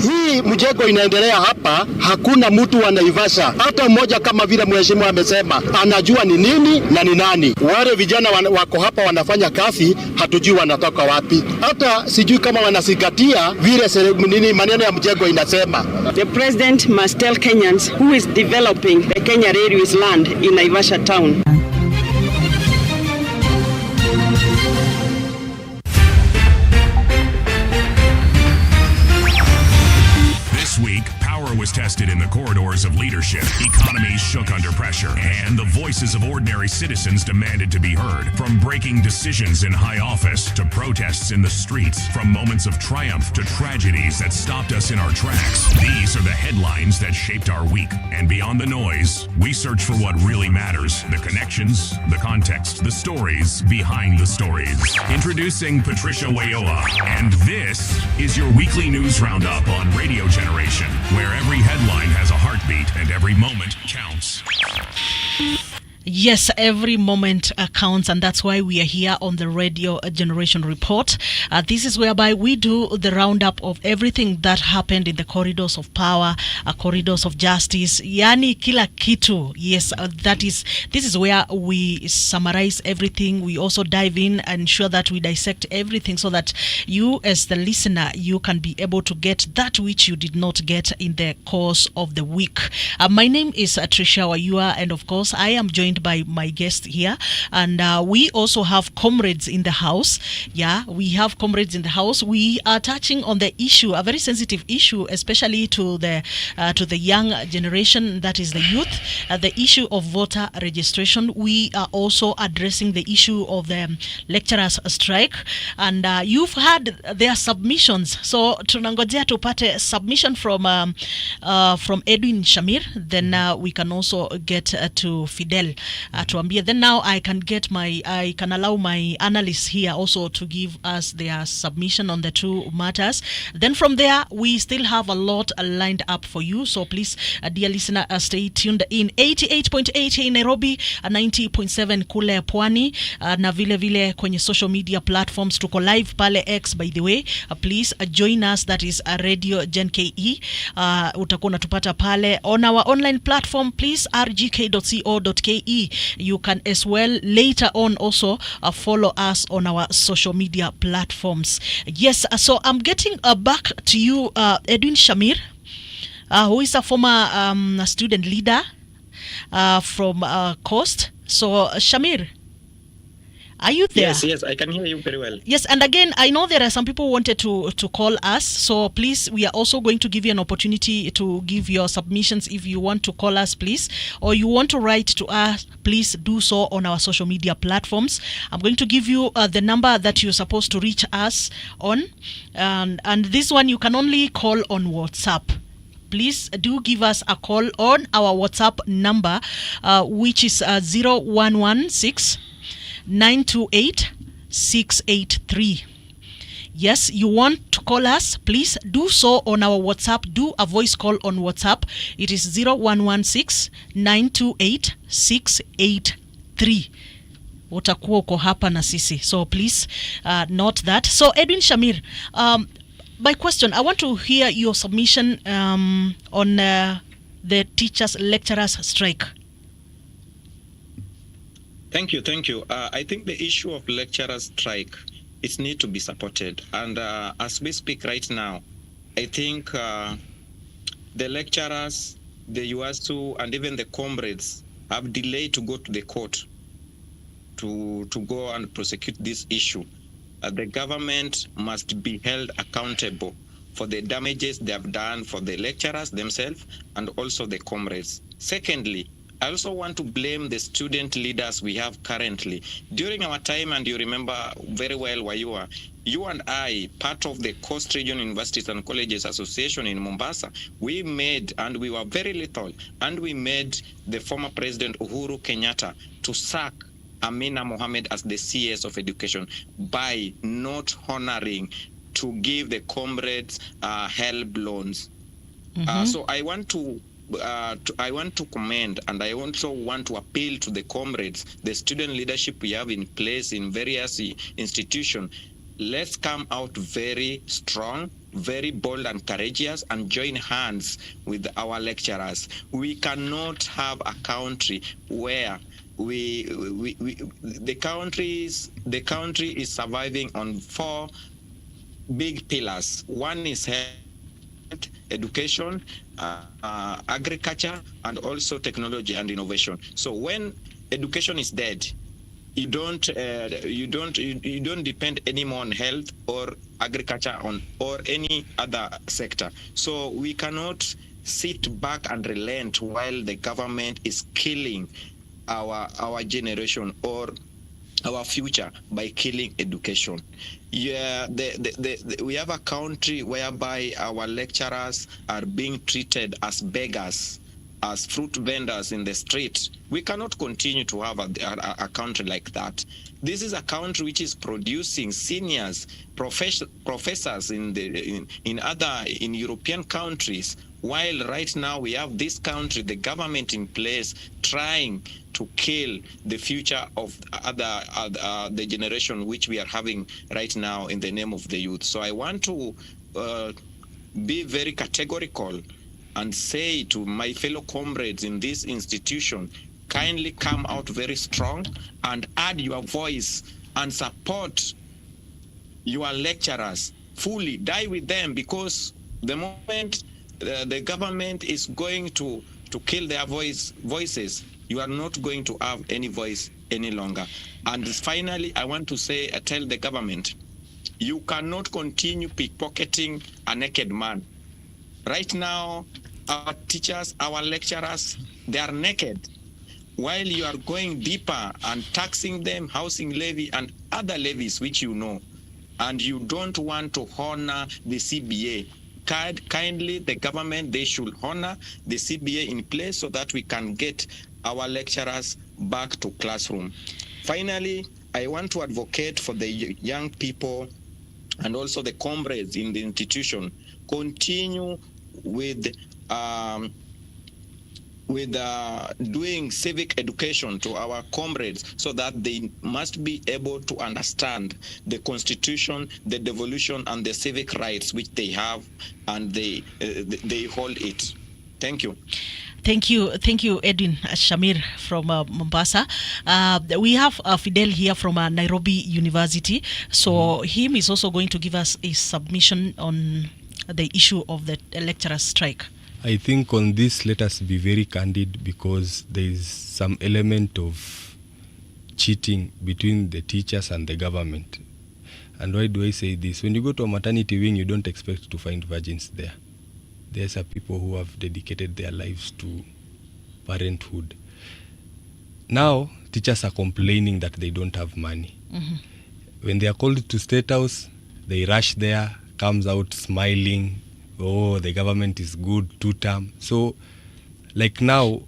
Speaker 8: Hii mjengo inaendelea hapa, hakuna mtu wa Naivasha hata mmoja, kama vile mheshimiwa amesema, anajua ni nini na ni nani. Wale vijana wako hapa wanafanya kazi, hatujui wanatoka wapi, hata sijui kama wanazingatia vile maneno ya mjengo inasema.
Speaker 9: The president must tell Kenyans who is developing the Kenya Railways land in Naivasha town.
Speaker 14: This week, power was tested tested in the corridors of leadership, economies shook under pressure, and the voices of ordinary citizens demanded to be heard. From breaking decisions in high office to protests in the streets, from moments of triumph to tragedies that stopped us in our tracks, these are the headlines that shaped our week. And beyond the noise, we search for what really matters, the connections, the context, the stories behind the stories. Introducing Patricia Wayoa, and this is your weekly news roundup on Radio Generation, where every headline has a heartbeat and every moment counts.
Speaker 10: Yes, every moment counts, and that's why we are here on the Radio Generation Report. This is whereby we do the roundup of everything that happened in the corridors of power, corridors of justice, yani kila kitu. Yes, this is where we summarize everything. We also dive in and ensure that we dissect everything so that you, as the listener, you can be able to get that which you did not get in the course of the week. My name is Trisha Wayua, and of course, I am joined by my guest here, and we also have comrades in the house. Yeah, we have comrades in the house. We are touching on the issue, a very sensitive issue, especially to the young generation, that is the youth, the issue of voter registration. We are also addressing the issue of the lecturers strike, and you've had their submissions, so tunangojea tupate submission from Edwin Shamir, then we can also get to Fidel tuambie. Then now I can allow my analysts here also to give us their submission on the two matters. Then from there, we still have a lot lined up for you, so please, dear listener, stay tuned in. 88.8 in Nairobi, 90.7 kule Pwani, na vile vile kwenye social media platforms tuko live pale X, by the way. Please join us, that is Radio Gen KE. Utakuwa unatupata pale on our online platform, please, rgk.co.ke. You can as well later on also follow us on our social media platforms. Yes, so I'm getting back to you, Edwin Shamir, who is a former student leader from Coast. So, Shamir, are you there?
Speaker 12: Yes, I can hear you very well.
Speaker 10: Yes, and again, I know there are some people who wanted to call us, so please, we are also going to give you an opportunity to give your submissions. If you want to call us, please, or you want to write to us, please do so on our social media platforms. I'm going to give you the number that you're supposed to reach us on, and this one you can only call on WhatsApp. Please do give us a call on our WhatsApp number, which is 0116 928 683. Yes, you want to call us, please do so on our WhatsApp. Do a voice call on WhatsApp. It is 0116 928 683. Utakuwa uko hapa na sisi, so please note that. So Edwin Shamir, my question, I want to hear your submission on the teachers lecturers strike.
Speaker 12: Thank you. I think the issue of lecturers strike, it needs to be supported. And as we speak right now, I think the lecturers, the UASU, and even the comrades have delayed to go to the court to go and prosecute this issue. The government must be held accountable for the damages they have done for the lecturers themselves and also the comrades. Secondly, I also want to blame the student leaders we have currently. During our time, and you remember very well, Wayua, you and I, part of the Coast Region Universities and Colleges Association in Mombasa, we made, and we were very little, and we made the former President Uhuru Kenyatta to sack Amina Mohammed as the CS of Education by not honoring to give the comrades HELB loans. So I want to commend, and I also want to appeal to the comrades, the student leadership we have in place in various institutions. Let's come out very strong, very bold and courageous, and join hands with our lecturers. We cannot have a country where the country is surviving on four big pillars. One is health, education, agriculture, and also technology and innovation. So when education is dead, you don't depend anymore on health or agriculture or any other sector. So we cannot sit back and relent while the government is killing our generation or our future by killing education. Yeah, we have a country whereby our lecturers are being treated as beggars, as fruit vendors in the street. We cannot continue to have a country like that. This is a country which is producing seniors, professors in European countries, while right now we have this country, the government in place, trying to kill the future of the generation which we are having right now in the name of the youth. So I want to be very categorical and say to my fellow comrades in this institution, kindly come out very strong and add your voice and support your lecturers fully. Die with them, because the moment the government is going to kill their voices, you are not going to have any voice any longer. And finally, I want to say, tell the government, you cannot continue pickpocketing a naked man. Right now, our teachers, our lecturers, they are naked. While you are going deeper and taxing them, housing levy and other levies which you know, and you don't want to honor the CBA. Kindly, the government, they should honor the CBA in place so that we can get our lecturers back to classroom. Finally, I want to advocate for the young people and also the comrades in the institution. Continue with doing civic education to our comrades so that they must be able to understand the constitution, the devolution, and the civic rights which they have, and they hold it. Thank you.
Speaker 10: Thank you, Edwin Shamir from Mombasa. We have Fidel here from Nairobi University. So him is also going to give us a submission on the issue of the lecturers' strike.
Speaker 11: I think on this, let us be very candid, because there is some element of cheating between the teachers and the government. And why do I say this? When you go to a maternity wing, you don't expect to find virgins there. There's people who have dedicated their lives to parenthood. Now, teachers are complaining that they don't have money. Mm-hmm. When they are called to State House, they rush there, comes out smiling, oh, the government is good, 2-term. So, like now,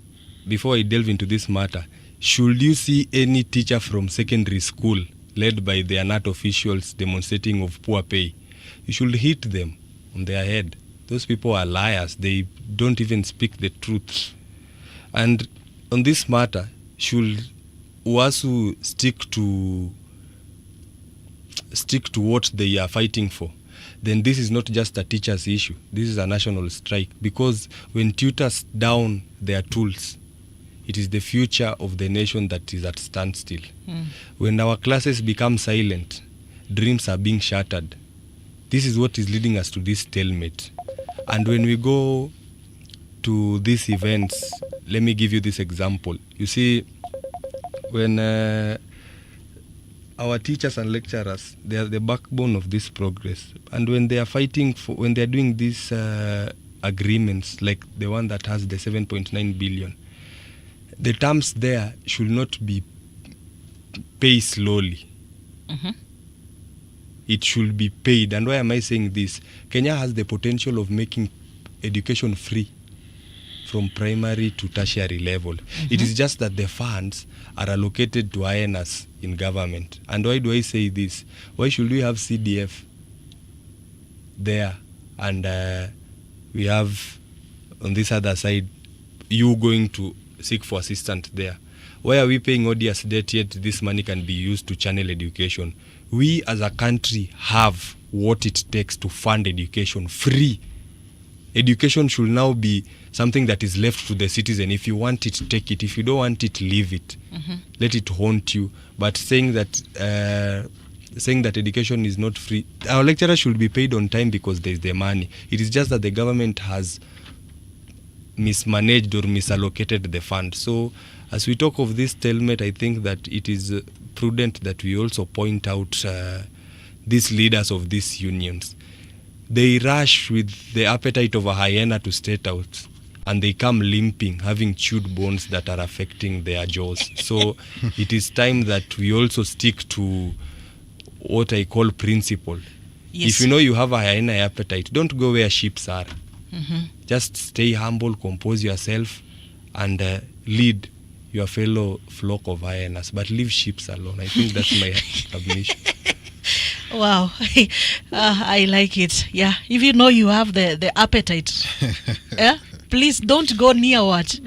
Speaker 11: before I delve into this matter, should you see any teacher from secondary school led by the ANAT officials demonstrating of poor pay, you should hit them on their head. Those people are liars. They don't even speak the truth. And on this matter, should UASU stick to what they are fighting for? Then this is not just a teacher's issue. This is a national strike, because when tutors down their tools, it is the future of the nation that is at standstill. When our classes become silent, dreams are being shattered. This is what is leading us to this stalemate. And when we go to these events, let me give you this example. You see, when our teachers and lecturers, they are the backbone of this progress. And when they are fighting when they are doing these agreements, like the one that has the 7.9 billion, the terms there should not be pay slowly. Mm-hmm. It should be paid. And why am I saying this? Kenya has the potential of making education free from primary to tertiary level. Mm-hmm. It is just that the funds are allocated to INS in government. And why do I say this? Why should we have CDF there and we have on this other side you going to seek for assistance there? Why are we paying odious debt yet this money can be used to channel education? We as a country have what it takes to fund education free. Education should now be something that is left to the citizen. If you want it, take it. If you don't want it, leave it. Mm-hmm. Let it haunt you. But saying that education is not free, our lecturers should be paid on time because there is the money. It is just that the government has mismanaged or misallocated the fund. So as we talk of this stalemate, I think that it is prudent that we also point out these leaders of these unions. they rush with the appetite of a hyena to state out, and they come limping, having chewed bones that are affecting their jaws. So it is time that we also stick to what I call principle.
Speaker 10: Yes.
Speaker 11: If you know you have a hyena appetite, don't go where sheep are. Just stay humble, compose yourself, and lead your fellow flock of hyenas, but leave sheep alone. I think that's my submission.
Speaker 10: Wow. I like it. Yeah, if you know you have the appetite, yeah, please don't go near what?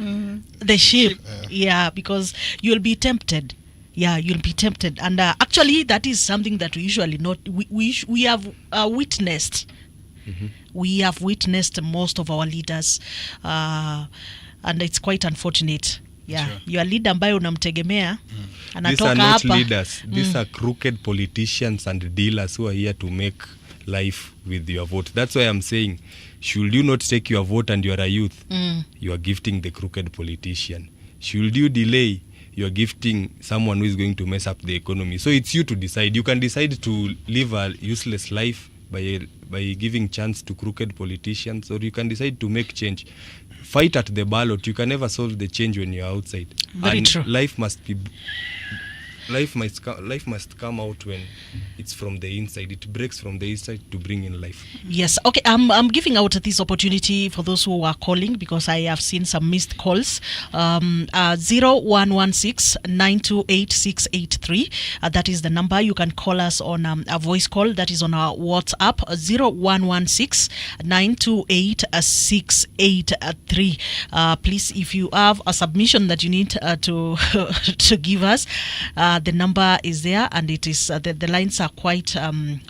Speaker 10: The sheep. Yeah, because you'll be tempted. Yeah, you'll be tempted. And actually, that is something that we usually not. We have witnessed. We have witnessed most of our leaders, and it's quite unfortunate. Yeah, sure. Your leader ambaye unamtegemea
Speaker 11: these are not leaders. These are crooked politicians and dealers who are here to make life with your vote. That's why I'm saying, should you not take your vote and you are a youth, you are gifting the crooked politician. Should you delay, you are gifting someone who is going to mess up the economy. So it's you to decide. You can decide to live a useless life by giving chance to crooked politicians, or you can decide to make change. Fight at the ballot. You can never solve the change when you're outside.
Speaker 10: Very true.
Speaker 11: Life must come out when it's from the inside. It breaks from the inside to bring in life.
Speaker 10: Yes. Okay. I'm giving out this opportunity for those who are calling, because I have seen some missed calls. 0116-928-683. That is the number. You can call us on a voice call. That is on our WhatsApp. 0116-928-683. Please, if you have a submission that you need to give us, the number is there, and it is the lines are quite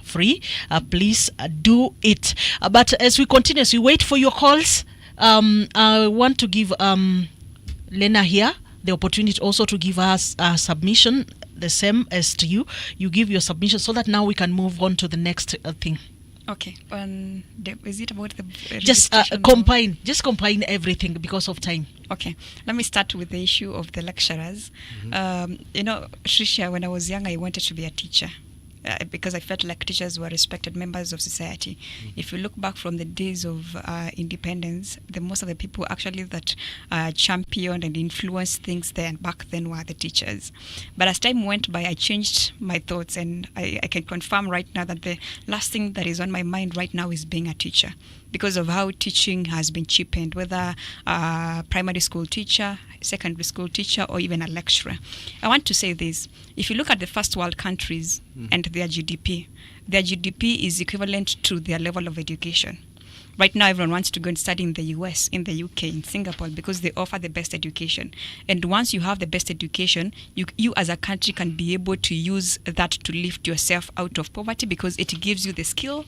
Speaker 10: free. Please do it. But as we continue, as we wait for your calls, I want to give Lena here the opportunity also to give us a submission, the same as to you. You give your submission so that now we can move on to the next thing.
Speaker 18: Okay. Is it about the
Speaker 10: just combine everything because of time.
Speaker 18: Okay. Let me start with the issue of the lecturers. Trisha, when I was young, I wanted to be a teacher. Because I felt like teachers were respected members of society. If you look back from the days of independence, most of the people actually that championed and influenced things back then were the teachers. But as time went by, I changed my thoughts, and I can confirm right now that the last thing that is on my mind right now is being a teacher, because of how teaching has been cheapened, whether a primary school teacher, secondary school teacher, or even a lecturer. I want to say this. If you look at the first world countries and their GDP is equivalent to their level of education. Right now, everyone wants to go and study in the US, in the UK, in Singapore, because they offer the best education. And once you have the best education, you as a country can be able to use that to lift yourself out of poverty, because it gives you the skill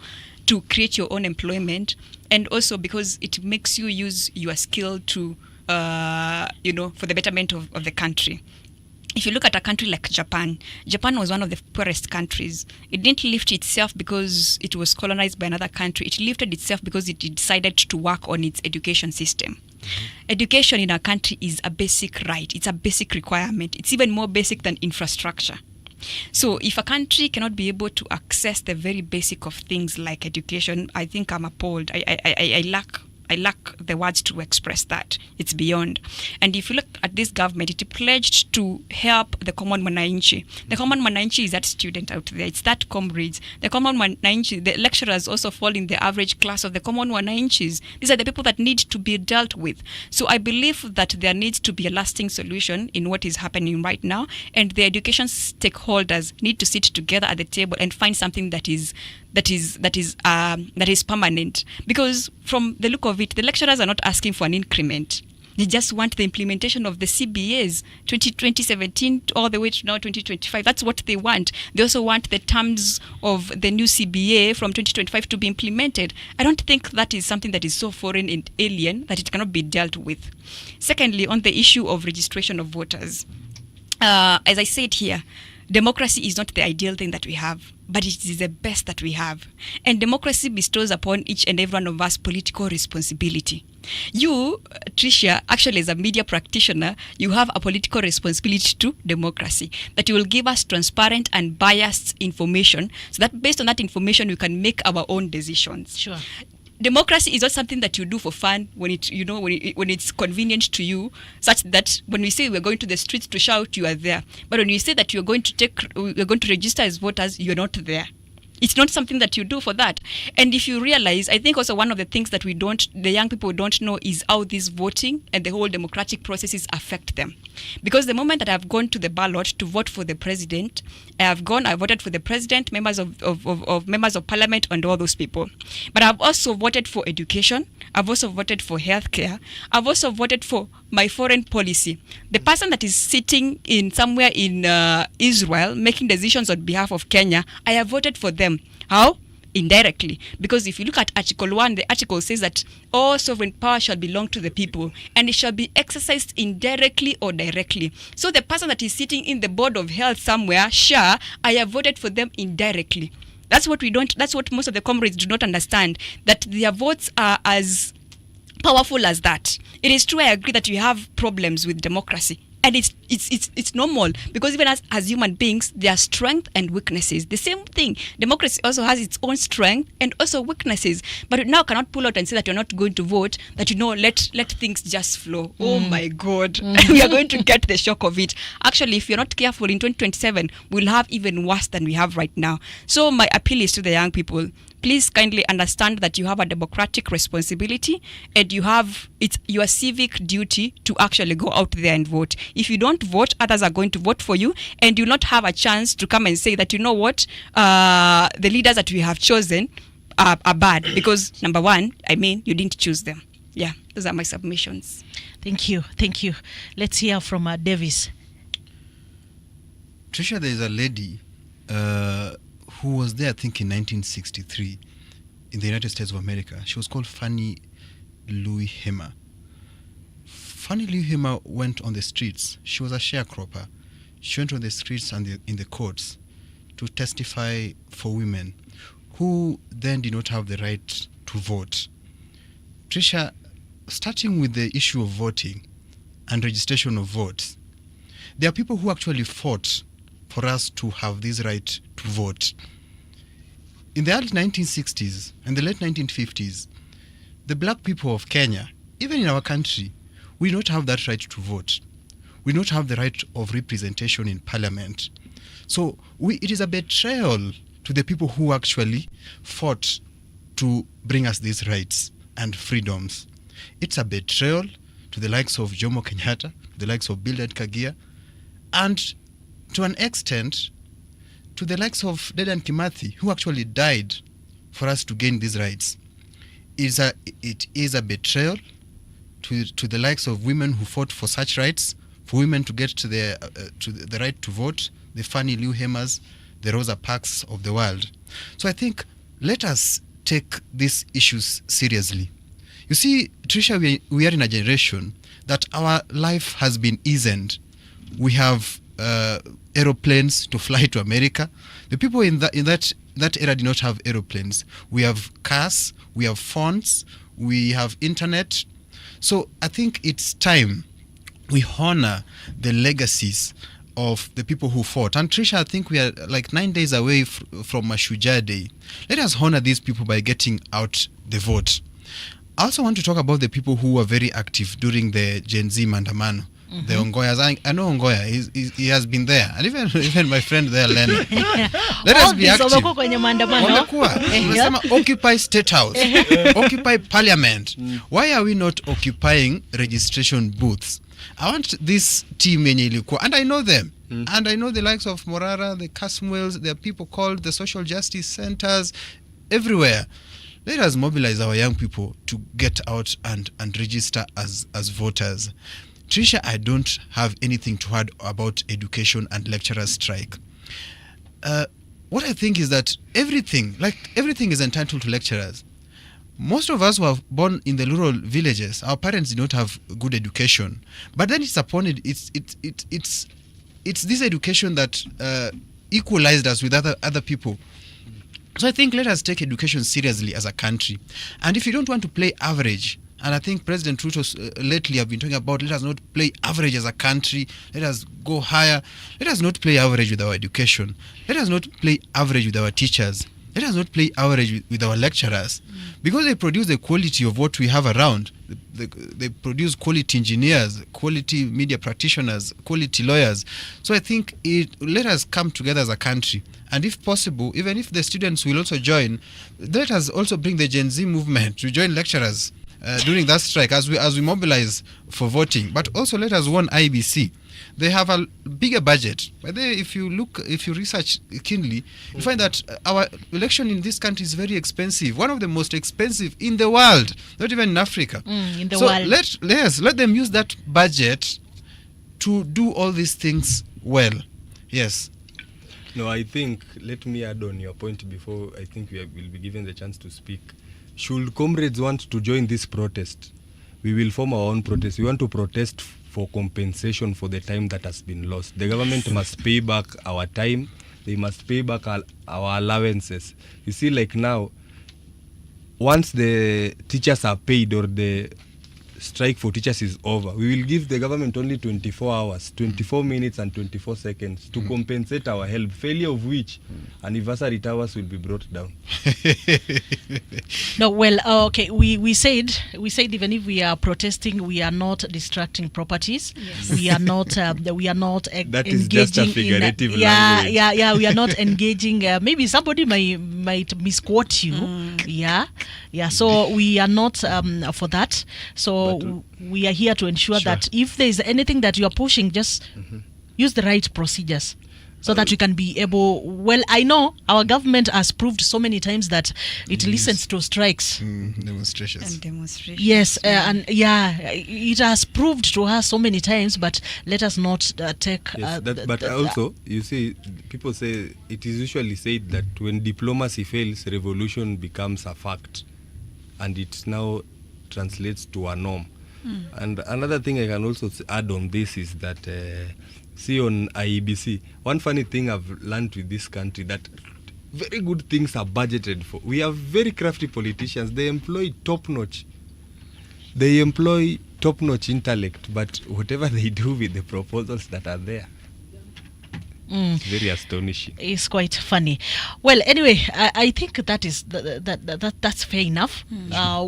Speaker 18: to create your own employment, and also because it makes you use your skill to, for the betterment of the country. If you look at a country like Japan was one of the poorest countries. It didn't lift itself because it was colonized by another country. It lifted itself because it decided to work on its education system. Education in our country is a basic right. It's a basic requirement. It's even more basic than infrastructure. So if a country cannot be able to access the very basic of things like education, I think I'm appalled. I lack the words to express that. It's beyond. And if you look at this government, it pledged to help the common mwananchi. The common mwananchi is that student out there. It's that comrades. The common mwananchi, the lecturers also fall in the average class of the common mwananchis. These are the people that need to be dealt with. So I believe that there needs to be a lasting solution in what is happening right now, and the education stakeholders need to sit together at the table and find something that is permanent. Because from the look of it, the lecturers are not asking for an increment. They just want the implementation of the CBAs 2017 all the way to now 2025. That's what they want. They also want the terms of the new CBA from 2025 to be implemented. I don't think that is something that is so foreign and alien that it cannot be dealt with. Secondly, on the issue of registration of voters, as I said here, democracy is not the ideal thing that we have, but it is the best that we have. And democracy bestows upon each and every one of us political responsibility. You, Tricia, actually as a media practitioner, you have a political responsibility to democracy, that you will give us transparent and biased information, so that based on that information we can make our own decisions.
Speaker 10: Sure.
Speaker 18: Democracy is not something that you do for fun when it's convenient to you, such that when we say we're going to the streets to shout, you are there. But when you say that you're going to register as voters, you're not there. It's not something that you do for that. And if you realize, I think also one of the things that the young people don't know is how this voting and the whole democratic processes affect them. Because the moment that I've gone to the ballot to vote for the president, I voted for the president, members of members of parliament, and all those people. But I've also voted for education. I've also voted for healthcare. I've also voted for my foreign policy. The person that is sitting in somewhere in Israel making decisions on behalf of Kenya, I have voted for them. How? Indirectly. Because if you look at Article 1, the article says that all sovereign power shall belong to the people, and it shall be exercised indirectly or directly. So the person that is sitting in the board of health somewhere, sure, I have voted for them indirectly. That's what most of the comrades do not understand, that their votes are as powerful as that. It is true, I agree that we have problems with democracy. And it's normal, because even as human beings, there are strengths and weaknesses. The same thing. Democracy also has its own strength and also weaknesses. But you now cannot pull out and say that you're not going to vote, that let things just flow. Oh my God. We are going to get the shock of it. Actually, if you're not careful, in 2027, we'll have even worse than we have right now. So my appeal is to the young people. Please kindly understand that you have a democratic responsibility, and you have it's your civic duty to actually go out there and vote. If you don't vote, others are going to vote for you, and you'll not have a chance to come and say that, you know what, the leaders that we have chosen are bad, because number one, you didn't choose them. Yeah, those are my submissions.
Speaker 10: Thank you. Let's hear from Davis.
Speaker 13: Tricia, there is a lady who was there, I think, in 1963 in the United States of America. She was called Fannie Lou Hamer. Fannie Lou Hamer went on the streets. She was a sharecropper. She went on the streets and in the courts to testify for women who then did not have the right to vote. Tricia, starting with the issue of voting and registration of votes, there are people who actually fought for us to have this right to vote. In the early 1960s and the late 1950s, the black people of Kenya, even in our country, we don't have that right to vote. We don't have the right of representation in parliament. So it is a betrayal to the people who actually fought to bring us these rights and freedoms. It's a betrayal to the likes of Jomo Kenyatta, the likes of Bildad Kagia, and to an extent, to the likes of Dedan Kimathi, who actually died for us to gain these rights. It is a betrayal to the likes of women who fought for such rights, for women to get to the right to vote, the Fannie Lou Hamers, the Rosa Parks of the world. So I think let us take these issues seriously. You see, Tricia, we are in a generation that our life has been eased. We have aeroplanes to fly to America. The people in that era did not have aeroplanes. We have cars, we have phones, we have internet. So I think it's time we honor the legacies of the people who fought. And Tricia, I think we are like 9 days away from Mashujaa Day. Let us honor these people by getting out the vote. I also want to talk about the people who were very active during the Gen Z Mandamano. Mm-hmm. The Ongoyas. I know Ongoya. He has been there. And even my friend there, Lenny. Let us be active. Occupy State House. Occupy Parliament. Why are we not occupying registration booths? I want this team in Ilikuwa. And I know them. And I know the likes of Morara, the Caswells. There are people called the social justice centers everywhere. Let us mobilize our young people to get out and register as voters. Tricia, I don't have anything to add about education and lecturers' strike. What I think is that everything is entitled to lecturers. Most of us who are born in the rural villages, our parents did not have good education. But then it's it's this education that equalized us with other people. So I think let us take education seriously as a country. And if you don't want to play average, and I think President Ruto lately have been talking about, let us not play average as a country, let us go higher. Let us not play average with our education. Let us not play average with our teachers. Let us not play average with our lecturers. Because they produce the quality of what we have around. They produce quality engineers, quality media practitioners, quality lawyers. So I think let us come together as a country. And if possible, even if the students will also join, let us also bring the Gen Z movement to join lecturers during that strike as we mobilize for voting. But also let us warn IEBC. They have a bigger budget. But if you research keenly, you find that our election in this country is very expensive. One of the most expensive in the world, not even in Africa.
Speaker 10: In the world.
Speaker 13: Let them use that budget to do all these things well. Yes.
Speaker 11: No, I think, let me add on your point before I think we will be given the chance to speak. Should comrades want to join this protest, we will form our own protest. We want to protest for compensation for the time that has been lost. The government must pay back our time. They must pay back our allowances. You see, like now, once the teachers are paid or the strike for teachers is over, we will give the government only 24 hours, 24 minutes and 24 seconds to compensate our help, failure of which anniversary towers will be brought down.
Speaker 10: No, well, okay, we said even if we are protesting, we are not distracting properties. Yes. We are not
Speaker 11: that is
Speaker 10: engaging
Speaker 11: just a figurative language.
Speaker 10: Yeah, we are not engaging. Maybe somebody might misquote you. Yeah. So we are not for that. So we are here to ensure that if there is anything that you are pushing, just use the right procedures so that we can be able. Well, I know our government has proved so many times that it listens to strikes,
Speaker 13: demonstrations.
Speaker 10: Yes, and it has proved to us so many times. But let us not take.
Speaker 11: But also, you see, people say it is usually said that when diplomacy fails, revolution becomes a fact, and it now translates to a norm. And another thing I can also add on this is that see on IEBC, one funny thing I've learned with this country, that very good things are budgeted for. We have very crafty politicians. They employ top-notch intellect, but whatever they do with the proposals that are there, it's very astonishing.
Speaker 10: It's quite funny. Well, anyway, I think that is that's fair enough.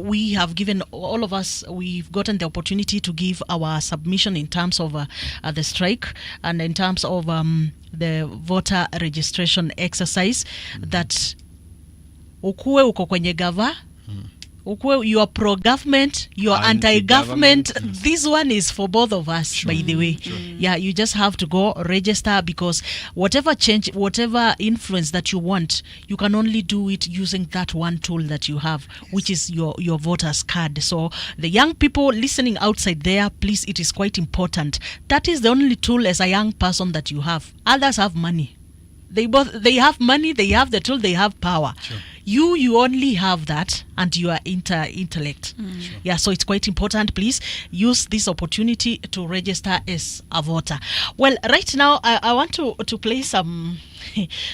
Speaker 10: We have given, all of us, we've gotten the opportunity to give our submission in terms of the strike and in terms of the voter registration exercise. That ukuwe uko kwenye gava, you are pro-government, you are anti-government. This one is for both of us, by the way. Yeah, you just have to go register, because whatever change, whatever influence that you want, you can only do it using that one tool that you have, which is your voter's card. So the young people listening outside there, please, it is quite important. That is the only tool as a young person that you have. Others have money. They have money, they have the tool, they have power. Sure. You only have that, and you are intellect. Sure. Yeah, so it's quite important. Please use this opportunity to register as a voter. Well, right now I want to play some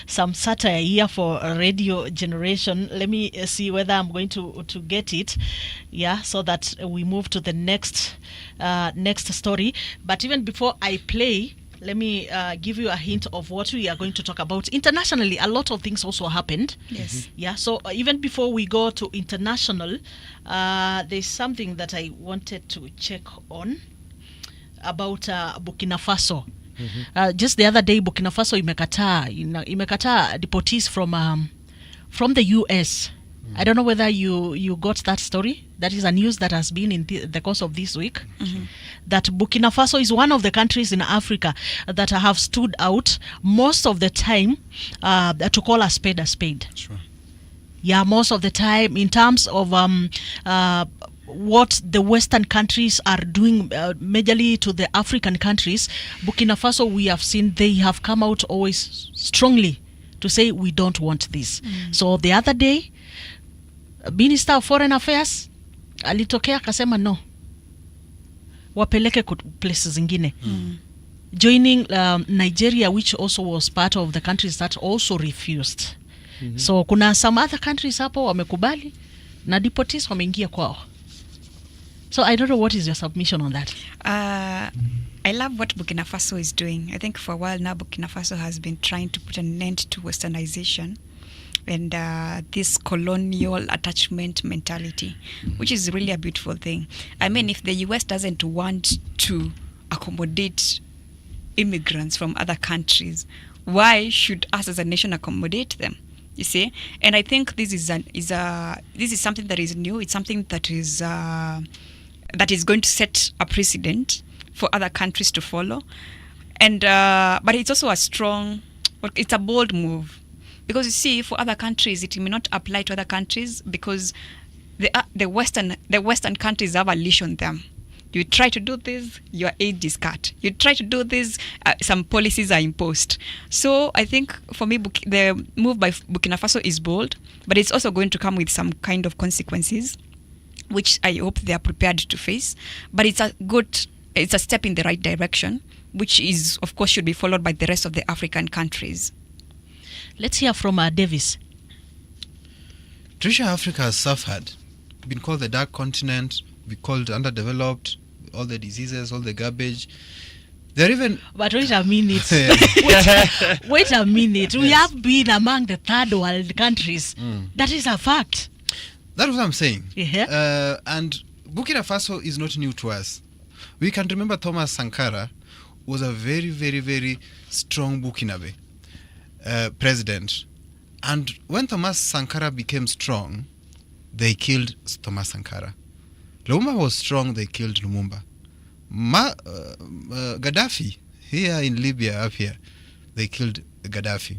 Speaker 10: satire here for Radio Generation. Let me see whether I'm going to get it. Yeah, so that we move to the next story. But even before I play, let me give you a hint of what we are going to talk about. Internationally, a lot of things also happened.
Speaker 18: Yes.
Speaker 10: Yeah, so even before we go to international, there's something that I wanted to check on about Burkina Faso. Just the other day, Burkina Faso imekataa deportees from the US. I don't know whether you got that story. That is a news that has been in the course of this week. That Burkina Faso is one of the countries in Africa that have stood out most of the time to call a spade a spade.
Speaker 13: Sure.
Speaker 10: Yeah, most of the time in terms of what the Western countries are doing majorly to the African countries. Burkina Faso, we have seen they have come out always strongly to say we don't want this. So the other day, Minister of Foreign Affairs alitokea akasema no, wapeleke places zingine. joining Nigeria, which also was part of the countries that also refused. So kuna some other countries hapo wamekubali na deportees wameingia kwao. So I don't know, what is your submission on that?
Speaker 18: I love what Burkina Faso is doing. I think for a while now, Burkina Faso has been trying to put an end to westernization and this colonial attachment mentality, which is really a beautiful thing. I mean, if the US doesn't want to accommodate immigrants from other countries, why should us as a nation accommodate them? You see? And I think this is something that is new. It's something that is going to set a precedent for other countries to follow. And but it's also it's a bold move. Because you see, for other countries, it may not apply to other countries because the Western countries have a leash on them. You try to do this, your aid is cut. You try to do this, some policies are imposed. So I think for me, the move by Burkina Faso is bold, but it's also going to come with some kind of consequences, which I hope they are prepared to face. But it's a step in the right direction, which is, of course, should be followed by the rest of the African countries.
Speaker 10: Let's hear from Davis.
Speaker 13: Tricia, Africa has suffered. Been called the dark continent, be called underdeveloped, all the diseases, all the garbage. They're even...
Speaker 10: But wait a minute. Wait a minute. We have been among the third world countries. That is a fact.
Speaker 13: That's what I'm saying.
Speaker 10: Yeah.
Speaker 13: And Burkina Faso is not new to us. We can remember Thomas Sankara was a very, very, very strong Burkinabe president. And when Thomas Sankara became strong, they killed Thomas Sankara. Lumumba was strong, they killed Lumumba. Gaddafi, here in Libya, up here, they killed Gaddafi.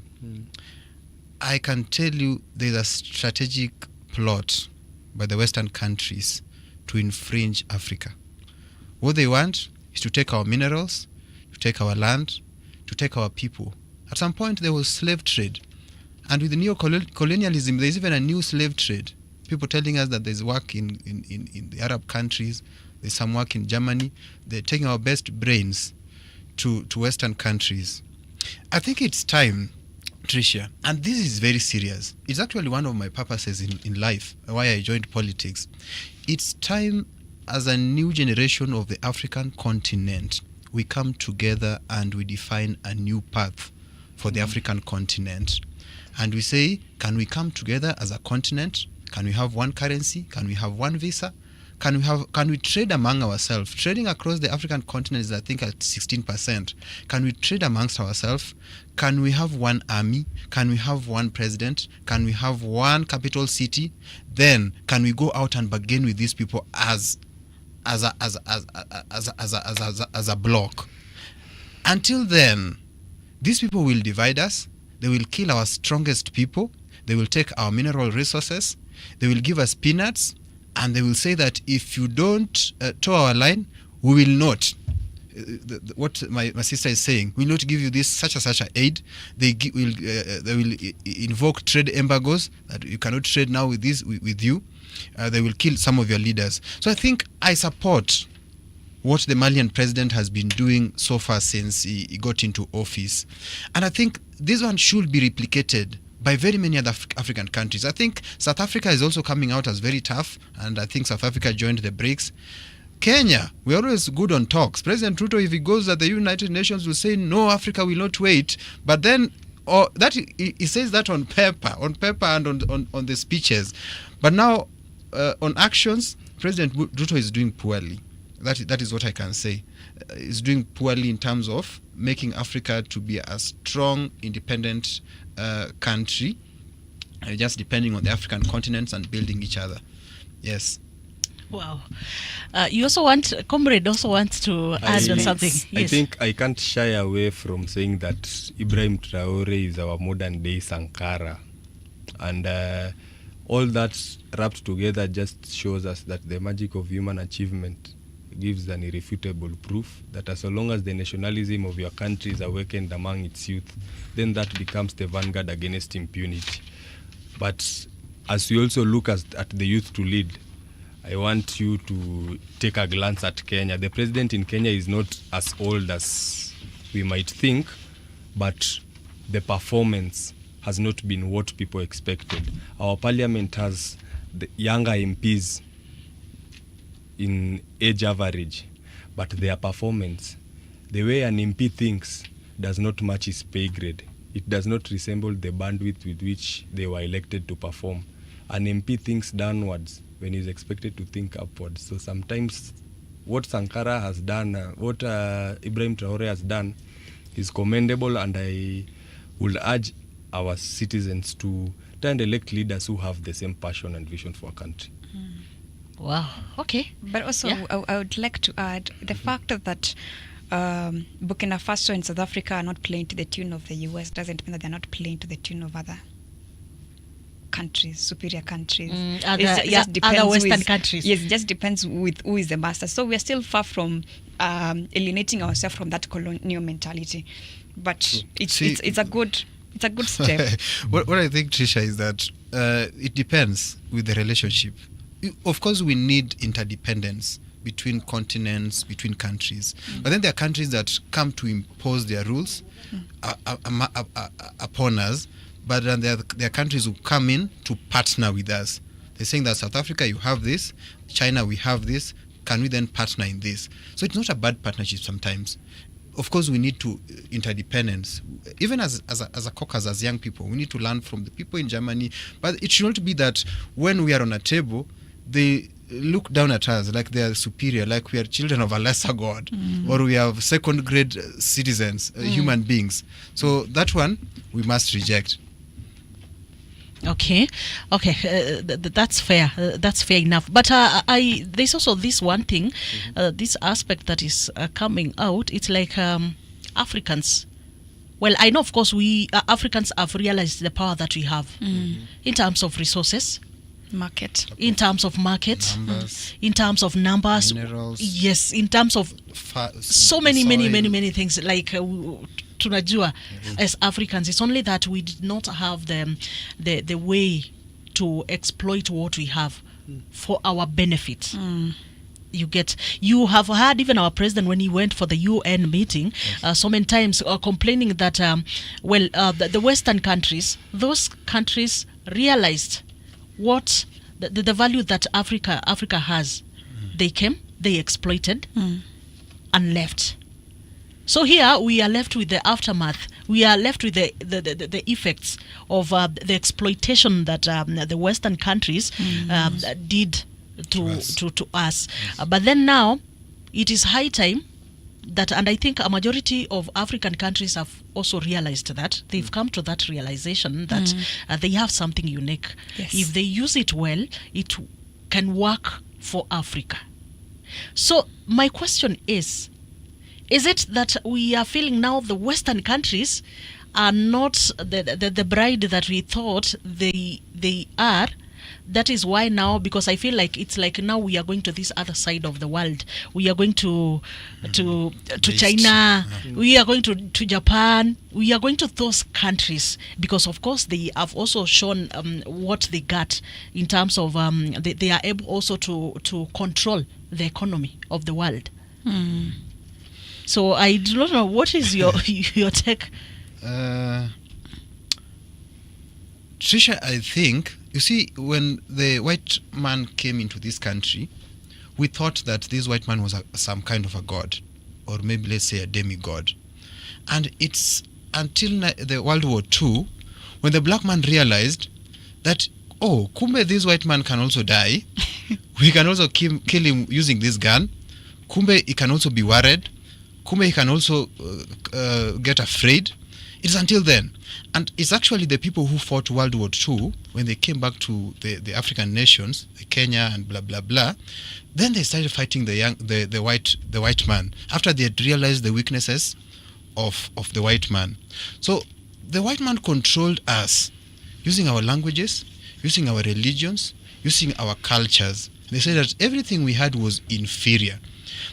Speaker 13: I can tell you there's a strategic plot by the Western countries to infringe Africa. What they want is to take our minerals, to take our land, to take our people. At some point, there was slave trade. And with the neo-colonialism, there's even a new slave trade. People telling us that there's work in the Arab countries, there's some work in Germany. They're taking our best brains to Western countries. I think it's time, Tricia, and this is very serious. It's actually one of my purposes in life, why I joined politics. It's time, as a new generation of the African continent, we come together and we define a new path for the African continent. And we say, can we come together as a continent? Can we have one currency? Can we have one visa? Can we trade among ourselves? Trading across the African continent is, I think, at 16%. Can we trade amongst ourselves? Can we have one army? Can we have one president? Can we have one capital city? Then can we go out and bargain with these people as a block? Until then, these people will divide us. They will kill our strongest people. They will take our mineral resources. They will give us peanuts, and they will say that if you don't toe our line, we will not. What my sister is saying, we will not give you this such a aid. They will invoke trade embargoes that you cannot trade now with you. They will kill some of your leaders. So I think I support what the Malian president has been doing so far since he got into office, and I think this one should be replicated by very many other African countries. I think South Africa is also coming out as very tough, and I think South Africa joined the BRICS. Kenya, we're always good on talks. President Ruto, if he goes at the United Nations, will say, no, Africa will not wait. But then he says that on paper and on the speeches. But now, on actions, President Ruto is doing poorly. That is what I can say. He's doing poorly in terms of making Africa to be a strong, independent country, just depending on the African continents and building each other. Yes.
Speaker 10: Wow. You also Comrade also wants to add on something. Yes.
Speaker 11: I think I can't shy away from saying that Ibrahim Traore is our modern day Sankara. And all that wrapped together just shows us that the magic of human achievement gives an irrefutable proof that as long as the nationalism of your country is awakened among its youth, then that becomes the vanguard against impunity. But as we also look at the youth to lead, I want you to take a glance at Kenya. The president in Kenya is not as old as we might think, but the performance has not been what people expected. Our parliament has the younger MPs in age average, but their performance, the way an MP thinks, does not match his pay grade. It does not resemble the bandwidth with which they were elected to perform. An MP thinks downwards when he's expected to think upwards. So sometimes what Sankara has done, what Ibrahim Traore has done is commendable, and I would urge our citizens to try and elect leaders who have the same passion and vision for our country.
Speaker 10: Wow, okay.
Speaker 18: But also, I would like to add the fact that Burkina Faso and South Africa are not playing to the tune of the US doesn't mean that they're not playing to the tune of other countries, superior countries.
Speaker 10: Other Western countries.
Speaker 18: Yes, it just depends with who is the master. So we are still far from alienating ourselves from that colonial mentality. But it's a good step.
Speaker 13: What I think, Trisha, is that it depends with the relationship. Of course, we need interdependence between continents, between countries. But then there are countries that come to impose their rules upon us, but then there are countries who come in to partner with us. They're saying that South Africa, you have this, China, we have this, can we then partner in this? So it's not a bad partnership sometimes. Of course, we need to interdependence. Even as a caucus, as young people, we need to learn from the people in Germany. But it should not be that when we are on a table, they look down at us like they are superior, like we are children of a lesser god, or we are second grade citizens, human beings. So that one we must reject.
Speaker 10: Okay, that's fair. That's fair enough. But there's also this one thing, this aspect that is coming out. It's like Africans. Well, I know, of course, we Africans have realized the power that we have in terms of resources. In terms of market, in terms of numbers, minerals, yes, in terms of so many things. Like tunajua as Africans, it's only that we did not have the way to exploit what we have for our benefit. You have heard even our president when he went for the UN meeting, so many times complaining that the Western countries, those countries realized what the value that Africa has. They came, they exploited, and left. So here we are left with the aftermath. We are left with the effects of the exploitation that the Western countries did to us. But then now it is high time that, and I think a majority of African countries have also realized that. They've come to that realization that they have something unique. Yes. If they use it well, it can work for Africa. So my question is it that we are feeling now the Western countries are not the bride that we thought they are? That is why now, because I feel like it's like now we are going to this other side of the world. We are going to China. We are going to Japan. We are going to those countries because, of course, they have also shown what they got in terms of they are able also to control the economy of the world. So I do not know, what is your take?
Speaker 13: Trisha, I think, you see, when the white man came into this country, we thought that this white man was some kind of a god, or maybe let's say a demigod. And it's until the World War II, when the black man realized that, oh, kumbe this white man can also die. We can also kill him using this gun. Kumbe he can also be worried. Kumbe he can also get afraid. It's until then. And it's actually the people who fought World War II, when they came back to the African nations, Kenya and blah, blah, blah, then they started fighting the white man, after they had realized the weaknesses of the white man. So the white man controlled us, using our languages, using our religions, using our cultures. They said that everything we had was inferior.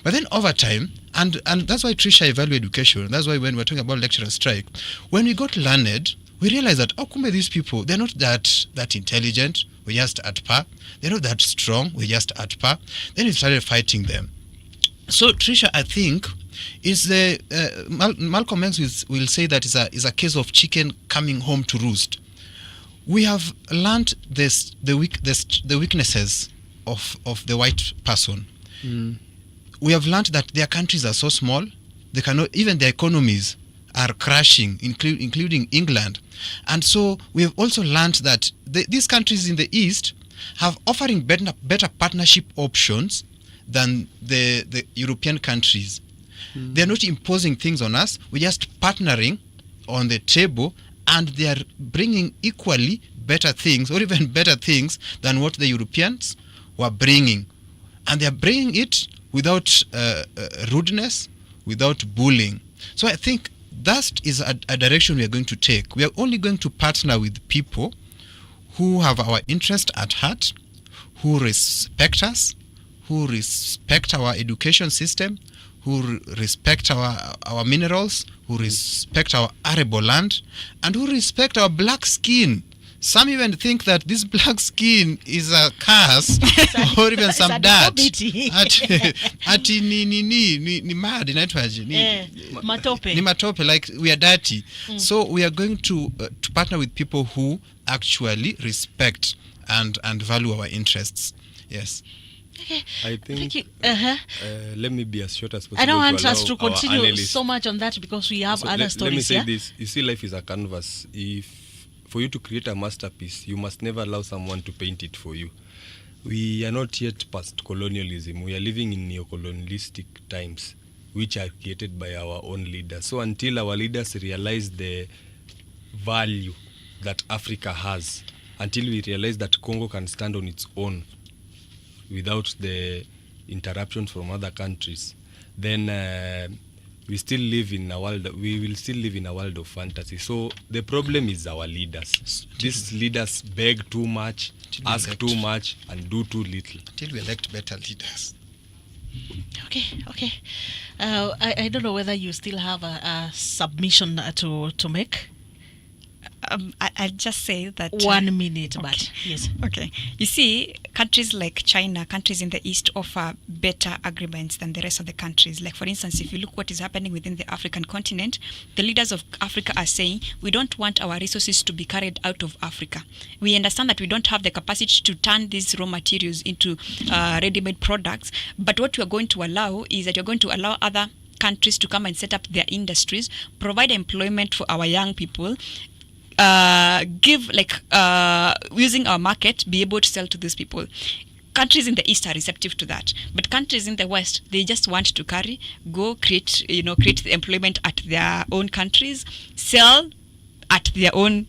Speaker 13: But then over time, and that's why Trisha value education, that's why when we're talking about lecturer strike, when we got learned, we realized that, kumbe these people, they're not that intelligent, we're just at par. They're not that strong, we're just at par. Then we started fighting them. So Trisha, I think Is the Malcolm X will say that is a case of chicken coming home to roost. We have learned the weaknesses of the white person. We have learned that their countries are so small, they cannot, even their economies are crashing, including England. And so we have also learned that these countries in the East have offering better partnership options than the European countries. They are not imposing things on us. We're just partnering on the table, and they are bringing equally better things, or even better things than what the Europeans were bringing. And they are bringing it without rudeness, without bullying. So I think that is a direction we are going to take. We are only going to partner with people who have our interest at heart, who respect us, who respect our education system, who respect our minerals, who respect our arable land, and who respect our black skin. Some even think that this black skin is a curse or even some dirt. Ati ni mad,
Speaker 10: matope.
Speaker 13: Ni matope, like we are dirty. So we are going to partner with people who actually respect and value our interests. Yes.
Speaker 10: Okay.
Speaker 11: I think let me be as short as possible.
Speaker 10: I don't want us to continue so much on that because we have other stories.
Speaker 11: Let me say this. You see, life is a canvas. For you to create a masterpiece, you must never allow someone to paint it for you. We are not yet past colonialism. We are living in neo-colonialistic times, which are created by our own leaders. So until our leaders realize the value that Africa has, until we realize that Congo can stand on its own without the interruptions from other countries, then we will still live in a world of fantasy. So the problem is our leaders. These leaders beg too much, ask too much, and do too little.
Speaker 13: Until we elect better leaders.
Speaker 10: Okay. I don't know whether you still have a submission to make.
Speaker 18: I'll just say that
Speaker 10: 1 minute, but yes.
Speaker 18: Okay. You see, countries like China, countries in the East offer better agreements than the rest of the countries. Like, for instance, if you look what is happening within the African continent, the leaders of Africa are saying, we don't want our resources to be carried out of Africa. We understand that we don't have the capacity to turn these raw materials into ready-made products, but what we are going to allow is that you're going to allow other countries to come and set up their industries, provide employment for our young people, using our market, be able to sell to these people. Countries in the East are receptive to that, but countries in the West, they just want to create the employment at their own countries, sell at their own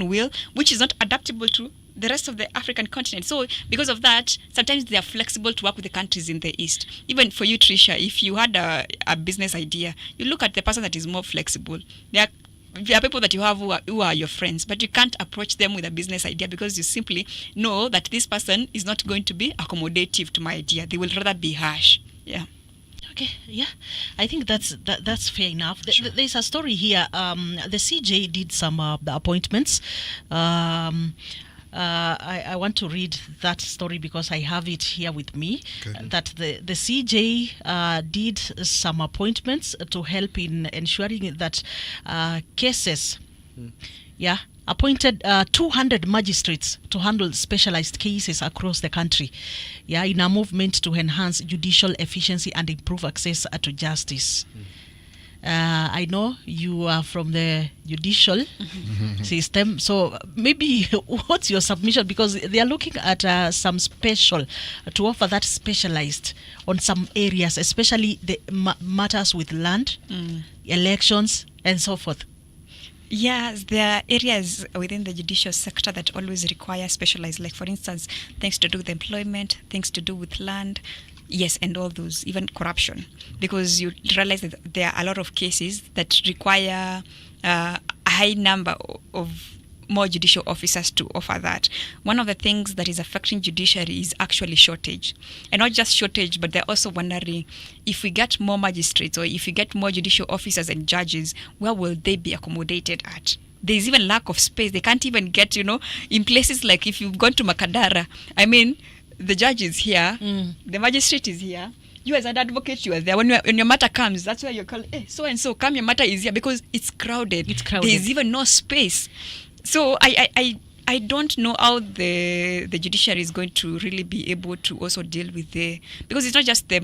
Speaker 18: will, which is not adaptable to the rest of the African continent. So because of that, sometimes they are flexible to work with the countries in the East. Even for you, Tricia, if you had a business idea, you look at the person that is more flexible. There are people that you have who are your friends, but you can't approach them with a business idea because you simply know that this person is not going to be accommodative to my idea. They will rather be harsh. Yeah.
Speaker 10: Okay, yeah, I think that's fair enough. Sure. There's a story here. The CJ did some appointments. I want to read that story because I have it here with me. Okay. That the CJ did some appointments to help in ensuring that cases, appointed 200 magistrates to handle specialized cases across the country, in a movement to enhance judicial efficiency and improve access to justice. I know you are from the judicial system, so maybe what's your submission? Because they are looking at some special to offer that specialized on some areas, especially the matters with land, elections, and so forth.
Speaker 18: Yes, there are areas within the judicial sector that always require specialized, like for instance, things to do with employment, things to do with land. Yes, and all those, even corruption, because you realize that there are a lot of cases that require a high number of more judicial officers to offer that. One of the things that is affecting judiciary is actually shortage. And not just shortage, but they're also wondering if we get more magistrates or if we get more judicial officers and judges, where will they be accommodated at? There's even lack of space. They can't even get, in places like if you've gone to Makadara, the judge is here, the magistrate is here, You as an advocate, you are there. When your matter comes, that's where you call, hey, so and so, come, your matter is here, because it's crowded. There is even no space. So I don't know how the judiciary is going to really be able to also deal with because it's not just the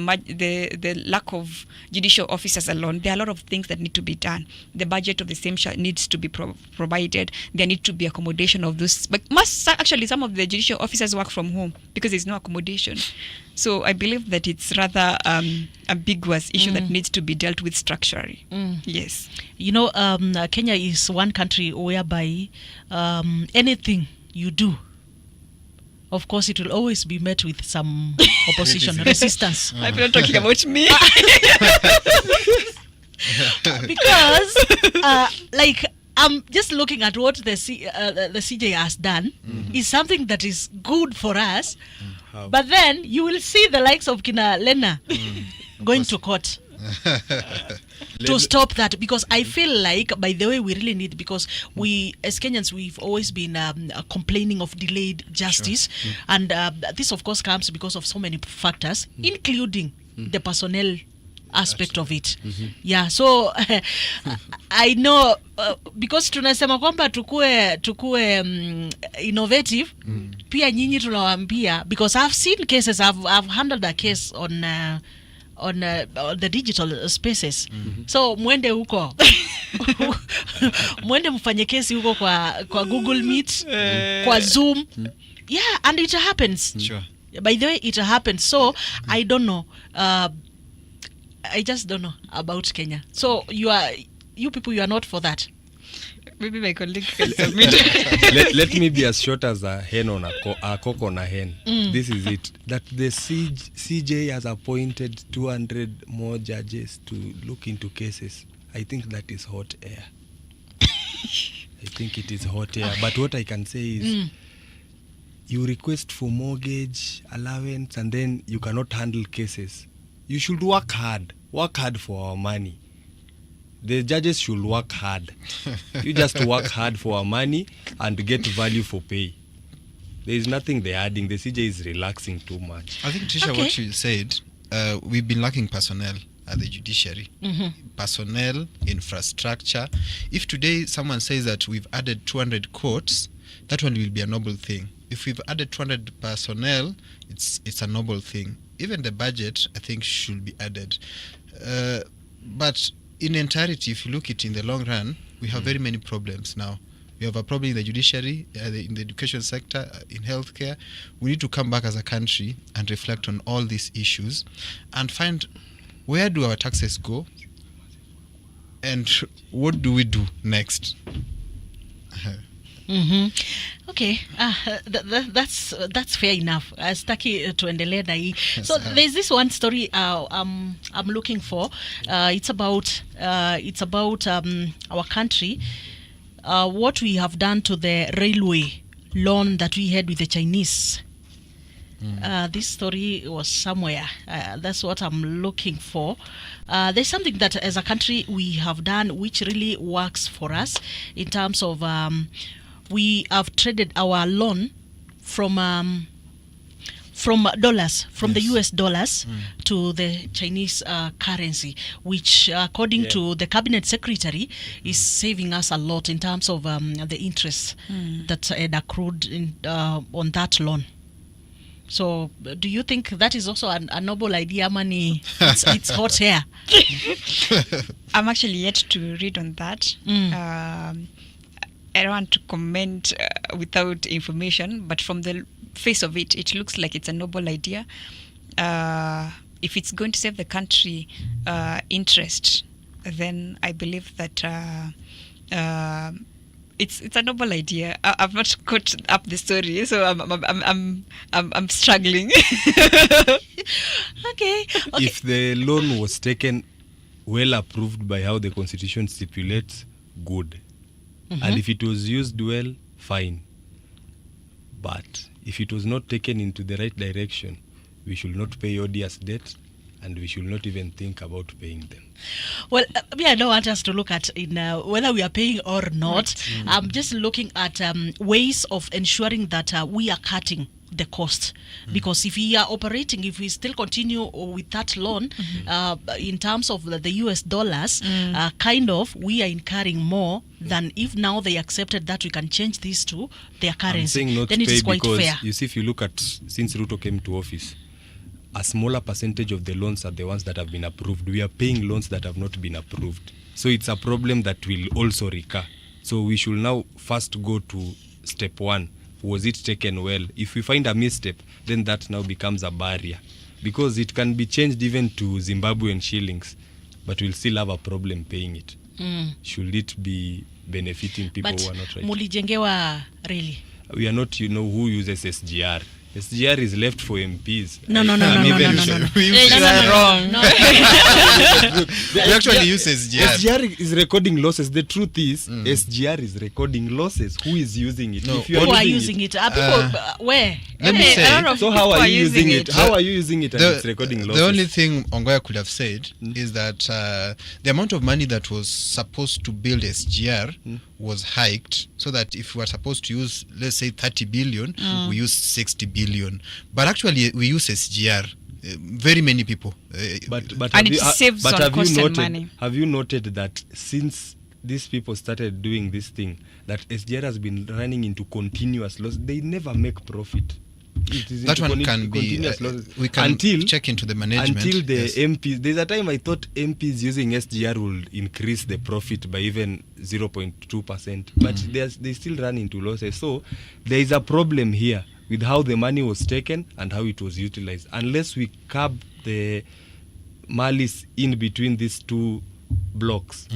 Speaker 18: lack of judicial officers alone. There are a lot of things that need to be done. The budget of the same needs to be provided. There need to be accommodation of those. But actually, some of the judicial officers work from home because there's no accommodation. So I believe that it's rather ambiguous issue that needs to be dealt with structurally. Yes.
Speaker 10: You know, Kenya is one country whereby anything you do, of course, it will always be met with some opposition, resistance.
Speaker 18: I'm not talking about me.
Speaker 10: Because, like, I'm just looking at what the CJ has done is something that is good for us. But then you will see the likes of Kina Lena going to court to stop that, because I feel like, by the way, we really need, because we as Kenyans, we've always been complaining of delayed justice. Sure. And this of course comes because of so many factors, including the personnel aspect of it. Yeah, so I know because tunasema kwamba tukue innovative, pia nyinyi tunawaambia, because I've seen cases, I've handled a case on the digital spaces. So mwende huko mwende mfanye kesi huko kwa Google Meet, kwa Zoom. Yeah, and it happens.
Speaker 13: Sure.
Speaker 10: By the way, it happens. So I don't know. I just don't know about Kenya. So you people, you are not for that.
Speaker 18: Maybe my colleague can submit.
Speaker 11: let me be as short as a hen on a cock on a hen. This is it. That the CJ has appointed 200 more judges to look into cases. I think that is hot air. I think it is hot air. But what I can say is, you request for mortgage allowance and then you cannot handle cases. You should work hard for our money. The judges should work hard. You just work hard for our money and get value for pay. There is nothing they're adding. The CJ is relaxing too much.
Speaker 13: I think, Trisha, what you said, we've been lacking personnel at the judiciary. Personnel, infrastructure. If today someone says that we've added 200 courts, that one will be a noble thing. If we've added 200 personnel, it's a noble thing. Even the budget, I think, should be added. But in entirety, if you look at it in the long run, we have very many problems now. We have a problem in the judiciary, in the education sector, in healthcare. We need to come back as a country and reflect on all these issues and find, where do our taxes go and what do we do next?
Speaker 10: Okay, that's fair enough. Staki tuendelee na hii. So there's this one story I'm looking for. It's about our country. What we have done to the railway loan that we had with the Chinese. This story was somewhere. That's what I'm looking for. There's something that as a country we have done which really works for us in terms of we have traded our loan from dollars, from the US dollars to the Chinese currency, which according to the cabinet secretary is saving us a lot in terms of the interest that had accrued on that loan. So do you think that is also a noble idea, money? It's hot here.
Speaker 18: I'm actually yet to read on that. I don't want to comment without information, but from the face of it, it looks like it's a noble idea. If it's going to save the country interest, then I believe that it's a noble idea. I've not caught up the story, so I'm struggling.
Speaker 10: Okay.
Speaker 11: If the loan was taken well approved by how the Constitution stipulates, good. And if it was used well, fine. But if it was not taken into the right direction, we should not pay odious debt, and we should not even think about paying them.
Speaker 10: Well, I don't want us to look at whether we are paying or not. I'm just looking at ways of ensuring that we are cutting the cost, because if we are operating, if we still continue with that loan, in terms of the US dollars, kind of we are incurring more than if now they accepted that we can change these to their currency. Then it is quite fair.
Speaker 11: You see, if you look at since Ruto came to office, a smaller percentage of the loans are the ones that have been approved. We are paying loans that have not been approved. So it's a problem that will also recur. So we should now first go to step one. Was it taken well? If we find a misstep, then that now becomes a barrier, because it can be changed even to Zimbabwean shillings, but we'll still have a problem paying it. Should it be benefiting people who are not right?
Speaker 10: Mulijengewa really?
Speaker 11: We are not, who uses SGR. SGR is left for MPs.
Speaker 10: No.
Speaker 13: We are wrong. We actually use SGR.
Speaker 11: SGR is recording losses. The truth is, SGR is recording losses. Who is using it?
Speaker 10: No. Who are using it? Are people where?
Speaker 13: Let me say.
Speaker 11: So how are you using it? How are you using it and it's recording losses?
Speaker 13: The only thing Ongoya could have said is that the amount of money that was supposed to build SGR was hiked, so that if we were supposed to use, let's say, 30 billion, we use 60 billion. But actually, we use SGR. Very many people.
Speaker 18: And it saves on cost and money.
Speaker 11: Have you noted that since these people started doing this thing, that SGR has been running into continuous loss? They never make profit.
Speaker 13: That one can be, we can check into the management.
Speaker 11: Until the MPs, there's a time I thought MPs using SGR will increase the profit by even 0.2%, but they still run into losses. So there is a problem here with how the money was taken and how it was utilized. Unless we curb the malice in between these two blocks.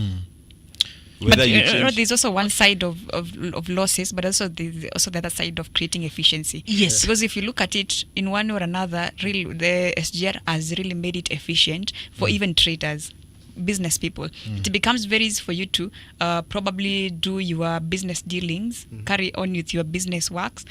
Speaker 18: But there's also one side of losses, but also the other side of creating efficiency.
Speaker 10: Yes.
Speaker 18: Because if you look at it in one or another, really the SGR has really made it efficient for even traders, business people. It becomes very easy for you to probably do your business dealings, carry on with your business works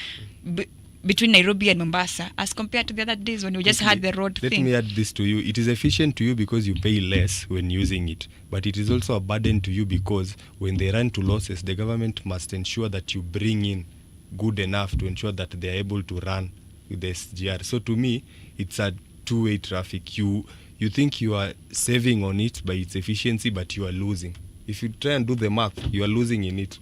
Speaker 18: between Nairobi and Mombasa, as compared to the other days when we just had the road thing.
Speaker 11: Let me add this to you. It is efficient to you because you pay less when using it, but it is also a burden to you because when they run to losses, the government must ensure that you bring in good enough to ensure that they are able to run with the SGR. So to me, it's a two-way traffic. You think you are saving on it by its efficiency, but you are losing. If you try and do the math, you are losing in it.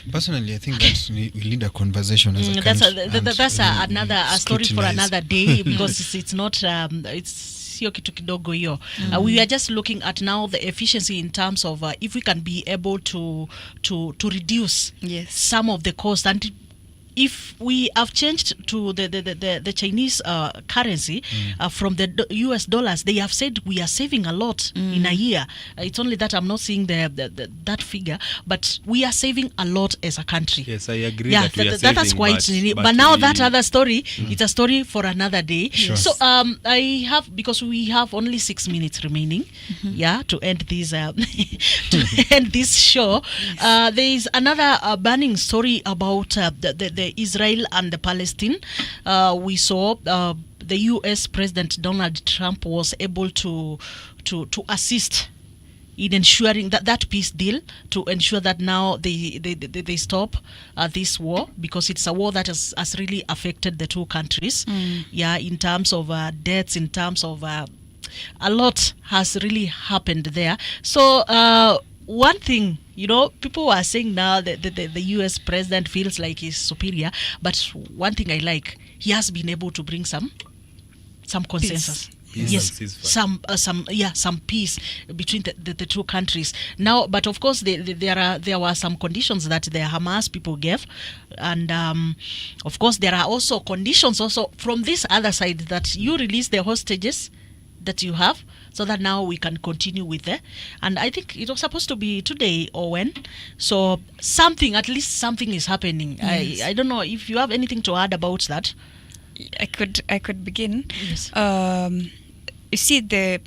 Speaker 13: Personally, I think that we need a conversation as a country.
Speaker 10: That's another story for another day, because it's not sio kitu kidogo hiyo. We are just looking at now the efficiency in terms of if we can be able to reduce some of the cost, and if we have changed to the Chinese currency from the US dollars, they have said we are saving a lot in a year. It's only that I'm not seeing that figure, but we are saving a lot as a country.
Speaker 11: Yes, I agree that we are saving,
Speaker 10: that's quite but now that other story, it's a story for another day.
Speaker 13: Sure.
Speaker 10: So I have, because we have only 6 minutes remaining, to end this to end this show. There is another burning story about the Israel and the Palestine. We saw the US President Donald Trump was able to assist in ensuring that peace deal, to ensure that now they stop this war, because it's a war that has really affected the two countries. In terms of deaths, in terms of a lot has really happened there. So one thing, people are saying now that the US president feels like he's superior, but one thing I like, he has been able to bring some consensus.
Speaker 11: Peace.
Speaker 10: Yes, some peace between the two countries. Now, but of course there were some conditions that the Hamas people gave, and of course there are also conditions also from this other side, that you release the hostages that you have, so that now we can continue with it. And I think it was supposed to be today or when. So at least something is happening. Yes. I don't know if you have anything to add about that.
Speaker 18: I could begin.
Speaker 10: Yes.
Speaker 18: You see, the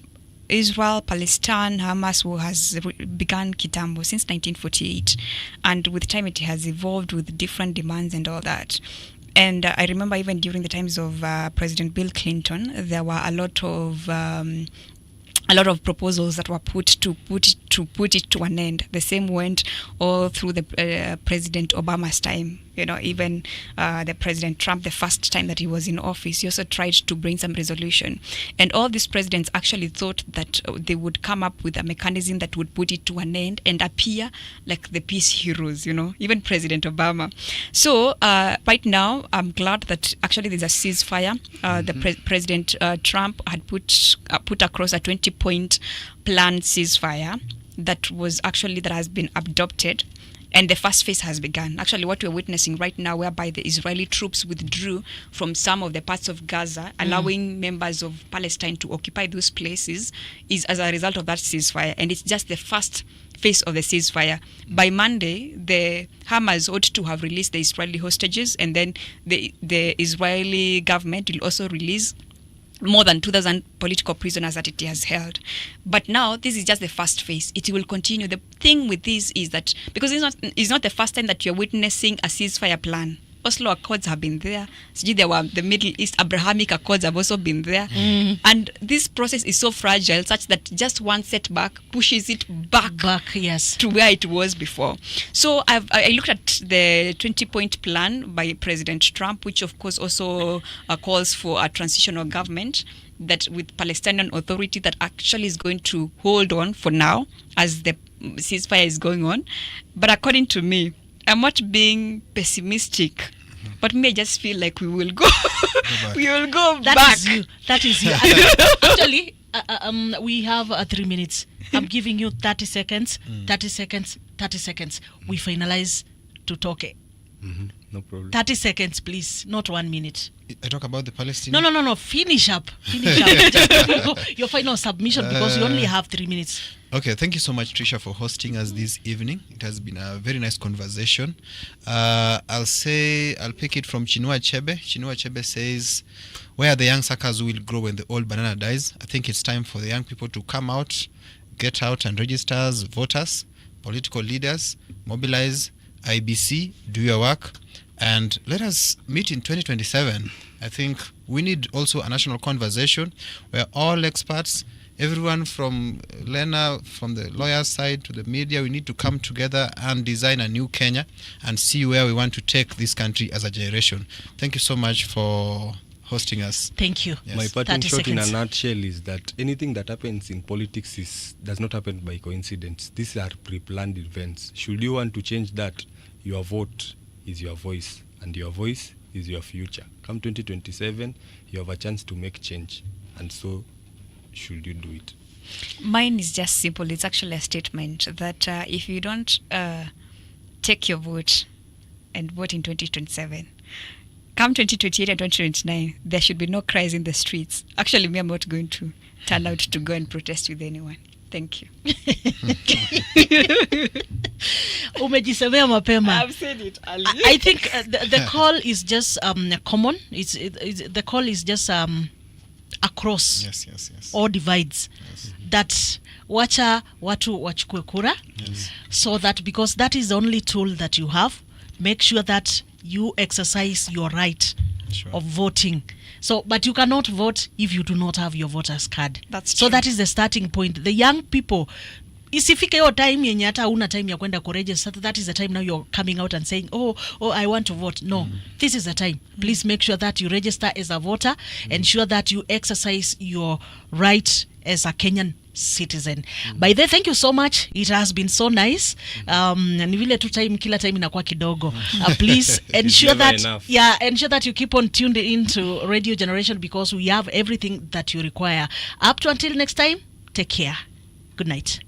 Speaker 18: Israel-Palestine Hamas war has begun kitambo since 1948, and with time it has evolved with different demands and all that. And I remember even during the times of President Bill Clinton, there were a lot of a lot of proposals that were put to put it to an end. The same went all through the President Obama's time. Even the President Trump, the first time that he was in office, he also tried to bring some resolution. And all these presidents actually thought that they would come up with a mechanism that would put it to an end and appear like the peace heroes, even President Obama. So right now, I'm glad that actually there's a ceasefire. The President Trump had put across a 20-point plan ceasefire that has been adopted. And the first phase has begun. Actually, what we're witnessing right now, whereby the Israeli troops withdrew from some of the parts of Gaza, allowing members of Palestine to occupy those places, is as a result of that ceasefire. And it's just the first phase of the ceasefire. By Monday, the Hamas ought to have released the Israeli hostages, and then the Israeli government will also release more than 2,000 political prisoners that it has held. But now, this is just the first phase. It will continue. The thing with this is that, because it's not the first time that you're witnessing a ceasefire plan. Oslo Accords have been there. There were the Middle East Abrahamic Accords have also been there. And this process is so fragile such that just one setback pushes it back yes, to where it was before. So I looked at the 20-point plan by President Trump, which of course also calls for a transitional government that with Palestinian Authority that actually is going to hold on for now as the ceasefire is going on. But according to me, I'm not being pessimistic, but me, I just feel like we will go. We will go back.
Speaker 10: That is you. Actually, we have 3 minutes. I'm giving you 30 seconds. 30 seconds. 30 seconds. We finalize to talk.
Speaker 11: No problem.
Speaker 10: 30 seconds, please. Not 1 minute.
Speaker 13: I talk about the Palestinian.
Speaker 10: No. Finish up. Just your final submission because you only have 3 minutes.
Speaker 13: Okay, thank you so much, Trisha, for hosting us this evening. It has been a very nice conversation. I'll pick it from Chinua Achebe. Chinua Achebe says, where are the young suckers who will grow when the old banana dies? I think it's time for the young people to come out, get out and register as voters, political leaders, mobilize, IEBC, do your work, and let us meet in 2027. I think we need also a national conversation where all experts, everyone from Lena, from the lawyer's side to the media, we need to come together and design a new Kenya and see where we want to take this country as a generation. Thank you so much for hosting us.
Speaker 10: Thank you.
Speaker 13: Yes.
Speaker 11: My parting shot in a nutshell is that anything that happens in politics does not happen by coincidence. These are pre-planned events. Should you want to change that, your vote is your voice, and your voice is your future. Come 2027, you have a chance to make change, and so should you do it?
Speaker 18: Mine is just simple. It's actually a statement that if you don't take your vote and vote in 2027, come 2028 and 2029, there should be no cries in the streets. Actually, me, I'm not going to turn out to go and protest with anyone. Thank you.
Speaker 10: Umejisemea mapema.
Speaker 18: I've said it earlier.
Speaker 10: I think the call is just common. The call is just across all divides. That wacha watu wachukue kura, so that, because that is the only tool that you have, make sure that you exercise your right of voting. So, but you cannot vote if you do not have your voter's card.
Speaker 18: That's
Speaker 10: so
Speaker 18: true.
Speaker 10: that is the starting point. The young people, isifike hiyo time yenye hata una time ya kwenda kuregister, that is the time now you're coming out and saying, oh I want to vote. No, this is the time. Please make sure that you register as a voter, ensure that you exercise your right as a Kenyan citizen. By the way, thank you so much. It has been so nice. Ni vile tu time, kila time inakuwa kidogo. Please ensure that you keep on tuned into Radio Generation, because we have everything that you require. Up to until next time, take care. Good night.